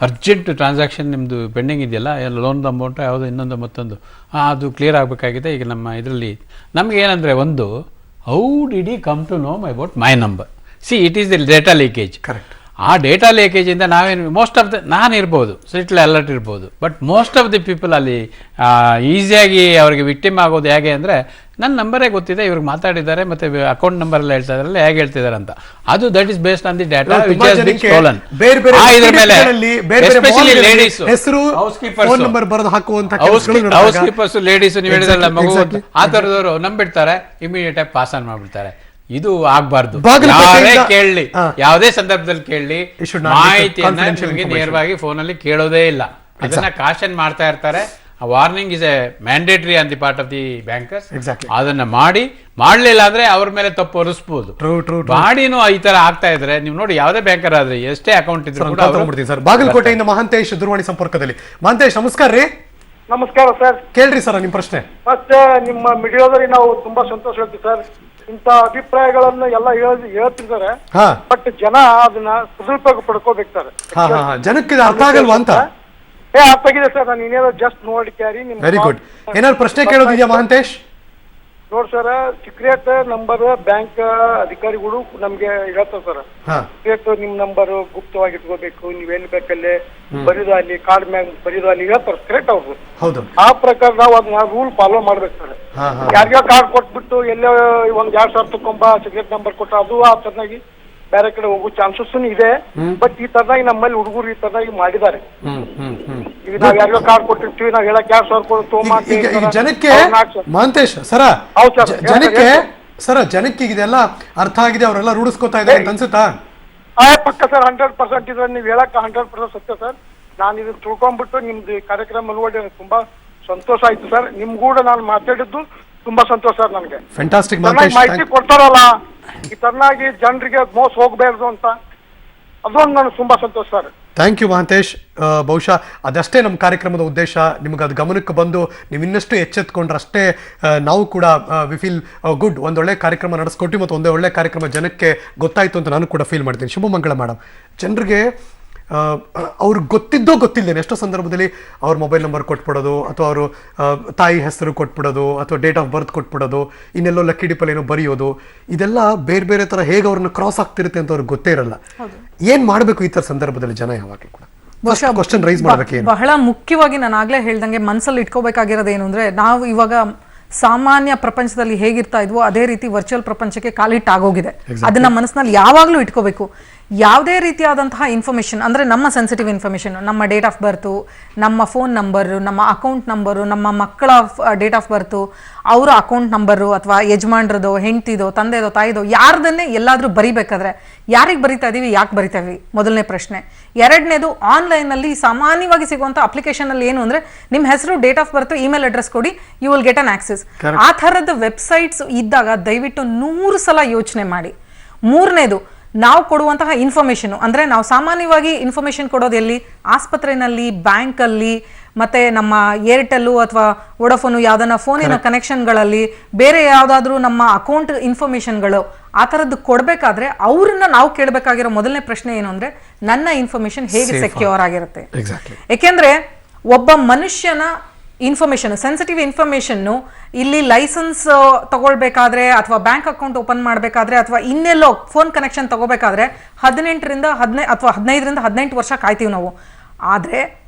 ಅರ್ಜೆಂಟ್ ಟ್ರಾನ್ಸಾಕ್ಷನ್ ನಿಮ್ಮದು ಪೆಂಡಿಂಗ್ ಇದೆಯಲ್ಲ, ಲೋನ್ ಅಮೌಂಟ್ ಯಾವುದೋ ಇನ್ನೊಂದು ಮತ್ತೊಂದು ಅದು ಕ್ಲಿಯರ್ ಆಗಬೇಕಾಗಿದೆ. ಈಗ ನಮ್ಮ ಇದರಲ್ಲಿ ನಮ್ಗೆ ಏನಂದರೆ, ಒಂದು how did he come to know about my number? See, it is the data leakage. Correct. ಆ ಡೇಟಾ ಲೀಕೇಜಿಂದ ನಾವೇನು ಮೋಸ್ಟ್ ಆಫ್ ದ ನಾನು ಇರ್ಬೋದು, ಸಿಟ್ಲ್ ಅಲರ್ಟ್ ಇರ್ಬೋದು, but most of the people ಅಲ್ಲಿ ಈಸಿಯಾಗಿ ಅವರಿಗೆ ವಿಕ್ಟಿಮ್ ಆಗೋದು ಹೇಗೆ ಅಂದರೆ, ನನ್ನ ನಂಬರೇ ಗೊತ್ತಿದೆ, ಇವ್ರಿಗೆ ಮಾತಾಡಿದ್ದಾರೆ ಮತ್ತು ಅಕೌಂಟ್ ನಂಬರ್ ಎಲ್ಲ ಹೇಳ್ತಾ ಇದಾರಲ್ಲ, ಹೇಗೆ ಹೇಳ್ತಿದ್ದಾರೆ ಅಂತ. ಅದು that is based on the data which has been stolen. ಇದ್ರ ಮೇಲೆ especially ladies, house keepers, ladies, ನೀವು ಹೇಳಿದ್ರಲ್ಲ ಮಗು, ಆ ಥರದವರು ನಂಬಿಡ್ತಾರೆ, ಇಮಿಡಿಯೇಟ್ ಆಗಿ ಪಾಸ್ ಆನ್ ಮಾಡ್ಬಿಡ್ತಾರೆ. ಇದು ಆಗ್ಬಾರ್ದು. ಯಾರೇ ಕೇಳಲಿ, ಯಾವುದೇ ಸಂದರ್ಭದಲ್ಲಿ ಕೇಳಲಿ, ಮಾಹಿತಿಯನ್ನ ನಿಮಗೆ ನೇರವಾಗಿ ಫೋನಲ್ಲಿ ಕೇಳೋದೇ ಇಲ್ಲ. ಅದನ್ನ ಕಾಶನ್ ಮಾಡ್ತಾ ಇರ್ತಾರೆ. Warning is A mandatory on the part of the bankers. ಅದನ್ನ ಮಾಡ್ಲಿಲ್ಲ ಅಂದ್ರೆ ಅವ್ರ ಮೇಲೆ ತಪ್ಪು ಹೊರಿಸಬಹುದು. ಮಾಡಿನೂ ಈ ತರ ಆಗ್ತಾ ಇದ್ರೆ ನೀವು ನೋಡಿ, ಯಾವುದೇ ಬ್ಯಾಂಕರ್ ಆದ್ರೆ ಎಷ್ಟೇ ಅಕೌಂಟ್ ಇದ್ರು. ಸರ್, ಬಾಗಲಕೋಟೆಯಿಂದ ಮಹಾಂತೇಶ್ ದೂರವಾಣಿ ಸಂಪರ್ಕದಲ್ಲಿ. ಮಹಾಂತೇಶ್ ನಮಸ್ಕಾರ ರೀ. ನಮಸ್ಕಾರ ಸರ್. ಕೇಳ್ರಿ ಸರ್ ನಿಮ್ ಪ್ರಶ್ನೆ. ಫಸ್ಟ್ ನಿಮ್ಮ ಮೀಡಿಯಾದವರಿಗೆ ನಾವು ತುಂಬಾ ಸಂತೋಷ ಹೇಳ್ತೀವಿ ಸರ್. ಇಂತ ಅಭಿಪ್ರಾಯಗಳನ್ನ ಎಲ್ಲ ಹೇಳ್ತಿದ್ದಾರೆ. ಹಾ ಬಟ್ ಜನ ಅದನ್ನ ಸದುಪಯೋಗ ಪಡ್ಕೋಬೇಕು ಸರ್. ಹಾ ಹಾ ಹಾ. ಜನಕ್ಕೆ ಇದು ಅರ್ಥ ಆಗಲ್ವಾ ಅಂತ? ಅರ್ಥ ಆಗಿದೆ ಸರ್. ನಾನು ಇನ್ನೇನೋ ಜಸ್ಟ್ ನೋಡಿ ಕ್ಯಾರಿ ನಿಮ್ ವೆರಿ ಗುಡ್. ಏನಾದ್ರು ಪ್ರಶ್ನೆ ಕೇಳೋದಿದೆಯಾ ಮಹಾಂತೇಶ್? ನೋಡ್ ಸರ್, ಸೀಕ್ರೆಟ್ ನಂಬರ್ ಬ್ಯಾಂಕ್ ಅಧಿಕಾರಿಗಳು ನಮ್ಗೆ ಹೇಳ್ತಾರೆ ಸರ್. ಸೀಕ್ರೆಟ್ ನಿಮ್ ನಂಬರ್ ಗುಪ್ತವಾಗಿ ಇಟ್ಕೋಬೇಕು, ನೀವ್ ಎಲ್ಲಿ ಬೇಕಲ್ಲಿ ಬರೀದು ಅಲ್ಲಿ ಕಾರ್ಡ್ ಮ್ಯಾಗ ಬರೀದು ಅಲ್ಲಿ ಹೇಳ್ತಾರೆ ಸೀಕ್ರೆಟ್ ಅವ್ರು. ಹೌದು. ಆ ಪ್ರಕಾರ ನಾವು ಅದನ್ನ ರೂಲ್ ಫಾಲೋ ಮಾಡ್ಬೇಕು ಸರ್. ಯಾರಿಗೋ ಕಾರ್ಡ್ ಕೊಟ್ಬಿಟ್ಟು ಎಲ್ಲೋ ಒಂದ್ 2,000 ತಕೊಂಬ ಸೀಕ್ರೆಟ್ ನಂಬರ್ ಕೊಟ್ಟ ಅದು ಆ ತರನಾಗಿ ಬೇರೆ ಕಡೆ ಹೋಗೋ ಚಾನ್ಸಸ್ ಇದೆ. ಬಟ್ ಈ ತರನಾಗಿ ನಮ್ಮಲ್ಲಿ ಹುಡುಗರು ಈ ತರನಾಗಿ ಮಾಡಿದ್ದಾರೆ. ಈಗ ನಾವ್ ಯಾರಿಗೋ ಕಾರ್ಡ್ ಕೊಟ್ಟಿರ್ತೀವಿ, ನಾವ್ ಹೇಳಕ್ 2,000 ಜನಕ್ಕೆ ಮಹಾಂತೇಶ್ ಜನಕ್ಕೆ ಇದೆಲ್ಲ ಅರ್ಥ ಆಗಿದೆ, ಅವರೆಲ್ಲ ರೂಢಿಸ್ಕೊತಾ ಇದ್ದಾರೆ ಅಂತ ಅನ್ಸುತ್ತಾ? ಪಕ್ಕ ಸರ್ 100% ಇದ್ರೆ ನೀವು ಹೇಳಕ್ 100% ಸತ್ಯ ಸರ್. ನಾನು ಇದನ್ನ ತಿಳ್ಕೊಂಡ್ಬಿಟ್ಟು ನಿಮ್ದು ಕಾರ್ಯಕ್ರಮ ನೋಡಿ ತುಂಬಾ ಸಂತೋಷ ಆಯ್ತು ಸರ್. ನಿಮ್ ಕೂಡ ನಾನು ಮಾತಾಡಿದ್ದು ತುಂಬಾ ಸಂತೋಷ ಸರ್. ನನಗೆ ಫ್ಯಾಂಟಾಸ್ಟಿಕ್ ಮಾಹಿತಿ ಕೊಡ್ತಾರಲ್ಲ, ಈ ತರನಾಗಿ ಜನರಿಗೆ ಮೋಸ ಹೋಗ್ಬಾರ್ದು ಅಂತ, ಅದೊಂದು ನನಗೆ ತುಂಬಾ ಸಂತೋಷ ಸರ್. Thank you Mahantesh. ಬಹುಶಃ ಅದಷ್ಟೇ ನಮ್ಮ ಕಾರ್ಯಕ್ರಮದ ಉದ್ದೇಶ. ನಿಮ್ಗೆ ಅದು ಗಮನಕ್ಕೆ ಬಂದು ನೀವು ಇನ್ನಷ್ಟು ಎಚ್ಚೆತ್ಕೊಂಡ್ರೆ ಅಷ್ಟೇ ನಾವು ಕೂಡ ವಿ ಫೀಲ್ ಗುಡ್. ಒಂದೊಳ್ಳೆ ಕಾರ್ಯಕ್ರಮ ನಡೆಸ್ಕೊಟ್ಟು ಮತ್ತು ಒಂದೇ ಒಳ್ಳೆ ಕಾರ್ಯಕ್ರಮ ಜನಕ್ಕೆ ಗೊತ್ತಾಯಿತು ಅಂತ ನಾನು ಕೂಡ ಫೀಲ್ ಮಾಡ್ತೀನಿ. ಶುಭಮಂಗಳ ಮೇಡಮ್. ಜನರಿಗೆ ಅವ್ರಿಗೆ ಗೊತ್ತಿದ್ದೋ ಗೊತ್ತಿಲ್ಲದೇನೆ ಎಷ್ಟೋ ಸಂದರ್ಭದಲ್ಲಿ ಅವ್ರ ಮೊಬೈಲ್ ನಂಬರ್ ಕೊಟ್ಬಿಡೋದು, ಅಥವಾ ಅವರು ತಾಯಿ ಹೆಸರು ಕೊಟ್ಬಿಡೋದು, ಅಥವಾ ಡೇಟ್ ಆಫ್ ಬರ್ತ್ ಕೊಟ್ಬಿಡೋದು, ಇನ್ನೆಲ್ಲೋ ಲಕ್ಕಿ ಡಿಪಲ್ ಏನೋ ಬರೆಯೋದು, ಇದೆಲ್ಲ ಬೇರೆ ಬೇರೆ ಥರ ಹೇಗೆ ಅವ್ರನ್ನ ಕ್ರಾಸ್ ಆಗ್ತಿರುತ್ತೆ ಅಂತ ಅವ್ರಿಗೆ ಗೊತ್ತೇ ಇರಲ್ಲ. ಏನು ಮಾಡಬೇಕು ಈ ಥರ ಸಂದರ್ಭದಲ್ಲಿ ಜನ ಯಾವಾಗಲೂ ಕೂಡ ಕ್ವಶನ್ ರೈಸ್ ಮಾಡಬೇಕು. ಬಹಳ ಮುಖ್ಯವಾಗಿ ನಾನು ಆಗ್ಲೇ ಹೇಳ್ದಂಗೆ ಮನಸ್ಸಲ್ಲಿ ಇಟ್ಕೋಬೇಕಾಗಿರೋದು ಏನು ಅಂದ್ರೆ, ನಾವು ಇವಾಗ ಸಾಮಾನ್ಯ ಪ್ರಪಂಚದಲ್ಲಿ ಹೇಗಿರ್ತಾ ಇದ್ವೋ ಅದೇ ರೀತಿ ವರ್ಚುವಲ್ ಪ್ರಪಂಚಕ್ಕೆ ಕಾಲಿಟ್ಟಾಗೋಗಿದೆ. ಅದನ್ನ ಮನಸ್ಸಿನಲ್ಲಿ ಯಾವಾಗಲೂ ಇಟ್ಕೋಬೇಕು. ಯಾವುದೇ ರೀತಿಯಾದಂತಹ ಇನ್ಫಾರ್ಮೇಷನ್ ಅಂದರೆ ನಮ್ಮ ಸೆನ್ಸಿಟಿವ್ ಇನ್ಫಾರ್ಮೇಷನ್, ನಮ್ಮ ಡೇಟ್ ಆಫ್ ಬರ್ತು, ನಮ್ಮ ಫೋನ್ ನಂಬರು, ನಮ್ಮ ಅಕೌಂಟ್ ನಂಬರು, ನಮ್ಮ ಮಕ್ಕಳ ಡೇಟ್ ಆಫ್ ಬರ್ತು, ಅವರ ಅಕೌಂಟ್ ನಂಬರು, ಅಥವಾ ಯಜಮಾನ್ರದೋ, ಹೆಂಡ್ತಿದೋ, ತಂದೆದೋ, ತಾಯಿದೋ, ಯಾರ್ದನ್ನೇ ಎಲ್ಲಾದರೂ ಬರಿಬೇಕಾದ್ರೆ ಯಾರಿಗೆ ಬರಿತಾ ಇದೀವಿ, ಯಾಕೆ ಬರಿತಾ ಇದೀವಿ, ಮೊದಲನೇ ಪ್ರಶ್ನೆ. ಎರಡನೇದು, ಆನ್ಲೈನಲ್ಲಿ ಸಾಮಾನ್ಯವಾಗಿ ಸಿಗುವಂಥ ಅಪ್ಲಿಕೇಶನಲ್ಲಿ ಏನು ಅಂದರೆ, ನಿಮ್ಮ ಹೆಸರು, date of birth, email address ಕೊಡಿ, you will get an access. ಆ ಥರದ ವೆಬ್ಸೈಟ್ಸ್ ಇದ್ದಾಗ ದಯವಿಟ್ಟು 100 ಸಲ ಯೋಚನೆ ಮಾಡಿ. ಮೂರನೇದು, ನಾವು ಕೊಡುವಂತಹ ಇನ್ಫಾರ್ಮೇಷನ್ ಅಂದರೆ, ನಾವು ಸಾಮಾನ್ಯವಾಗಿ ಇನ್ಫಾರ್ಮೇಷನ್ ಕೊಡೋದು ಎಲ್ಲಿ? ಆಸ್ಪತ್ರೆಯಲ್ಲಿ, ಬ್ಯಾಂಕಲ್ಲಿ, ಮತ್ತು ನಮ್ಮ ಏರ್ಟೆಲ್ಲು ಅಥವಾ ವೋಡಾಫೋನು ಯಾವುದನ್ನ ಫೋನಿನ ಕನೆಕ್ಷನ್ಗಳಲ್ಲಿ, ಬೇರೆ ಯಾವುದಾದ್ರೂ ನಮ್ಮ ಅಕೌಂಟ್ ಇನ್ಫಾರ್ಮೇಷನ್ಗಳು ಆ ಥರದ್ದು ಕೊಡಬೇಕಾದ್ರೆ ಅವ್ರನ್ನ ನಾವು ಕೇಳಬೇಕಾಗಿರೋ ಮೊದಲನೇ ಪ್ರಶ್ನೆ ಏನು ಅಂದರೆ, ನನ್ನ ಇನ್ಫಾರ್ಮೇಷನ್ ಹೇಗೆ ಸೆಕ್ಯೂರ್ ಆಗಿರುತ್ತೆ. ಏಕೆಂದರೆ ಒಬ್ಬ ಮನುಷ್ಯನ ಇನ್ಫಾರ್ಮೇಷನ್, ಸೆನ್ಸಿಟಿವ್ ಇನ್ಫಾರ್ಮೇಷನ್ನು ಇಲ್ಲಿ ಲೈಸೆನ್ಸ್ ತಗೊಳ್ಬೇಕಾದ್ರೆ, ಅಥವಾ ಬ್ಯಾಂಕ್ ಅಕೌಂಟ್ ಓಪನ್ ಮಾಡಬೇಕಾದ್ರೆ, ಅಥವಾ ಇನ್ನೆಲ್ಲೋ ಫೋನ್ ಕನೆಕ್ಷನ್ ತಗೋಬೇಕಾದ್ರೆ 15ರಿಂದ 18 ವರ್ಷ ಕಾಯ್ತೀವಿ ನಾವು. ಆದರೆ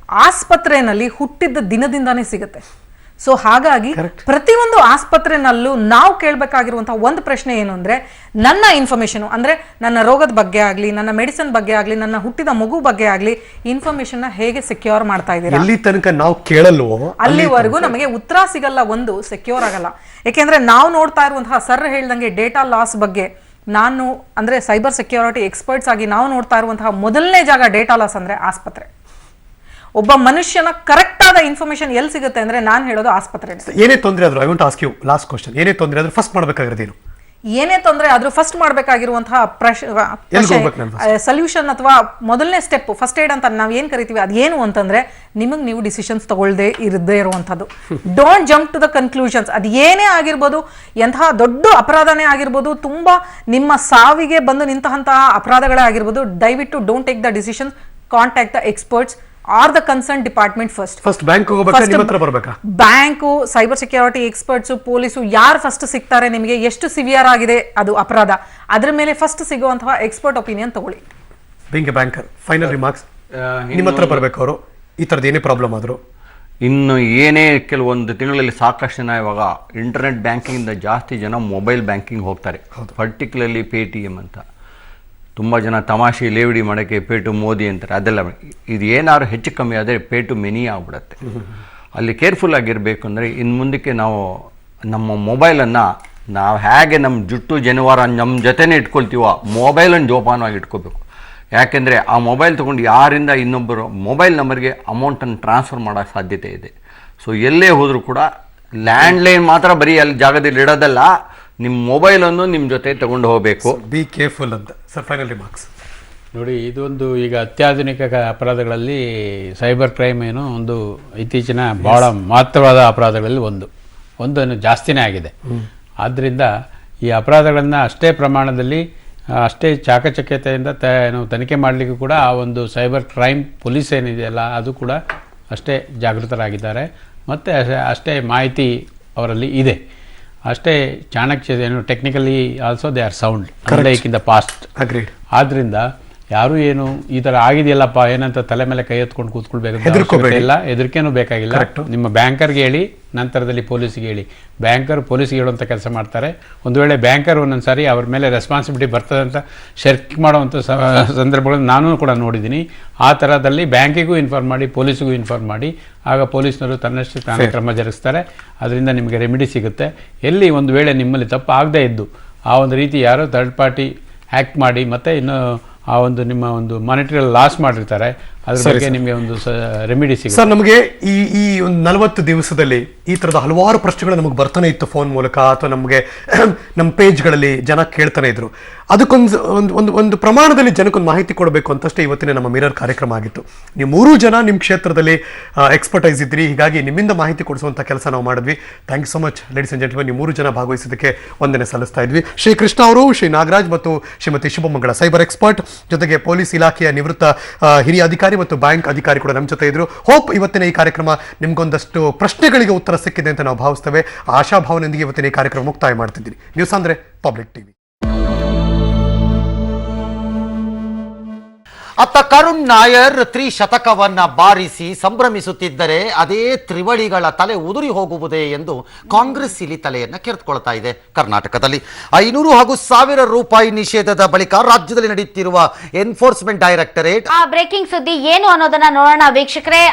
ಆಸ್ಪತ್ರೆಯಲ್ಲಿ ಹುಟ್ಟಿದ್ದ ದಿನದಿಂದಾನೇ ಸಿಗುತ್ತೆ. ಸೊ ಹಾಗಾಗಿ ಪ್ರತಿಯೊಂದು ಆಸ್ಪತ್ರೆನಲ್ಲೂ ನಾವು ಕೇಳಬೇಕಾಗಿರುವಂತಹ ಒಂದು ಪ್ರಶ್ನೆ ಏನು ಅಂದರೆ, ನನ್ನ ಇನ್ಫಾರ್ಮೇಷನ್ ಅಂದರೆ ನನ್ನ ರೋಗದ ಬಗ್ಗೆ ಆಗಲಿ, ನನ್ನ ಮೆಡಿಸಿನ್ ಬಗ್ಗೆ ಆಗಲಿ, ನನ್ನ ಹುಟ್ಟಿದ ಮಗು ಬಗ್ಗೆ ಆಗಲಿ, ಇನ್ಫಾರ್ಮೇಷನ್ ಎಲ್ಲಿ ಸೆಕ್ಯೂರ್ ಮಾಡ್ತಾ ಇದ್ದೀರಾ? ಎಲ್ಲಿ ತನಕ ನಾವು ಕೇಳಲ್ವೋ ಅಲ್ಲಿವರೆಗೂ ನಮಗೆ ಉತ್ತರ ಸಿಗಲ್ಲ, ಒಂದು ಸೆಕ್ಯೂರ್ ಆಗಲ್ಲ. ಯಾಕೆಂದ್ರೆ ನಾವು ನೋಡ್ತಾ ಇರುವಂತಹ ಸರ್ ಹೇಳ್ದಂಗೆ ಡೇಟಾ ಲಾಸ್ ಬಗ್ಗೆ ನಾನು ಅಂದ್ರೆ ಸೈಬರ್ ಸೆಕ್ಯೂರಿಟಿ ಎಕ್ಸ್ಪರ್ಟ್ಸ್ ಆಗಿ ನಾವು ನೋಡ್ತಾ ಇರುವಂತಹ ಮೊದಲನೇ ಜಾಗ ಡೇಟಾ ಲಾಸ್ ಅಂದ್ರೆ ಆಸ್ಪತ್ರೆ. ಒಬ್ಬ ಮನುಷ್ಯನ ಕರೆಕ್ಟ್ ಆದ ಇನ್ಫಾರ್ಮೇಶನ್ ಎಲ್ಲಿ ಸಿಗುತ್ತೆ ಅಂದ್ರೆ ನಾನು ಹೇಳೋದು ಆಸ್ಪತ್ರೆ. ಏನೇ ತೊಂದರೆ ಆದ್ರೂ, I want to ask you last question, ಏನೇ ತೊಂದರೆ ಆದ್ರೂ ಫಸ್ಟ್ ಮಾಡಬೇಕಾಗಿರೋದೇನು? ಏನೇ ತೊಂದರೆ ಆದ್ರೂ ಫಸ್ಟ್ ಮಾಡಬೇಕಾಗಿರುವಂತಹ ಸೊಲ್ಯೂಷನ್ ಅಥವಾ ಮೊದಲನೇ ಸ್ಟೆಪ್, ಫಸ್ಟ್ ಏಡ್ ಅಂತ ನಾವು ಏನ್ ಕರಿತೀವಿ, ಅದೇನು ಅಂತಂದ್ರೆ ನಿಮಗೆ ನೀವು ಡಿಸಿಷನ್ಸ್ ತಗೊಳ್ಳದೆ ಇರದೇ ಇರುವಂತದ್ದು. Don't jump to the conclusions. ಅದು ಏನೇ ಆಗಿರ್ಬೋದು, ಎಂತಹ ದೊಡ್ಡ ಅಪರಾಧನೇ ಆಗಿರ್ಬೋದು, ತುಂಬಾ ನಿಮ್ಮ ಸಾವಿಗೆ ಬಂದು ನಿಂತಹ ಅಪರಾಧಗಳೇ ಆಗಿರ್ಬೋದು, ದಯವಿಟ್ಟು don't take the decisions, contact the experts are the concern department first. Bank, cyber security experts, police, ಯಾರು ಫಸ್ಟ್ ಸಿಗ್ತಾರೆ, ನಿಮಗೆ ಎಷ್ಟು ಸಿವಿಯರ್ ಆಗಿದೆ ಅದು ಅಪರಾಧ, ಅದ್ರ ಮೇಲೆ ಫಸ್ಟ್ ಸಿಗುವಂತಹ ಎಕ್ಸ್ಪರ್ಟ್ ಒಪಿನಿಯನ್ ತಗೊಳ್ಳಿ. Being A banker, final remarks ನಿಮ್ಮ ಹತ್ರ ಬರಬೇಕು. ಅವರು ಈ ಥರದ್ದು ಏನೇ ಪ್ರಾಬ್ಲಮ್ ಆದರೂ, ಇನ್ನು ಏನೇ ಕೆಲವೊಂದು ತಿಂಗಳಲ್ಲಿ ಸಾಕಷ್ಟು ಜನ ಇವಾಗ ಇಂಟರ್ನೆಟ್ ಬ್ಯಾಂಕಿಂಗಿಂದ ಜಾಸ್ತಿ ಜನ ಮೊಬೈಲ್ ಬ್ಯಾಂಕಿಂಗ್ ಹೋಗ್ತಾರೆ. ಪರ್ಟಿಕ್ಯುಲರ್ಲಿ ಪೇಟಿಎಮ್ ಅಂತ ತುಂಬ ಜನ ತಮಾಷೆ ಲೇವಡಿ ಮಾಡೋಕ್ಕೆ ಪೇ ಟು ಮೋದಿ ಅಂತಾರೆ. ಅದೆಲ್ಲ ಇದು ಏನಾದ್ರು ಹೆಚ್ಚು ಕಮ್ಮಿ ಆದರೆ ಪೇ ಟು ಮೆನಿ ಆಗ್ಬಿಡುತ್ತೆ. ಅಲ್ಲಿ ಕೇರ್ಫುಲ್ ಆಗಿರಬೇಕು. ಅಂದರೆ ಇನ್ನು ಮುಂದಕ್ಕೆ ನಾವು ನಮ್ಮ ಮೊಬೈಲನ್ನು ನಾವು ಹೇಗೆ ನಮ್ಮ ಜುಟ್ಟು ಜನವಾರ ನಮ್ಮ ಜೊತೆನೇ ಇಟ್ಕೊಳ್ತೀವೋ, ಮೊಬೈಲನ್ನು ಜೋಪಾನವಾಗಿ ಇಟ್ಕೋಬೇಕು. ಯಾಕೆಂದರೆ ಆ ಮೊಬೈಲ್ ತೊಗೊಂಡು ಯಾರಿಂದ ಇನ್ನೊಬ್ಬರು ಮೊಬೈಲ್ ನಂಬರ್ಗೆ ಅಮೌಂಟನ್ನು ಟ್ರಾನ್ಸ್ಫರ್ ಮಾಡೋ ಸಾಧ್ಯತೆ ಇದೆ. ಸೊ ಎಲ್ಲೇ ಹೋದರೂ ಕೂಡ ಲ್ಯಾಂಡ್ಲೈನ್ ಮಾತ್ರ ಬರೀ ಅಲ್ಲಿ ಜಾಗದಲ್ಲಿ ಇಡೋದಲ್ಲ, ನಿಮ್ಮ ಮೊಬೈಲನ್ನು ನಿಮ್ಮ ಜೊತೆ ತಗೊಂಡು ಹೋಗಬೇಕು. ಬಿ ಕೇರ್ಫುಲ್ ಅಂತ ಸರ್. ಫೈನಲ್ ರಿಮಾರ್ಕ್ಸ್ ನೋಡಿ, ಇದೊಂದು ಈಗ ಅತ್ಯಾಧುನಿಕ ಅಪರಾಧಗಳಲ್ಲಿ ಸೈಬರ್ ಕ್ರೈಮ್ ಏನು ಒಂದು ಇತ್ತೀಚಿನ ಭಾಳ ಮಹತ್ತರವಾದ ಅಪರಾಧಗಳಲ್ಲಿ ಒಂದು ಜಾಸ್ತಿನೇ ಆಗಿದೆ. ಆದ್ದರಿಂದ ಈ ಅಪರಾಧಗಳನ್ನು ಅಷ್ಟೇ ಪ್ರಮಾಣದಲ್ಲಿ ಅಷ್ಟೇ ಚಾಕಚಕ್ಯತೆಯಿಂದ ನಾವು ತನಿಖೆ ಮಾಡಲಿಕ್ಕೂ ಕೂಡ ಆ ಒಂದು ಸೈಬರ್ ಕ್ರೈಮ್ ಪೊಲೀಸ್ ಏನಿದೆಯಲ್ಲ ಅದು ಕೂಡ ಅಷ್ಟೇ ಜಾಗೃತರಾಗಿದ್ದಾರೆ ಮತ್ತು ಅಷ್ಟೇ ಮಾಹಿತಿ ಅವರಲ್ಲಿ ಇದೆ. ಅಷ್ಟೇ Chanakya technically also they are sound like in the past. ಆದ್ದರಿಂದ ಯಾರು ಏನು ಈ ಥರ ಆಗಿದೆಯಲ್ಲಪ್ಪ ಏನಂತ ತಲೆ ಮೇಲೆ ಕೈ ಎತ್ಕೊಂಡು ಕೂತ್ಕೊಳ್ಬೇಕು ಇಲ್ಲ, ಹೆದರಿಕೆನೂ ಬೇಕಾಗಿಲ್ಲ. ನಿಮ್ಮ ಬ್ಯಾಂಕರ್ಗೆ ಹೇಳಿ, ನಂತರದಲ್ಲಿ ಪೊಲೀಸಿಗೆ ಹೇಳಿ. ಬ್ಯಾಂಕರ್ ಪೊಲೀಸಿಗೆ ಹೇಳುವಂಥ ಕೆಲಸ ಮಾಡ್ತಾರೆ. ಒಂದು ವೇಳೆ ಬ್ಯಾಂಕರ್ ಒಂದೊಂದು ಸಾರಿ ಅವ್ರ ಮೇಲೆ ರೆಸ್ಪಾನ್ಸಿಬಿಲಿಟಿ ಬರ್ತದೆ ಅಂತ ಶರ್ಕ್ ಮಾಡುವಂಥ ಸಂದರ್ಭಗಳನ್ನು ನಾನು ಕೂಡ ನೋಡಿದ್ದೀನಿ. ಆ ಥರದಲ್ಲಿ ಬ್ಯಾಂಕಿಗೂ ಇನ್ಫಾರ್ಮ್ ಮಾಡಿ, ಪೊಲೀಸಿಗೂ ಇನ್ಫಾರ್ಮ್ ಮಾಡಿ, ಆಗ ಪೊಲೀಸ್ನವರು ತನ್ನಷ್ಟು ತಾನೇ ಕ್ರಮ ಜರುಗಿಸ್ತಾರೆ. ಅದರಿಂದ ನಿಮಗೆ ರೆಮಿಡಿ ಸಿಗುತ್ತೆ. ಎಲ್ಲಿ ಒಂದು ವೇಳೆ ನಿಮ್ಮಲ್ಲಿ ತಪ್ಪು ಆಗದೇ ಇದ್ದು ಆ ಒಂದು ರೀತಿ ಯಾರೋ ಥರ್ಡ್ ಪಾರ್ಟಿ ಆ್ಯಕ್ಟ್ ಮಾಡಿ ಮತ್ತು ಇನ್ನು ಆ ಒಂದು ನಿಮ್ಮ ಒಂದು ಮಾನಿಟರಿ ಲಾಸ್ ಮಾಡಿರ್ತಾರೆ, ಅದ್ರ ಬಗ್ಗೆ ನಿಮಗೆ ಒಂದು ರೆಮಿಡಿ ಸಿಗುತ್ತೆ. ಸರ್, ನಮಗೆ ಈ ಒಂದು 40 ದಿವಸದಲ್ಲಿ ಈ ಥರದ ಹಲವಾರು ಪ್ರಶ್ನೆಗಳು ನಮಗೆ ಬರ್ತಾನೆ ಇತ್ತು ಫೋನ್ ಮೂಲಕ ಅಥವಾ ನಮಗೆ ನಮ್ಮ ಪೇಜ್ಗಳಲ್ಲಿ ಜನ ಕೇಳ್ತಾನೆ ಇದ್ರು. ಅದಕ್ಕೊಂದು ಪ್ರಮಾಣದಲ್ಲಿ ಜನಕ್ಕೊಂದು ಮಾಹಿತಿ ಕೊಡಬೇಕು ಅಂತಷ್ಟೇ ಇವತ್ತಿನ ನಮ್ಮ ಮಿರರ್ ಕಾರ್ಯಕ್ರಮ ಆಗಿತ್ತು. ನೀವು 3 ಜನ ನಿಮ್ಮ ಕ್ಷೇತ್ರದಲ್ಲಿ ಎಕ್ಸ್ಪರ್ಟೈಸ್ ಇದ್ರಿ, ಹೀಗಾಗಿ ನಿಮ್ಮಿಂದ ಮಾಹಿತಿ ಕೊಡಿಸುವಂಥ ಕೆಲಸ ನಾವು ಮಾಡಿದ್ವಿ. Thank you so much ladies and gentlemen. ನೀವು 3 ಜನ ಭಾಗವಹಿಸಿದ್ದಕ್ಕೆ ವಂದನೆ ಸಲ್ಲಿಸ್ತಾ ಇದ್ವಿ. ಶ್ರೀ ಕೃಷ್ಣ ಅವರು, ಶ್ರೀ ನಾಗರಾಜ್ ಮತ್ತು ಶ್ರೀಮತಿ ಶುಭಮಂಗಳ, ಸೈಬರ್ ಎಕ್ಸ್ಪರ್ಟ್, ಜೊತೆಗೆ ಪೊಲೀಸ್ ಇಲಾಖೆಯ ನಿವೃತ್ತ ಹಿರಿಯ ಅಧಿಕಾರಿ ಮತ್ತು ಬ್ಯಾಂಕ್ ಅಧಿಕಾರಿ ಕೂಡ ನಮ್ಮ ಜೊತೆ ಇದ್ರು. ಹೋಪ್ ಇವತ್ತಿನ ಈ ಕಾರ್ಯಕ್ರಮ ನಿಮ್ಗೊಂದಷ್ಟು ಪ್ರಶ್ನೆಗಳಿಗೆ ಉತ್ತರ ಸಿಕ್ಕಿದೆ ಅಂತ ನಾವು ಭಾವಿಸ್ತೇವೆ. ಆಶಾಭಾವನೆಯೊಂದಿಗೆ ಇವತ್ತಿನ ಈ ಕಾರ್ಯಕ್ರಮ ಮುಕ್ತಾಯ ಮಾಡ್ತಿದ್ದೀನಿ. ನ್ಯೂಸ್ ಅಂದ್ರೆ ಪಬ್ಲಿಕ್ ಟಿವಿ. ಅತ್ತ ಕರುಣ್ ನಾಯರ್ ತ್ರಿಶತಕವನ್ನ ಬಾರಿಸಿ ಸಂಭ್ರಮಿಸುತ್ತಿದ್ದರೆ ಅದೇ ತ್ರಿವಳಿಗಳ ತಲೆ ಉದುರಿ ಹೋಗುವುದೇ ಎಂದು ಕಾಂಗ್ರೆಸ್ ಇಲ್ಲಿ ತಲೆಯನ್ನ ಕೆರೆದುಕೊಳ್ತಾ ಇದೆ. ಕರ್ನಾಟಕದಲ್ಲಿ 500 ಹಾಗೂ 1000 ರೂಪಾಯಿ ನಿಷೇಧದ ಬಳಿಕ ರಾಜ್ಯದಲ್ಲಿ ನಡೆಯುತ್ತಿರುವ ಎನ್ಫೋರ್ಸ್ಮೆಂಟ್ ಡೈರೆಕ್ಟರೇಟ್ ಬ್ರೇಕಿಂಗ್ ಸುದ್ದಿ ಏನು ಅನ್ನೋದನ್ನ ನೋಡೋಣ ವೀಕ್ಷಕರೇ.